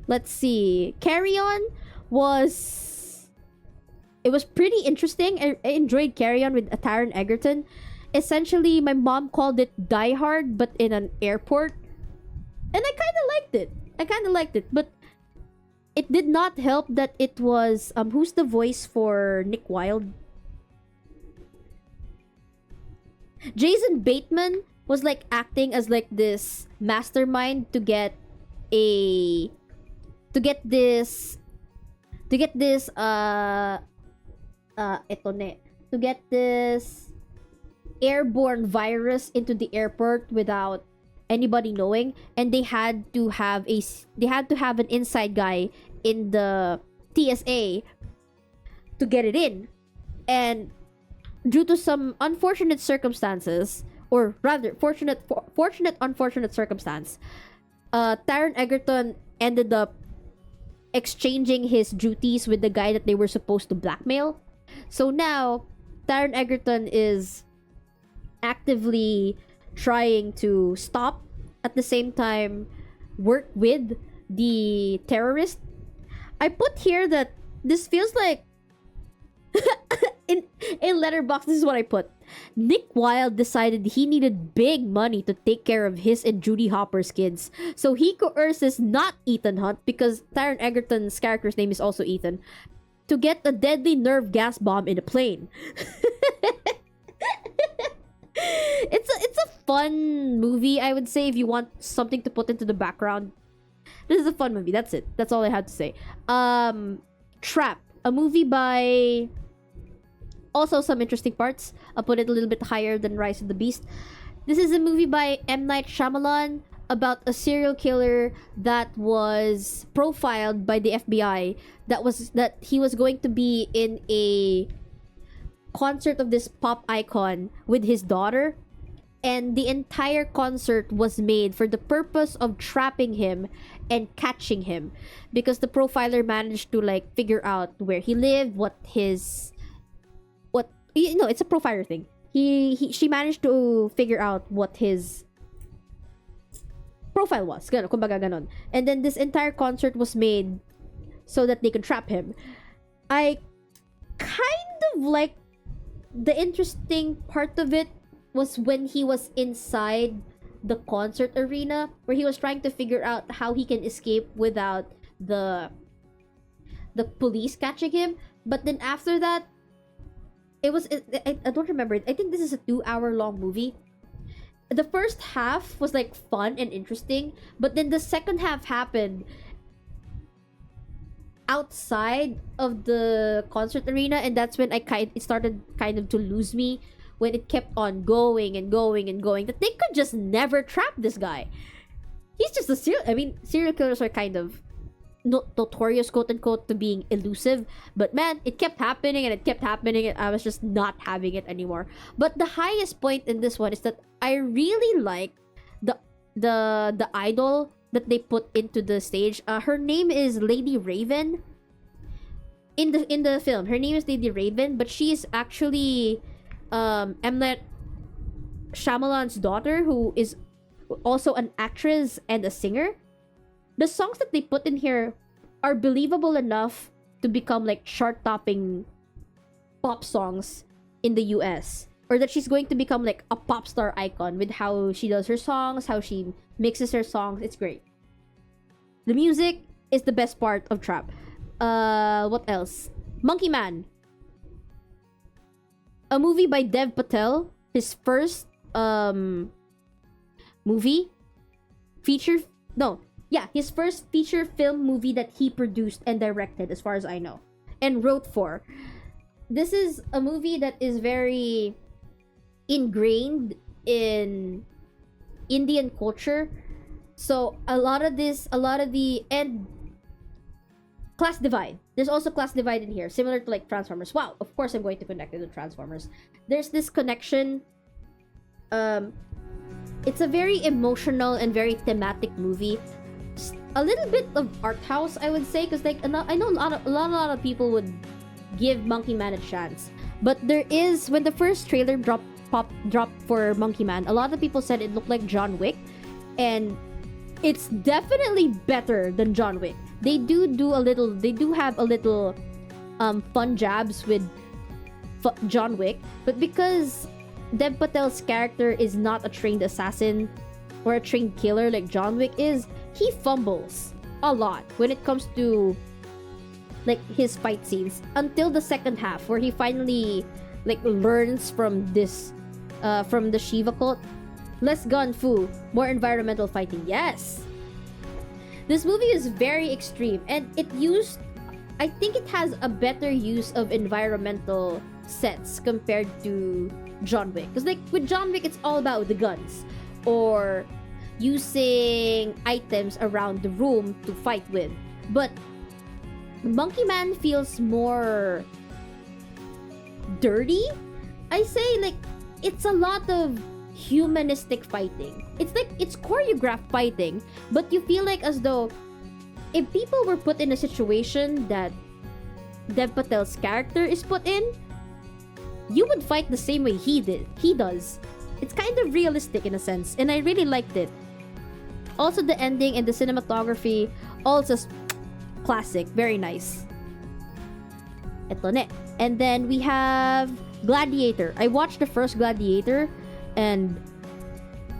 Let's see. Carry On it was pretty interesting. I enjoyed Carry On with Taron Egerton. Essentially, my mom called it Die Hard, but in an airport. And I kind of liked it. But it did not help that it was... who's the voice for Nick Wilde? Jason Bateman was like acting as like this mastermind to get this airborne virus into the airport without anybody knowing, and they had to have an inside guy in the TSA to get it in. And due to some unfortunate circumstances, or rather fortunate unfortunate circumstance, Taron Egerton ended up exchanging his duties with the guy that they were supposed to blackmail. So now Taron Egerton is actively trying to stop, at the same time work with the terrorist. I put here that this feels like in Letterboxd, this is what I put. Nick Wilde decided he needed big money to take care of his and Judy Hopper's kids. So he coerces not Ethan Hunt, because Taron Egerton's character's name is also Ethan, to get a deadly nerve gas bomb in a plane. It's a fun movie, I would say, if you want something to put into the background. This is a fun movie. That's it. That's all I have to say. Trap, a movie by... Also some interesting parts. I'll put it a little bit higher than Rise of the Beast. This is a movie by M. Night Shyamalan about a serial killer that was profiled by the FBI. That he was going to be in a concert of this pop icon with his daughter, and the entire concert was made for the purpose of trapping him and catching him, because the profiler managed to like figure out where he lived, it's a profiler thing. She managed to figure out what his profile was. Kumbaga ganon. And then this entire concert was made so that they could trap him. I kind of like the interesting part of it was when he was inside the concert arena, where he was trying to figure out how he can escape without the police catching him. But then after that, I don't remember. I think this is a 2-hour long movie. The first half was like fun and interesting, but then the second half happened outside of the concert arena, and that's when it started kind of to lose me, when it kept on going and going and going, that they could just never trap this guy. He's just a serial killers are kind of notorious, quote unquote, to being elusive, but man, it kept happening and it kept happening, and I was just not having it anymore. But the highest point in this one is that I really like the idol that they put into the stage. Her name is Lady Raven. In the film, her name is Lady Raven, but she is actually M. Night Shyamalan's daughter, who is also an actress and a singer. The songs that they put in here are believable enough to become like chart-topping pop songs in the US, or that she's going to become like a pop star icon with how she does her songs, how she mixes her songs. It's great. The music is the best part of Trap. What else? Monkey Man, a movie by Dev Patel, his first his first feature film movie that he produced and directed, as far as I know, and wrote for. This is a movie that is very ingrained in Indian culture. So class divide. There's also class divide in here, similar to like Transformers. Wow, of course I'm going to connect it to Transformers. There's this connection. It's a very emotional and very thematic movie. A little bit of art house, I would say, because like I know a lot of people would give Monkey Man a chance, but there is, when the first trailer dropped for Monkey Man, a lot of people said it looked like John Wick, and it's definitely better than John Wick. They do have a little fun jabs with John Wick, but because Dev Patel's character is not a trained assassin or a trained killer like John Wick is, he fumbles a lot when it comes to like his fight scenes, until the second half, where he finally like learns from this from the Shiva cult. Less gun fu, more environmental fighting. Yes, this movie is very extreme, and I think it has a better use of environmental sets compared to John Wick, because like with John Wick, it's all about the guns or using items around the room to fight with, but Monkey Man feels more dirty, I say. Like, it's a lot of humanistic fighting. It's like, it's choreographed fighting, but you feel like as though if people were put in a situation that Dev Patel's character is put in, you would fight the same way he does. It's kind of realistic in a sense, and I really liked it. Also, the ending and the cinematography, also classic, very nice. Eto ne. And then we have Gladiator. I watched the first Gladiator, and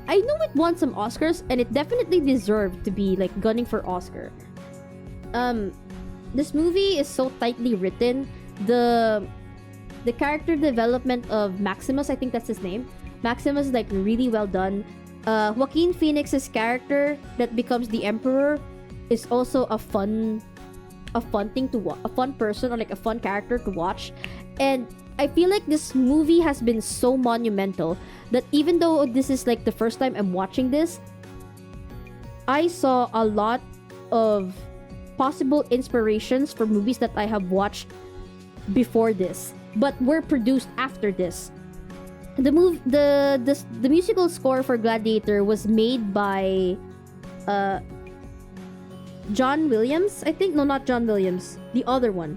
I know it won some Oscars, and it definitely deserved to be like gunning for Oscar. This movie is so tightly written. The character development of Maximus, I think that's his name. Maximus is like really well done. Joaquin Phoenix's character that becomes the Emperor is also a fun thing to watch, a fun person, or like a fun character to watch. And I feel like this movie has been so monumental that even though this is like the first time I'm watching this, I saw a lot of possible inspirations for movies that I have watched before this, but were produced after this. The musical score for Gladiator was made by John Williams, I think. No, not John Williams. The other one.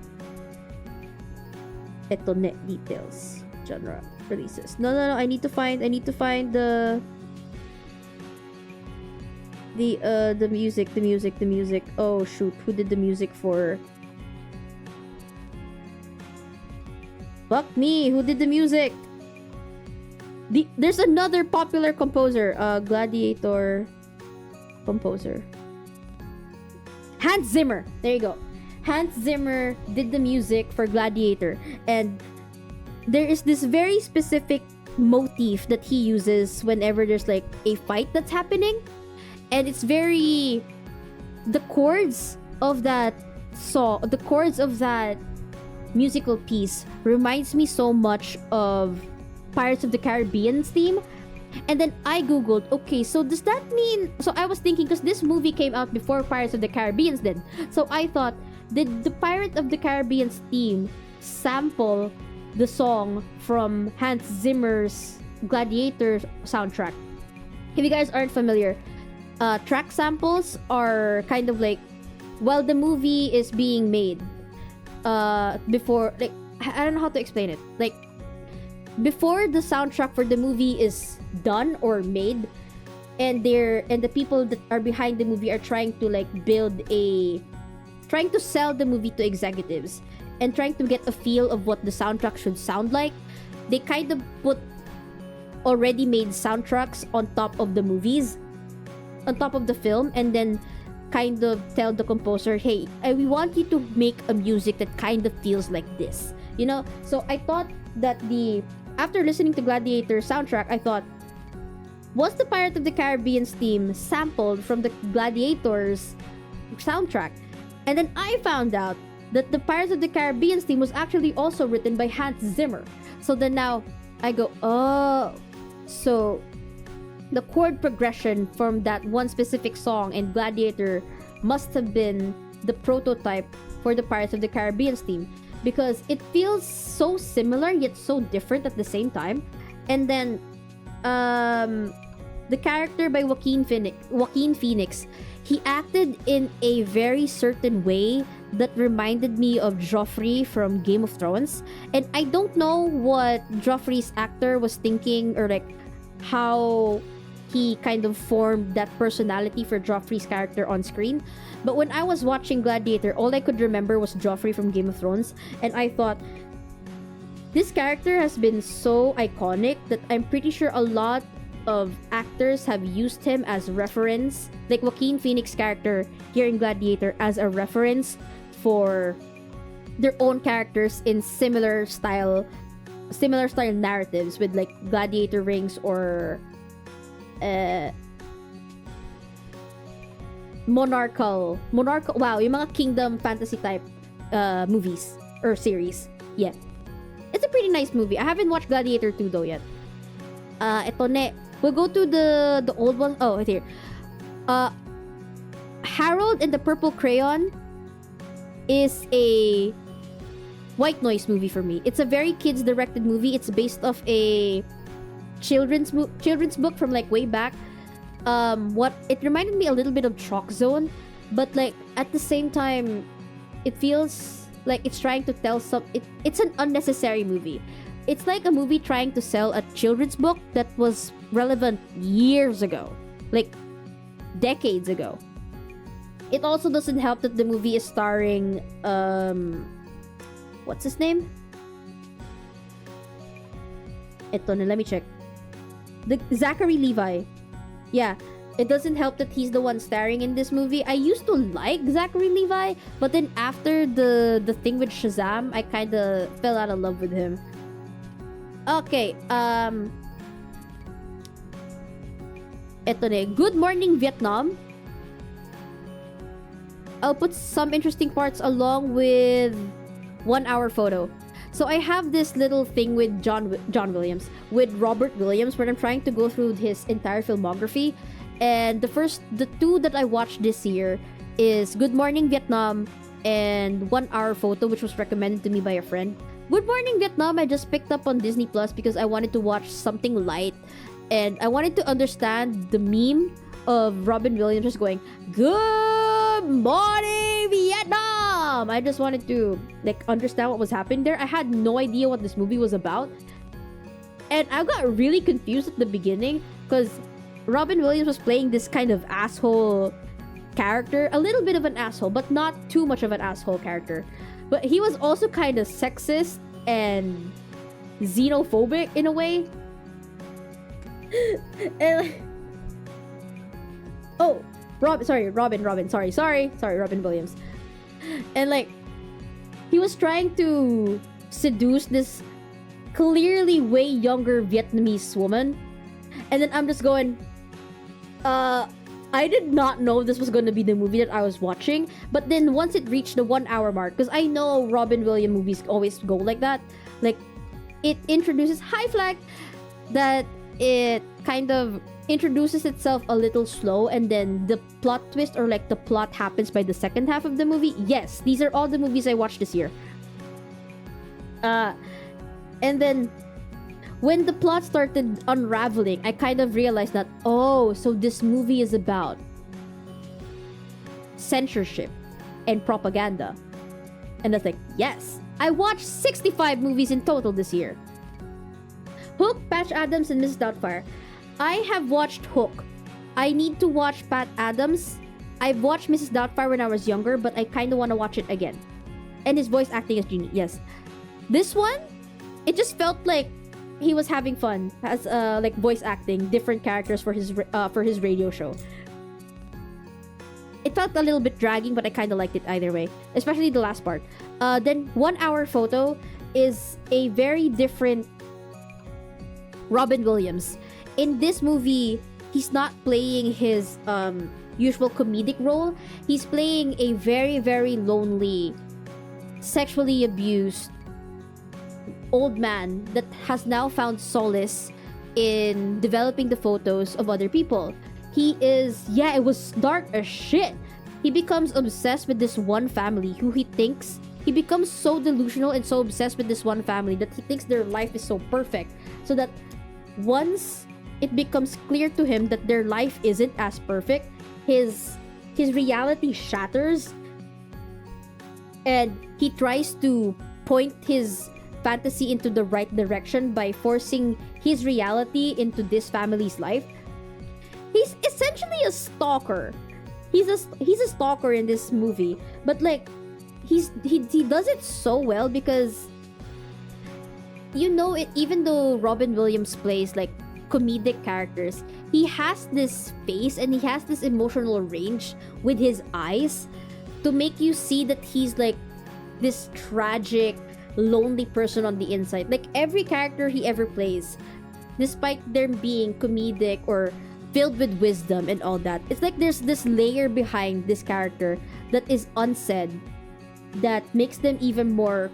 Eto net details. Genre releases. No. I need to find the music. Oh shoot, who did the music for? Fuck me, who did the music? There's another popular composer, Gladiator composer. Hans Zimmer. There you go. Hans Zimmer did the music for Gladiator, and there is this very specific motif that he uses whenever there's like a fight that's happening, and it's very, the chords of that song, the chords of that musical piece reminds me so much of Pirates of the Caribbean's theme. And then I googled, okay, so does that mean, so I was thinking, because this movie came out before Pirates of the Caribbean's did, so I thought, did the Pirates of the Caribbean's theme sample the song from Hans Zimmer's Gladiator soundtrack? If you guys aren't familiar, track samples are kind of like, while the movie is being made, before, like, I don't know how to explain it, like, before the soundtrack for the movie is done or made, and the people that are behind the movie are trying to like trying to sell the movie to executives and trying to get a feel of what the soundtrack should sound like, they kind of put already made soundtracks on top of the movies, on top of the film, and then kind of tell the composer, hey, we want you to make a music that kind of feels like this, you know? So I thought that after listening to Gladiator soundtrack, I thought, was the Pirates of the Caribbean's theme sampled from the Gladiator's soundtrack? And then I found out that the Pirates of the Caribbean's theme was actually also written by Hans Zimmer. So then now I go, oh, so the chord progression from that one specific song in Gladiator must have been the prototype for the Pirates of the Caribbean's theme, because it feels so similar yet so different at the same time. And then the character by Joaquin Phoenix, he acted in a very certain way that reminded me of Joffrey from Game of Thrones. And I don't know what Joffrey's actor was thinking, or like how he kind of formed that personality for Joffrey's character on screen. But when I was watching Gladiator, all I could remember was Joffrey from Game of Thrones, and I thought, this character has been so iconic that I'm pretty sure a lot of actors have used him as reference, like Joaquin Phoenix character here in Gladiator, as a reference for their own characters in similar style narratives with like Gladiator rings or monarchal, wow, yung mga kingdom fantasy type movies or series. Yeah, it's a pretty nice movie. I haven't watched Gladiator 2 though yet. Ito ne, we'll go to the old one. Oh, right here. Harold and the Purple Crayon is a white noise movie for me. It's a very kids directed movie. It's based off a children's book from like way back. What it reminded me a little bit of Chalk Zone, but like at the same time, it feels like it's trying to tell it's an unnecessary movie. It's like a movie trying to sell a children's book that was relevant years ago, like decades ago. It also doesn't help that the movie is starring what's his name? Ito na, let me check. The Zachary Levi. Yeah, it doesn't help that he's the one starring in this movie. I used to like Zachary Levi, but then after the thing with Shazam, I kind of fell out of love with him. Okay, ito na, Good Morning Vietnam. I'll put some interesting parts along with 1 hour photo. So I have this little thing with John Williams, with Robert Williams, where I'm trying to go through his entire filmography. And the two that I watched this year is Good Morning Vietnam and 1 hour photo, which was recommended to me by a friend. Good Morning Vietnam I just picked up on Disney Plus because I wanted to watch something light, and I wanted to understand the meme of Robin Williams just going, "Good morning Vietnam." I just wanted to like understand what was happening there. I had no idea what this movie was about, and I got really confused at the beginning because Robin Williams was playing this kind of asshole character, a little bit of an asshole, but not too much of an asshole character. But he was also kind of sexist and xenophobic in a way. And oh, Robin Williams. And like, he was trying to seduce this clearly way younger Vietnamese woman. And then I'm just going, I did not know this was going to be the movie that I was watching. But then once it reached the 1 hour mark, because I know Robin Williams movies always go like that, like it introduces high flag, that it kind of introduces itself a little slow, and then the plot twist or like the plot happens by the second half of the movie. Yes, these are all the movies I watched this year. And then when the plot started unraveling, I kind of realized that, oh, so this movie is about censorship and propaganda. And I was like, yes. I watched 65 movies in total this year. Hook, Patch Adams, and Mrs. Doubtfire. I have watched Hook. I need to watch Pat Adams. I've watched Mrs. Doubtfire when I was younger, but I kind of want to watch it again. And his voice acting is genius. Yes. This one, it just felt like he was having fun as like voice acting different characters for his radio show. It felt a little bit dragging, but I kind of liked it either way, especially the last part. Then 1 hour photo is a very different Robin Williams. In this movie, he's not playing his usual comedic role. He's playing a very, very lonely, sexually abused old man that has now found solace in developing the photos of other people. He is, yeah, it was dark as shit. He becomes obsessed with this one family who he becomes so delusional and so obsessed with this one family that he thinks their life is so perfect. So that once it becomes clear to him that their life isn't as perfect, his reality shatters, and he tries to point his fantasy into the right direction by forcing his reality into this family's life. He's essentially a stalker. He's a stalker in this movie, but like he does it so well because, you know, it, even though Robin Williams plays like comedic characters, he has this face and he has this emotional range with his eyes to make you see that he's like this tragic, lonely person on the inside. Like every character he ever plays, despite them being comedic or filled with wisdom and all that, it's like there's this layer behind this character that is unsaid that makes them even more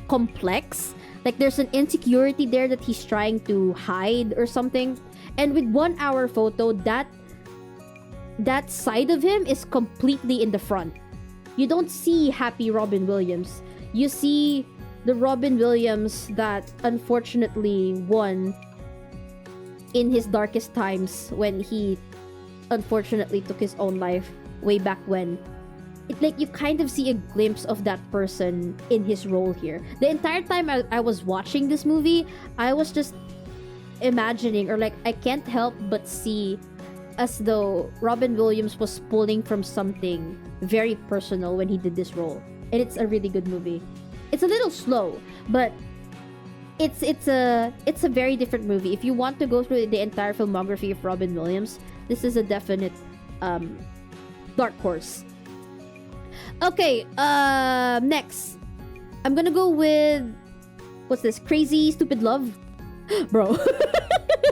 complex. Like there's an insecurity there that he's trying to hide or something. And with 1 hour photo, that side of him is completely in the front. You don't see happy Robin Williams. You see the Robin Williams that unfortunately won in his darkest times when he unfortunately took his own life way back when. It like you kind of see a glimpse of that person in his role here. The entire time I was watching this movie, I was just imagining, or like I can't help but see as though Robin Williams was pulling from something very personal when he did this role. And it's a really good movie. It's a little slow, but it's a very different movie. If you want to go through the entire filmography of Robin Williams, this is a definite dark horse. Okay, next. I'm gonna go with what's this? Crazy Stupid Love. Bro.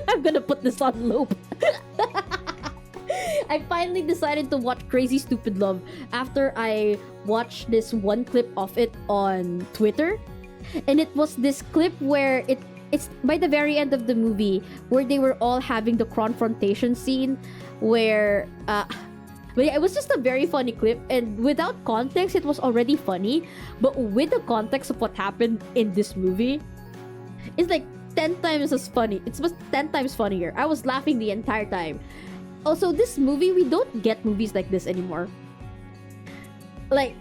I'm gonna put this on loop. I finally decided to watch Crazy Stupid Love after I watched this one clip of it on Twitter. And it was this clip where it's by the very end of the movie where they were all having the confrontation scene where but yeah, it was just a very funny clip, and without context it was already funny, but with the context of what happened in this movie, it's like 10 times as funny. It was 10 times funnier. I was laughing the entire time. Also, this movie, we don't get movies like this anymore. Like,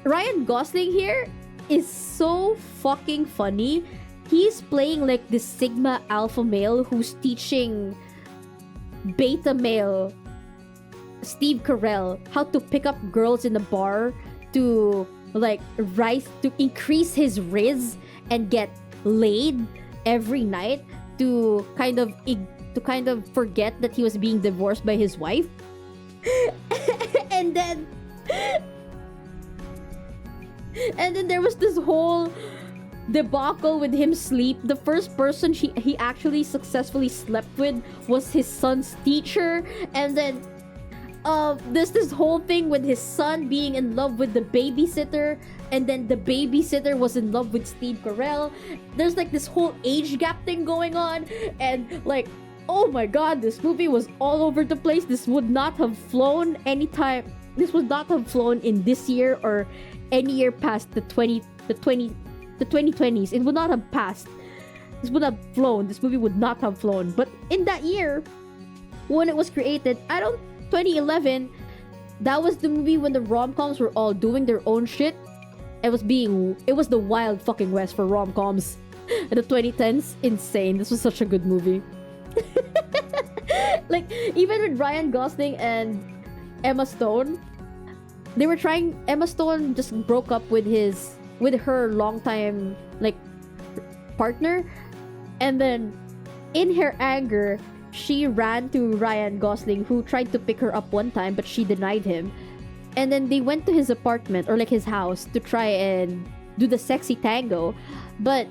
Ryan Gosling here is so fucking funny. He's playing like this Sigma alpha male who's teaching beta male Steve Carell how to pick up girls in a bar to like rise, to increase his riz and get laid every night to kind of forget that he was being divorced by his wife. and then there was this whole debacle with him sleep. The first person he actually successfully slept with was his son's teacher, and then there's this whole thing with his son being in love with the babysitter, and then the babysitter was in love with Steve Carell. There's like this whole age gap thing going on, and like, oh my god, this movie was all over the place. This would not have flown anytime. This would not have flown in this year or any year past the 2020s. It would not have passed. This would have flown. This movie would not have flown. But in that year, when it was created, 2011, that was the movie when the rom-coms were all doing their own shit. It was the wild fucking west for rom-coms. In the 2010s, insane. This was such a good movie. Like, even with Ryan Gosling and Emma Stone, Emma Stone just broke up with her longtime like partner, and then in her anger she ran to Ryan Gosling, who tried to pick her up one time but she denied him, and then they went to his apartment or like his house to try and do the sexy tango. But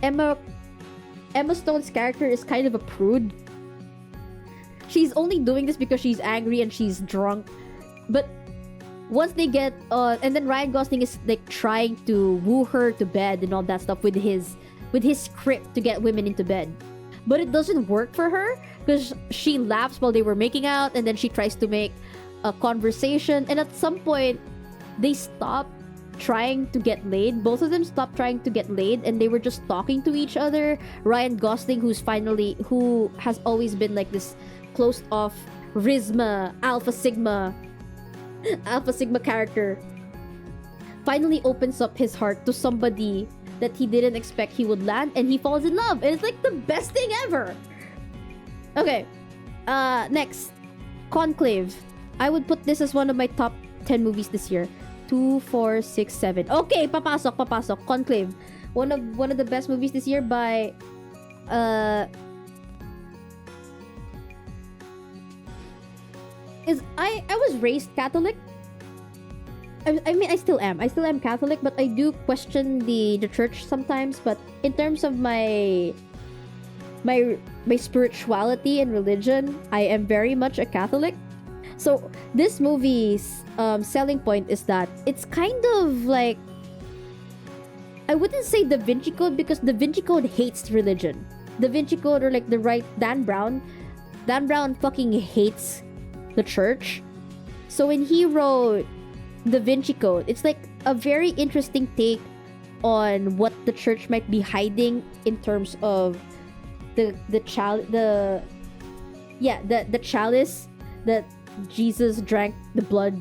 Emma Stone's character is kind of a prude. She's only doing this because she's angry and she's drunk. But once they get and then Ryan Gosling is like trying to woo her to bed and all that stuff with his script to get women into bed. But it doesn't work for her because she laughs while they were making out, and then she tries to make a conversation, and at some point they stop trying to get laid. Both of them stopped trying to get laid, and they were just talking to each other. Ryan Gosling, who has always been like this closed off Alpha Sigma character, finally opens up his heart to somebody that he didn't expect he would land, and he falls in love, and it's like the best thing ever. Okay, next, Conclave. I would put this as one of my top 10 movies this year. 2, 4, 6, 7. Okay, papasok. Conclave, one of the best movies this year by I was raised Catholic. I mean, I still am Catholic, but I do question the church sometimes. But in terms of my spirituality and religion, I am very much a Catholic. So this movie's selling point is that it's kind of like, I wouldn't say Da Vinci Code, because Da Vinci Code hates religion. Da Vinci Code, or like Dan Brown fucking hates the church. So when he wrote Da Vinci Code, it's like a very interesting take on what the church might be hiding in terms of the chalice that Jesus drank the blood,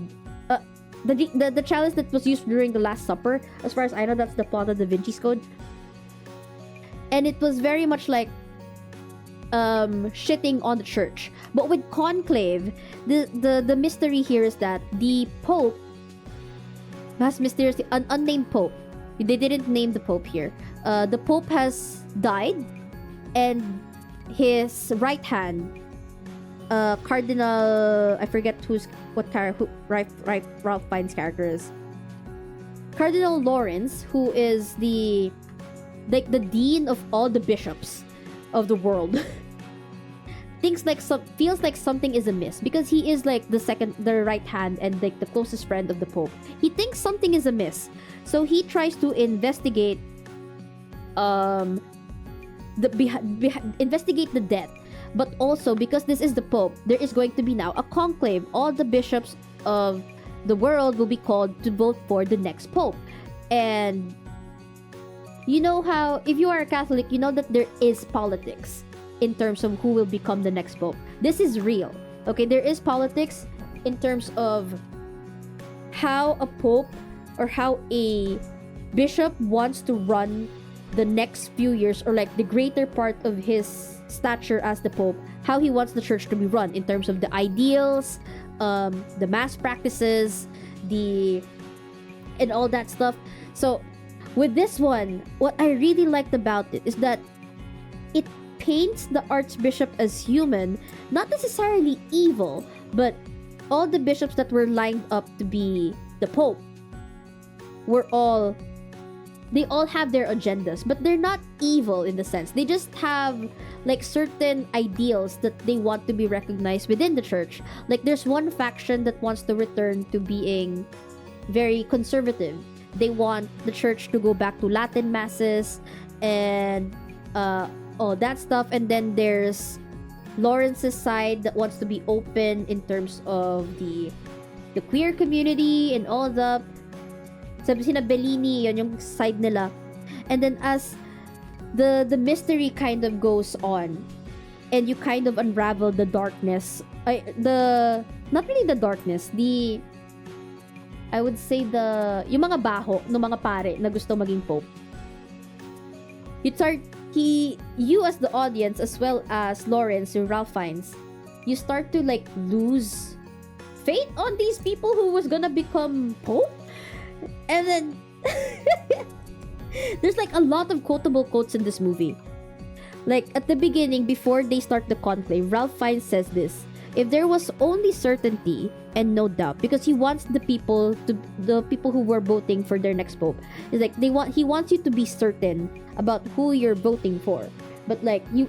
the chalice that was used during the Last Supper. As far as I know, that's the plot of Da Vinci's Code. And it was very much like shitting on the church. But with Conclave, the mystery here is that the Pope has mysteriously, an unnamed Pope They didn't name the Pope here. The Pope has died, and his right hand, Cardinal, I forget Ralph Fiennes' character is. Cardinal Lawrence, who is the dean of all the bishops of the world, feels like something is amiss because he is like the right hand and like the closest friend of the Pope. He thinks something is amiss, so he tries to investigate investigate the death. But also, because this is the Pope, there is going to be now a conclave. All the bishops of the world will be called to vote for the next Pope. And you know how, if you are a Catholic, you know that there is politics in terms of who will become the next Pope. This is real. Okay, there is politics in terms of how a Pope or how a bishop wants to run the next few years, or like the greater part of his stature as the Pope, how he wants the church to be run in terms of the ideals, the mass practices, and all that stuff. So with this one, what I really liked about it is that it paints the Archbishop as human, not necessarily evil, but all the bishops that were lined up to be the Pope they all have their agendas, but they're not evil in the sense. They just have like certain ideals that they want to be recognized within the church. Like there's one faction that wants to return to being very conservative. They want the church to go back to Latin masses and all that stuff. And then there's Lawrence's side that wants to be open in terms of the queer community and all the sabi sina Bellini, yun yung side nila. And then as the mystery kind of goes on and you kind of unravel the darkness, not really the darkness, I would say yung mga baho ng mga pare na gusto maging Pope. You as the audience, as well as Lawrence and Ralph Fiennes, you start to like lose faith on these people who was gonna become Pope. And then there's like a lot of quotable quotes in this movie. Like at the beginning, before they start the conclave, Ralph Fiennes says this: if there was only certainty and no doubt, because he wants the people who were voting for their next Pope, is like he wants you to be certain about who you're voting for. But like he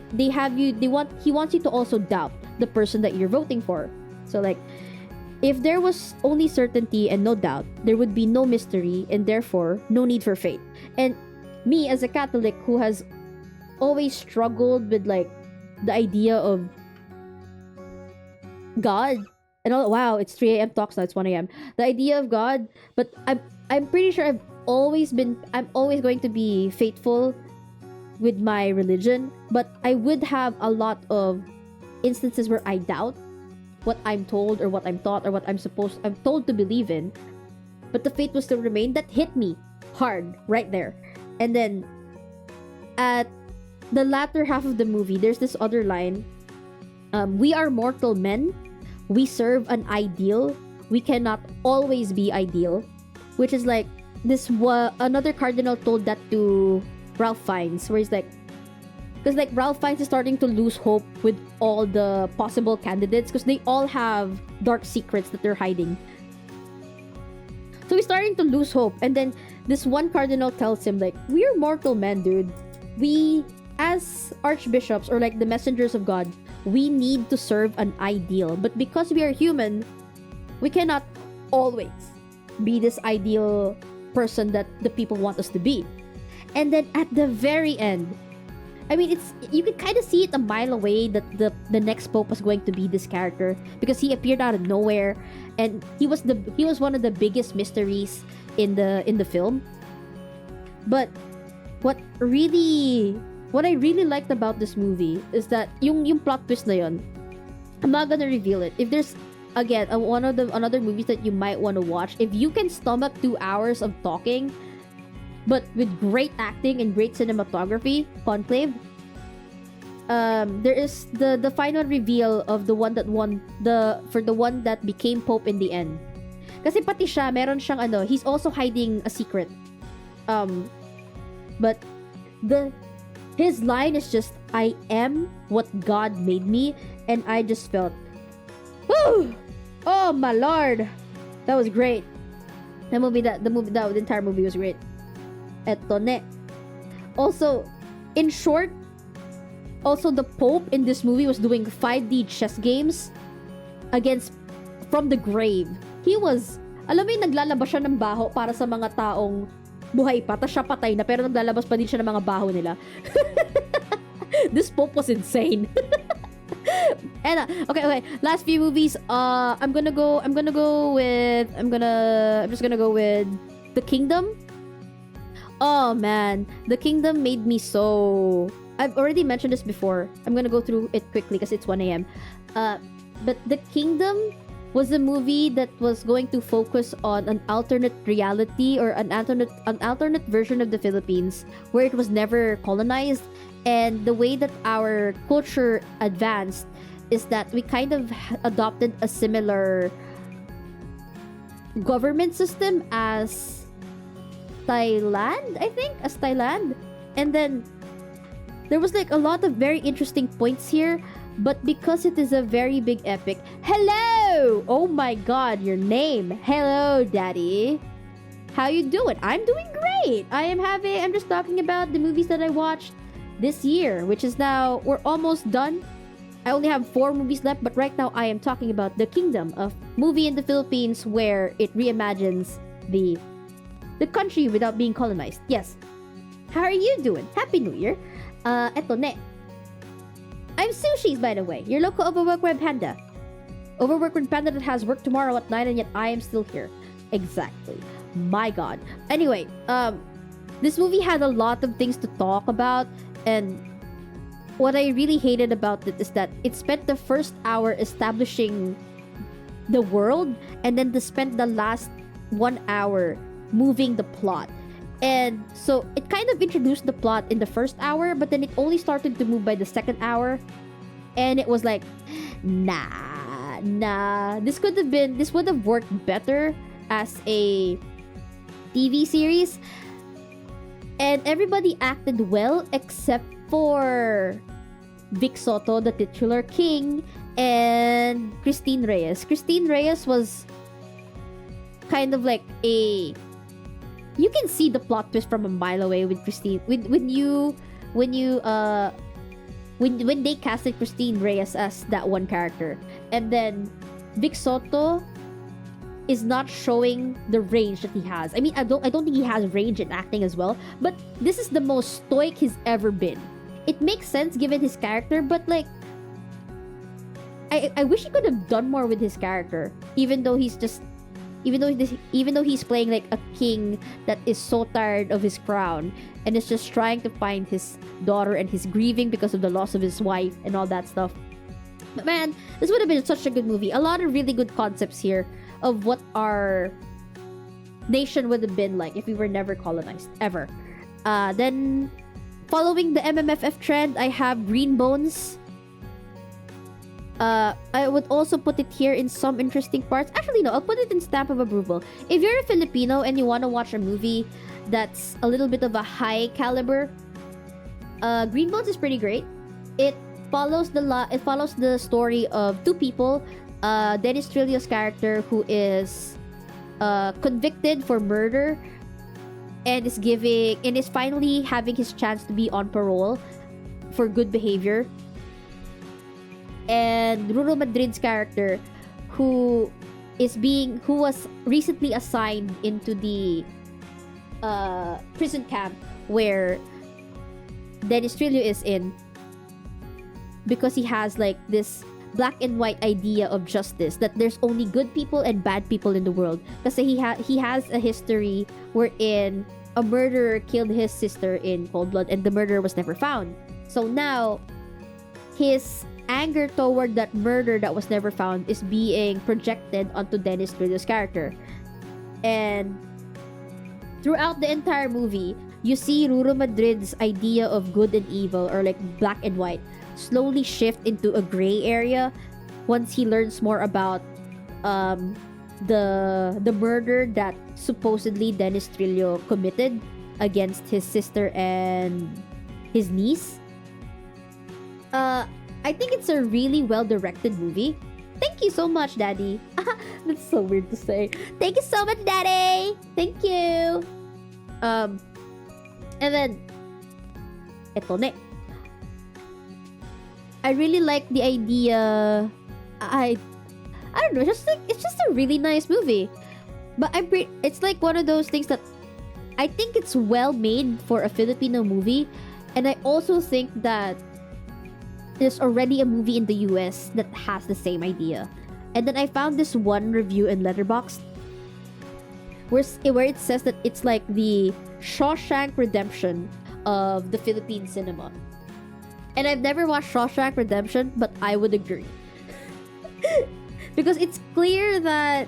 wants you to also doubt the person that you're voting for. So like, if there was only certainty and no doubt, there would be no mystery and therefore no need for faith. And me as a Catholic who has always struggled with like the idea of God and all, wow, it's 3 a.m. talks now, it's 1 a.m. The idea of God, but I'm pretty sure I'm always going to be faithful with my religion, but I would have a lot of instances where I doubt what I'm told or what I'm taught or what I'm told to believe in, but the faith will still remain. That hit me hard right there. And then at the latter half of the movie, there's this other line, we are mortal men, we serve an ideal, we cannot always be ideal, which is like this another cardinal told that to Ralph Fiennes, where he's like, because like Ralph Fiennes is starting to lose hope with all the possible candidates because they all have dark secrets that they're hiding. So he's starting to lose hope. And then this one cardinal tells him like, we're mortal men, dude. We, as archbishops or like the messengers of God, we need to serve an ideal. But because we are human, we cannot always be this ideal person that the people want us to be. And then at the very end, I mean, you can kind of see it a mile away that the next Pope was going to be this character because he appeared out of nowhere, and he was one of the biggest mysteries in the film. But what I really liked about this movie is that yung plot twist na yun, I'm not gonna reveal it. If there's again another movies that you might want to watch, if you can stomach 2 hours of talking but with great acting and great cinematography, Conclave, there is the final reveal of the one that the one that became Pope in the end. Kasi pati siya, meron siyang he's also hiding a secret. But his line is just, I am what God made me, and I just felt, whew, oh my lord, that was great. The entire movie was great. Eto ne. Also, in short, also the Pope in this movie was doing 5D chess games from the grave. He was, alam mo yung naglalabas siya ng baho para sa mga taong buhay pa, tas siya patay na, pero naglalabas pa din siya ng mga baho nila. This Pope was insane. And okay, last few movies. I'm just gonna go with The Kingdom. Oh man, The Kingdom made me so. I've already mentioned this before. I'm gonna go through it quickly because it's 1 a.m. But The Kingdom was a movie that was going to focus on an alternate reality or an alternate version of the Philippines where it was never colonized. And the way that our culture advanced is that we kind of adopted a similar government system as Thailand, I think, and then there was like a lot of very interesting points here, but because it is a very big epic. Hello, oh my god, your name. Hello, daddy, how you doing? I'm doing great. I'm just talking about the movies that I watched this year, which is now, we're almost done. I only have 4 movies left, but right now I am talking about The Kingdom, a movie in the Philippines where it reimagines the country without being colonized. Yes. How are you doing? Happy New Year. Eto ne. I'm Sushi's, by the way. Your local overworked web panda. Overworked web panda that has work tomorrow at 9 and yet I am still here. Exactly. My god. Anyway, this movie had a lot of things to talk about, and what I really hated about it is that it spent the first hour establishing the world, and then they spent the last 1 hour moving the plot. And so it kind of introduced the plot in the first hour, but then it only started to move by the second hour. And it was like, nah. This would have worked better as a TV series. And everybody acted well except for Vic Soto, the titular king, and Christine Reyes. Christine Reyes was kind of like a... You can see the plot twist from a mile away with Christine. When they casted Christine Reyes as that one character, and then Vic Soto is not showing the range that he has. I mean, I don't think he has range in acting as well, but this is the most stoic he's ever been. It makes sense given his character, but like, I wish he could have done more with his character, even though he's playing like a king that is so tired of his crown and is just trying to find his daughter, and he's grieving because of the loss of his wife and all that stuff. But man, this would have been such a good movie. A lot of really good concepts here of what our nation would have been like if we were never colonized, ever. Then, following the MMFF trend, I have Green Bones. I would also put it here in some interesting parts. Actually, no, I'll put it in stamp of approval. If you're a Filipino and you want to watch a movie that's a little bit of a high caliber, Green Bones is pretty great. It follows the story of 2 people. Dennis Trillo's character, who is convicted for murder and is finally having his chance to be on parole for good behavior. And Ruro Madrid's character, who was recently assigned into the prison camp where Dennis Trillo is in, because he has like this black and white idea of justice, that there's only good people and bad people in the world. Because he has a history wherein a murderer killed his sister in cold blood and the murderer was never found. So now his anger toward that murder that was never found is being projected onto Dennis Trillo's character. And throughout the entire movie, you see Ruro Madrid's idea of good and evil, or like black and white, slowly shift into a gray area once he learns more about the murder that supposedly Dennis Trillo committed. against his sister and his niece. I think it's a really well-directed movie. Thank you so much, Daddy. That's so weird to say. Thank you so much, Daddy. Thank you. And then, eto ne. I really like the idea. I don't know. It's just a really nice movie. But it's like one of those things that I think it's well made for a Filipino movie, and I also think that there's already a movie in the US that has the same idea. And then I found this one review in Letterboxd where it says that it's like the Shawshank Redemption of the Philippine cinema. And I've never watched Shawshank Redemption, but I would agree. Because it's clear that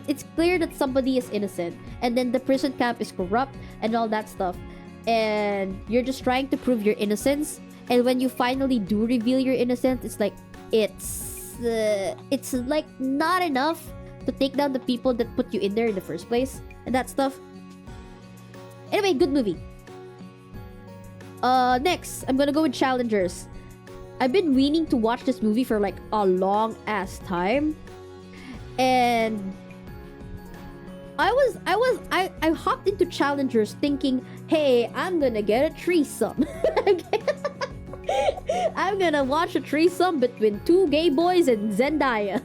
somebody is innocent, and then the prison camp is corrupt and all that stuff, and you're just trying to prove your innocence. And when you finally do reveal your innocence, it's like it's like not enough to take down the people that put you in there in the first place and that stuff. Anyway, good movie. Next, I'm gonna go with Challengers. I've been meaning to watch this movie for like a long ass time, and I hopped into Challengers thinking, hey, I'm gonna get a threesome. I'm gonna watch a threesome between two gay boys and Zendaya.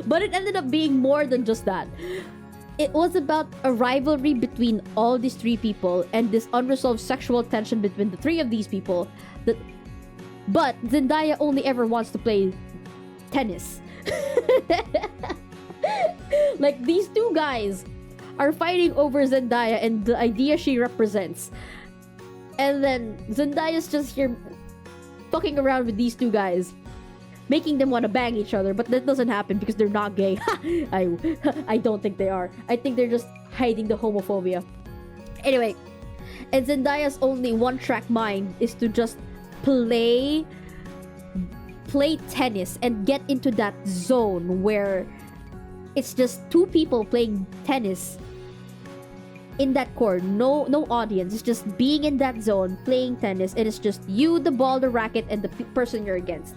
But it ended up being more than just that. It was about a rivalry between all these three people and this unresolved sexual tension between the three of these people. But Zendaya only ever wants to play tennis. Like, these two guys are fighting over Zendaya and the idea she represents. And then Zendaya's just here fucking around with these two guys, making them want to bang each other, but that doesn't happen because they're not gay. I don't think they are. I think they're just hiding the homophobia. Anyway, and Zendaya's only one-track mind is to just play tennis and get into that zone where it's just two people playing tennis in that court, no audience. It's just being in that zone playing tennis, and it's just you, the ball, the racket, and the person you're against.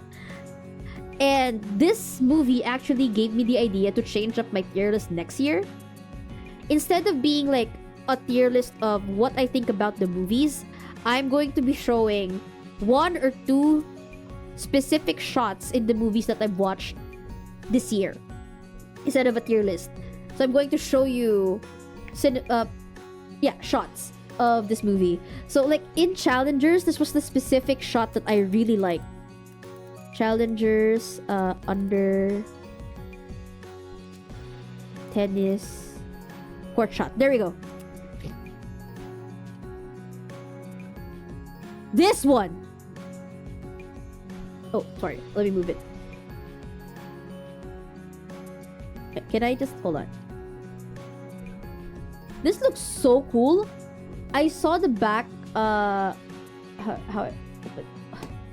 And this movie actually gave me the idea to change up my tier list next year. Instead of being like a tier list of what I think about the movies, I'm going to be showing one or two specific shots in the movies that I've watched this year instead of a tier list. So I'm going to show you shots of this movie. So like in Challengers, this was the specific shot that I really liked. Challengers under tennis court shot. There we go. This one. Oh, sorry. Let me move it. Can I just hold on? This looks so cool. I saw the back. Oh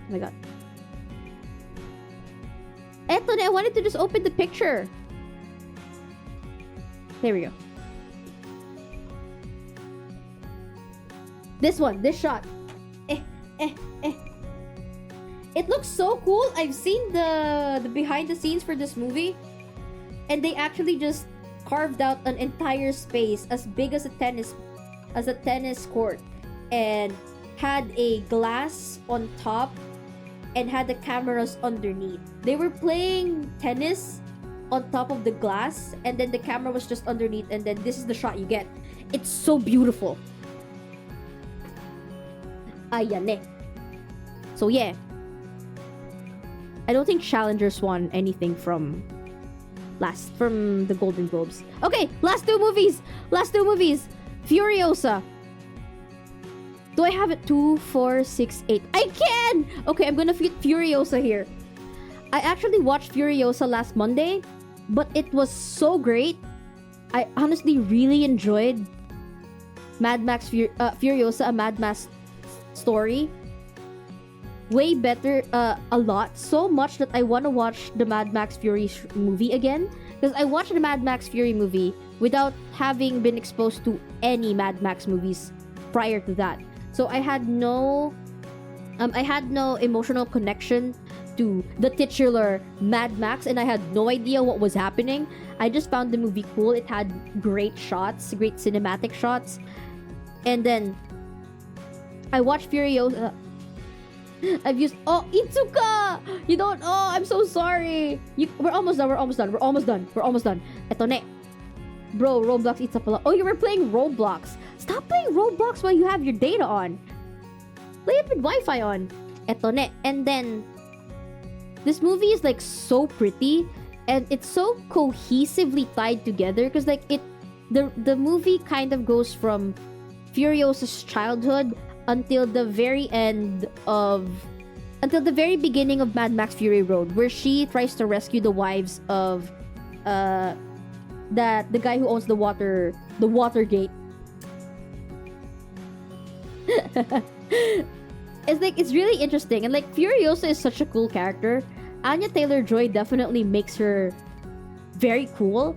my god. Eto na, I wanted to just open the picture. There we go. This one, this shot. It looks so cool. I've seen the behind the scenes for this movie, and they actually just carved out an entire space as big as a tennis court, and had a glass on top and had the cameras underneath. They were playing tennis on top of the glass, and then the camera was just underneath, and then this is the shot you get. It's so beautiful. Ayan eh. So yeah, I don't think Challengers won anything from the Golden Globes. Okay, last two movies. Furiosa. Do I have it? 2, 4, 6, 8. I can! Okay, I'm gonna fit Furiosa here. I actually watched Furiosa last Monday, but it was so great. I honestly really enjoyed Mad Max Furiosa, a Mad Max story. way better, a lot, so much that I want to watch the Mad Max Fury movie again. Because I watched the Mad Max Fury movie without having been exposed to any Mad Max movies prior to that. So I had no emotional connection to the titular Mad Max, and I had no idea what was happening. I just found the movie cool. It had great shots, great cinematic shots. And then I watched Furiosa. I've used Itsuka! You don't I'm so sorry. We're almost done. Eto ne. Bro, Roblox eats up a lot. Oh, you were playing Roblox. Stop playing Roblox while you have your data on. Play it with Wi-Fi on. Eto ne. And then this movie is like so pretty and it's so cohesively tied together because like the movie kind of goes from Furiosa's childhood until the very beginning of Mad Max Fury Road, where she tries to rescue the wives of the guy who owns the Watergate. It's really interesting, and like Furiosa is such a cool character. Anya Taylor-Joy definitely makes her very cool.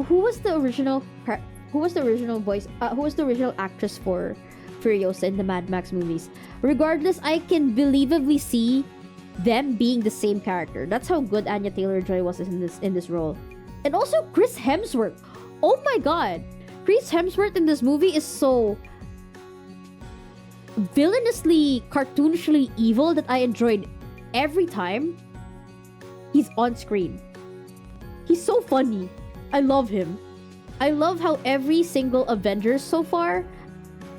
Who was the original voice? Who was the original actress for Furiosa in the Mad Max movies? Regardless, I can believably see them being the same character. That's how good Anya Taylor-Joy was in this role. And also Chris Hemsworth. Oh my god, Chris Hemsworth in this movie is so villainously, cartoonishly evil that I enjoyed every time he's on screen. He's so funny. I love him. I love how every single Avengers so far,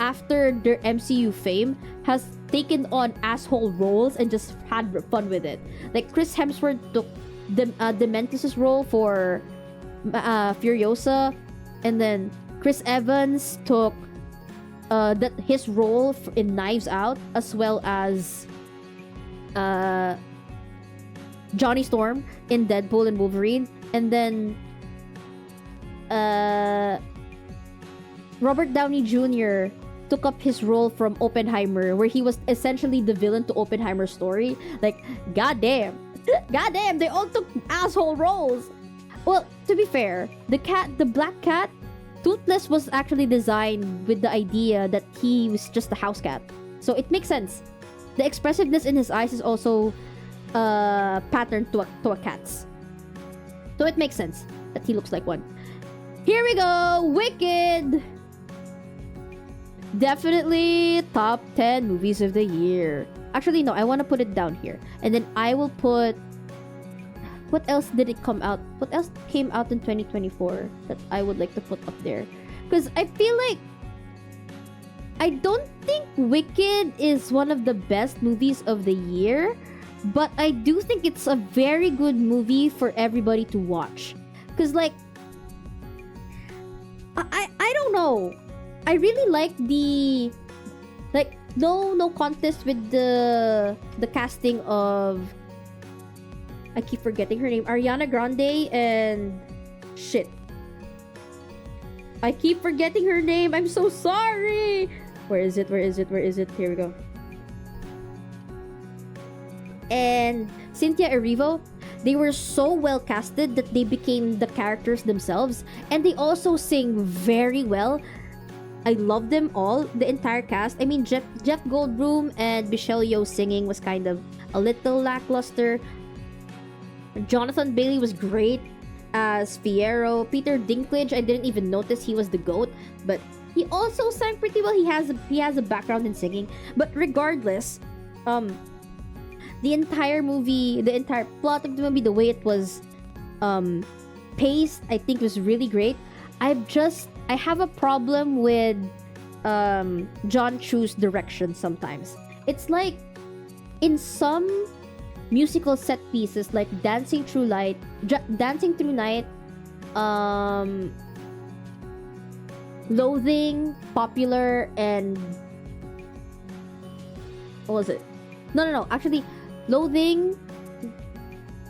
after their MCU fame, has taken on asshole roles and just had fun with it. Like Chris Hemsworth took Dementis' role for Furiosa, and then Chris Evans took his role in Knives Out, as well as Johnny Storm in Deadpool and Wolverine, and then Robert Downey Jr. took up his role from Oppenheimer, where he was essentially the villain to Oppenheimer's story. Like, goddamn, they all took asshole roles. Well, to be fair, the black cat, Toothless, was actually designed with the idea that he was just a house cat. So it makes sense. The expressiveness in his eyes is also patterned to a cat's. So it makes sense that he looks like one. Here we go! Wicked! Definitely top 10 movies of the year. Actually, no, I want to put it down here. And then I will put... What else did it come out? What else came out in 2024 that I would like to put up there? Because I feel like... I don't think Wicked is one of the best movies of the year. But I do think it's a very good movie for everybody to watch. Because like... I don't know. I really like the... Like, no contest with the casting of... I keep forgetting her name. Ariana Grande and... Shit. I keep forgetting her name. I'm so sorry. Where is it? Here we go. And Cynthia Erivo. They were so well casted that they became the characters themselves. And they also sing very well. I love them all. The entire cast. I mean, Jeff Goldblum and Michelle Yeoh singing was kind of a little lackluster. Jonathan Bailey was great as Fiyero. Peter Dinklage, I didn't even notice he was the GOAT, but he also sang pretty well. He has a background in singing. But regardless, the entire movie, the entire plot of the movie, the way it was paced, I think was really great. I have a problem with John Chu's direction sometimes. It's like in some musical set pieces like Dancing Through Night, Loathing, Popular, and what was it? No. Actually, Loathing.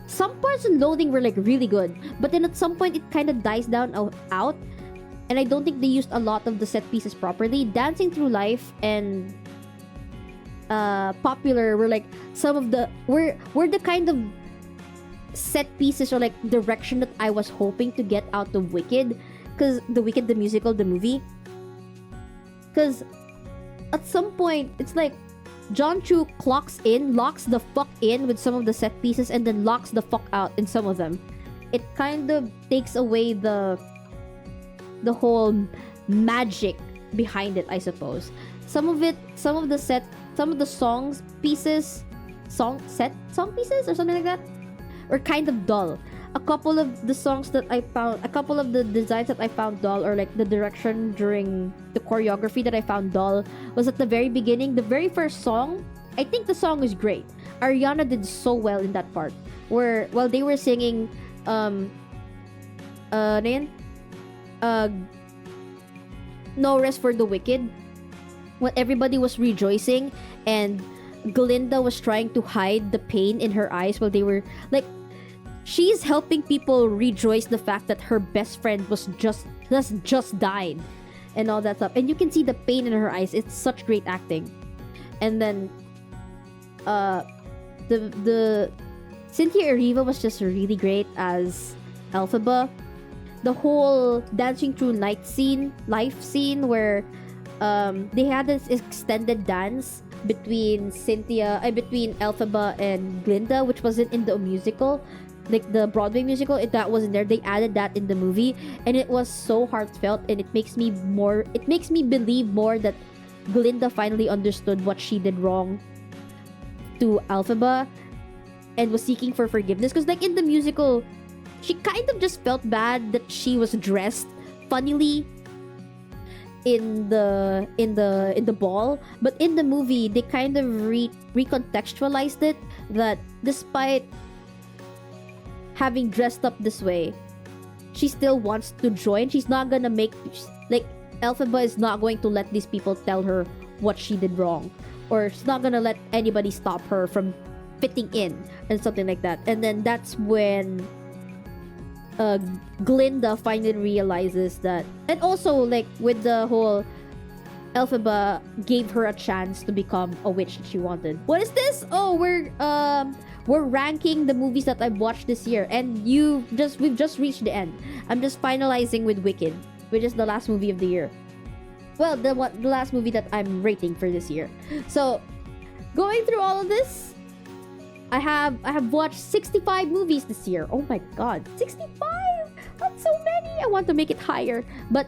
Some parts in Loathing were like really good, but then at some point it kind of dies down out, and I don't think they used a lot of the set pieces properly. Dancing Through Life and popular were like some of the were the kind of set pieces or like direction that I was hoping to get out of Wicked, because the Wicked the musical, the movie, because at some point it's like John Chu locks the fuck in with some of the set pieces and then locks the fuck out in some of them. It kind of takes away the whole magic behind it, I suppose. Some of the song pieces or something like that were kind of dull. A couple of the designs that I found dull, or like the direction during the choreography that I found dull, was at the very beginning. The very first song, I think the song is great. Ariana did so well in that part, where while they were singing No Rest for the Wicked, when everybody was rejoicing and Glinda was trying to hide the pain in her eyes while they were like, she's helping people rejoice the fact that her best friend has just died and all that stuff, and you can see the pain in her eyes. It's such great acting. And then the Cynthia Erivo was just really great as Elphaba. The whole dancing through life scene where they had this extended dance between Elphaba and Glinda, which wasn't in the musical, like the Broadway musical. That wasn't there. They added that in the movie, and it was so heartfelt, and it makes me believe more that Glinda finally understood what she did wrong to Elphaba and was seeking for forgiveness. Because like in the musical, she kind of just felt bad that she was dressed funnily in the ball, but in the movie they kind of recontextualized it, that despite having dressed up this way, she still wants to join. She's not gonna make, like, Elphaba is not going to let these people tell her what she did wrong, or she's not gonna let anybody stop her from fitting in and something like that. And then that's when Glinda finally realizes that, and also like with the whole Elphaba gave her a chance to become a witch that she wanted. What is this? Oh, we're ranking the movies that I've watched this year, and we've just reached the end. I'm just finalizing with Wicked, which is the last movie of the year. Well, the last movie that I'm rating for this year. So, going through all of this, I have watched 65 movies this year. Oh my god, 65! That's so many! I want to make it higher. But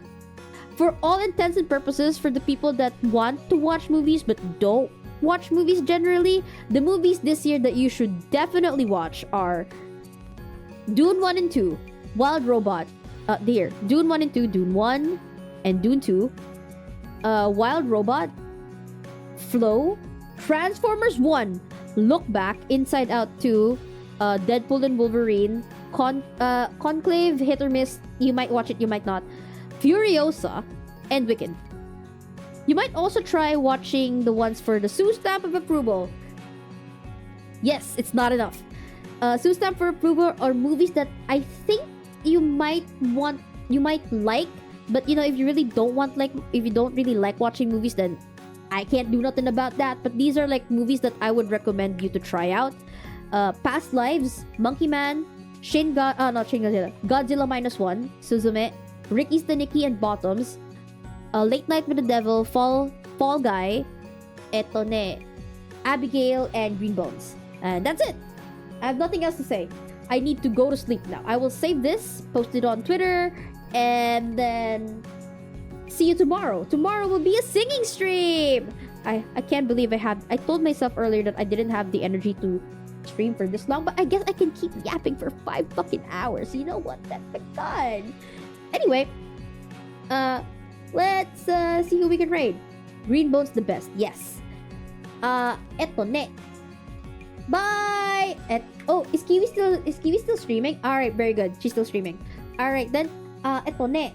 for all intents and purposes, for the people that want to watch movies but don't watch movies generally, the movies this year that you should definitely watch are Dune 1 and 2, Wild Robot, Dune 1 and 2, Dune 1 and Dune 2, Wild Robot, Flow, Transformers 1, Look Back, Inside Out 2, Deadpool and Wolverine, Conclave, hit or miss, you might watch it, you might not, Furiosa, and Wicked. You might also try watching the ones for the Sue Stamp of Approval. Yes, it's not enough. Sue Stamp for Approval are movies that I think you might like, but you know, if you don't really like watching movies, then I can't do nothing about that. But these are like movies that I would recommend you to try out. Past Lives, Monkey Man, Godzilla Minus One, Suzume, Ricky's the Nicky and Bottoms, Late Night with the Devil, Fall Guy, Eto ne, Abigail, and Green Bones. And that's it. I have nothing else to say. I need to go to sleep now. I will save this, post it on Twitter, and then see you tomorrow. Tomorrow will be a singing stream. I can't believe I told myself earlier that I didn't have the energy to stream for this long, but I guess I can keep yapping for 5 fucking hours. You know what? That's fun. Anyway, let's see who we can raid. Green Bones the best. Yes. Eto ne. Bye. Is Kiwi still streaming? All right, very good. She's still streaming. All right then. Eto ne.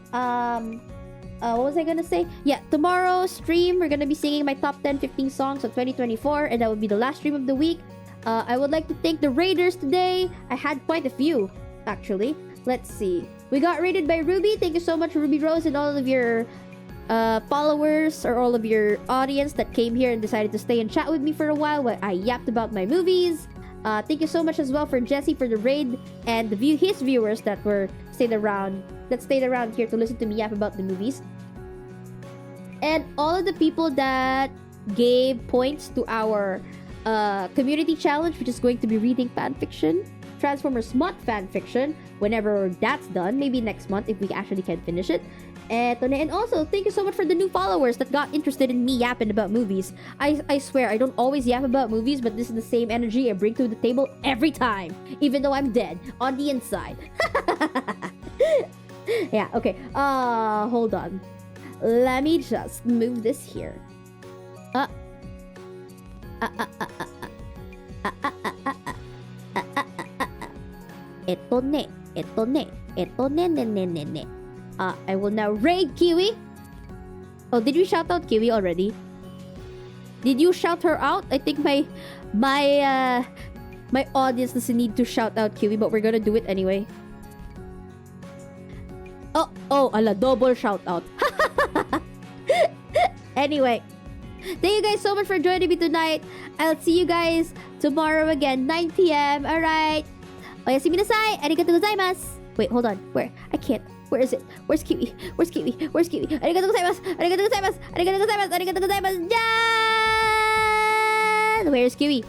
What was I gonna say? Yeah, tomorrow's stream we're gonna be singing my top 10-15 songs of 2024, and that would be the last stream of the week. I would like to thank the raiders today. I had quite a few, actually. Let's see. We got raided by Ruby. Thank you so much, Ruby Rose, and all of your followers or all of your audience that came here and decided to stay and chat with me for a while I yapped about my movies. Thank you so much as well for Jesse for the raid and his viewers that stayed around here to listen to me yap about the movies. And all of the people that gave points to our community challenge, which is going to be reading fanfiction, Transformers Smut fanfiction, whenever that's done, maybe next month if we actually can finish it. And also, thank you so much for the new followers that got interested in me yapping about movies. I swear, I don't always yap about movies, but this is the same energy I bring to the table every time, even though I'm dead on the inside. Yeah, okay. Hold on. Let me just move this here. Ito ne. I will now raid Kiwi. Oh, did we shout out Kiwi already? Did you shout her out? I think my audience doesn't need to shout out Kiwi, but we're gonna do it anyway. Oh, ala, double shout out. Anyway, thank you guys so much for joining me tonight. I'll see you guys tomorrow again, 9 p.m. Alright. Oyasumi nasai. Arigatou gozaimasu. Wait, hold on. Where? I can't. Where is it? Where's Kiwi? Where's Kiwi? Where's Kiwi? Arigatou gozaimasu. Arigatou gozaimasu. Arigatou gozaimasu. Arigatou gozaimasu. Jan! Where's Kiwi?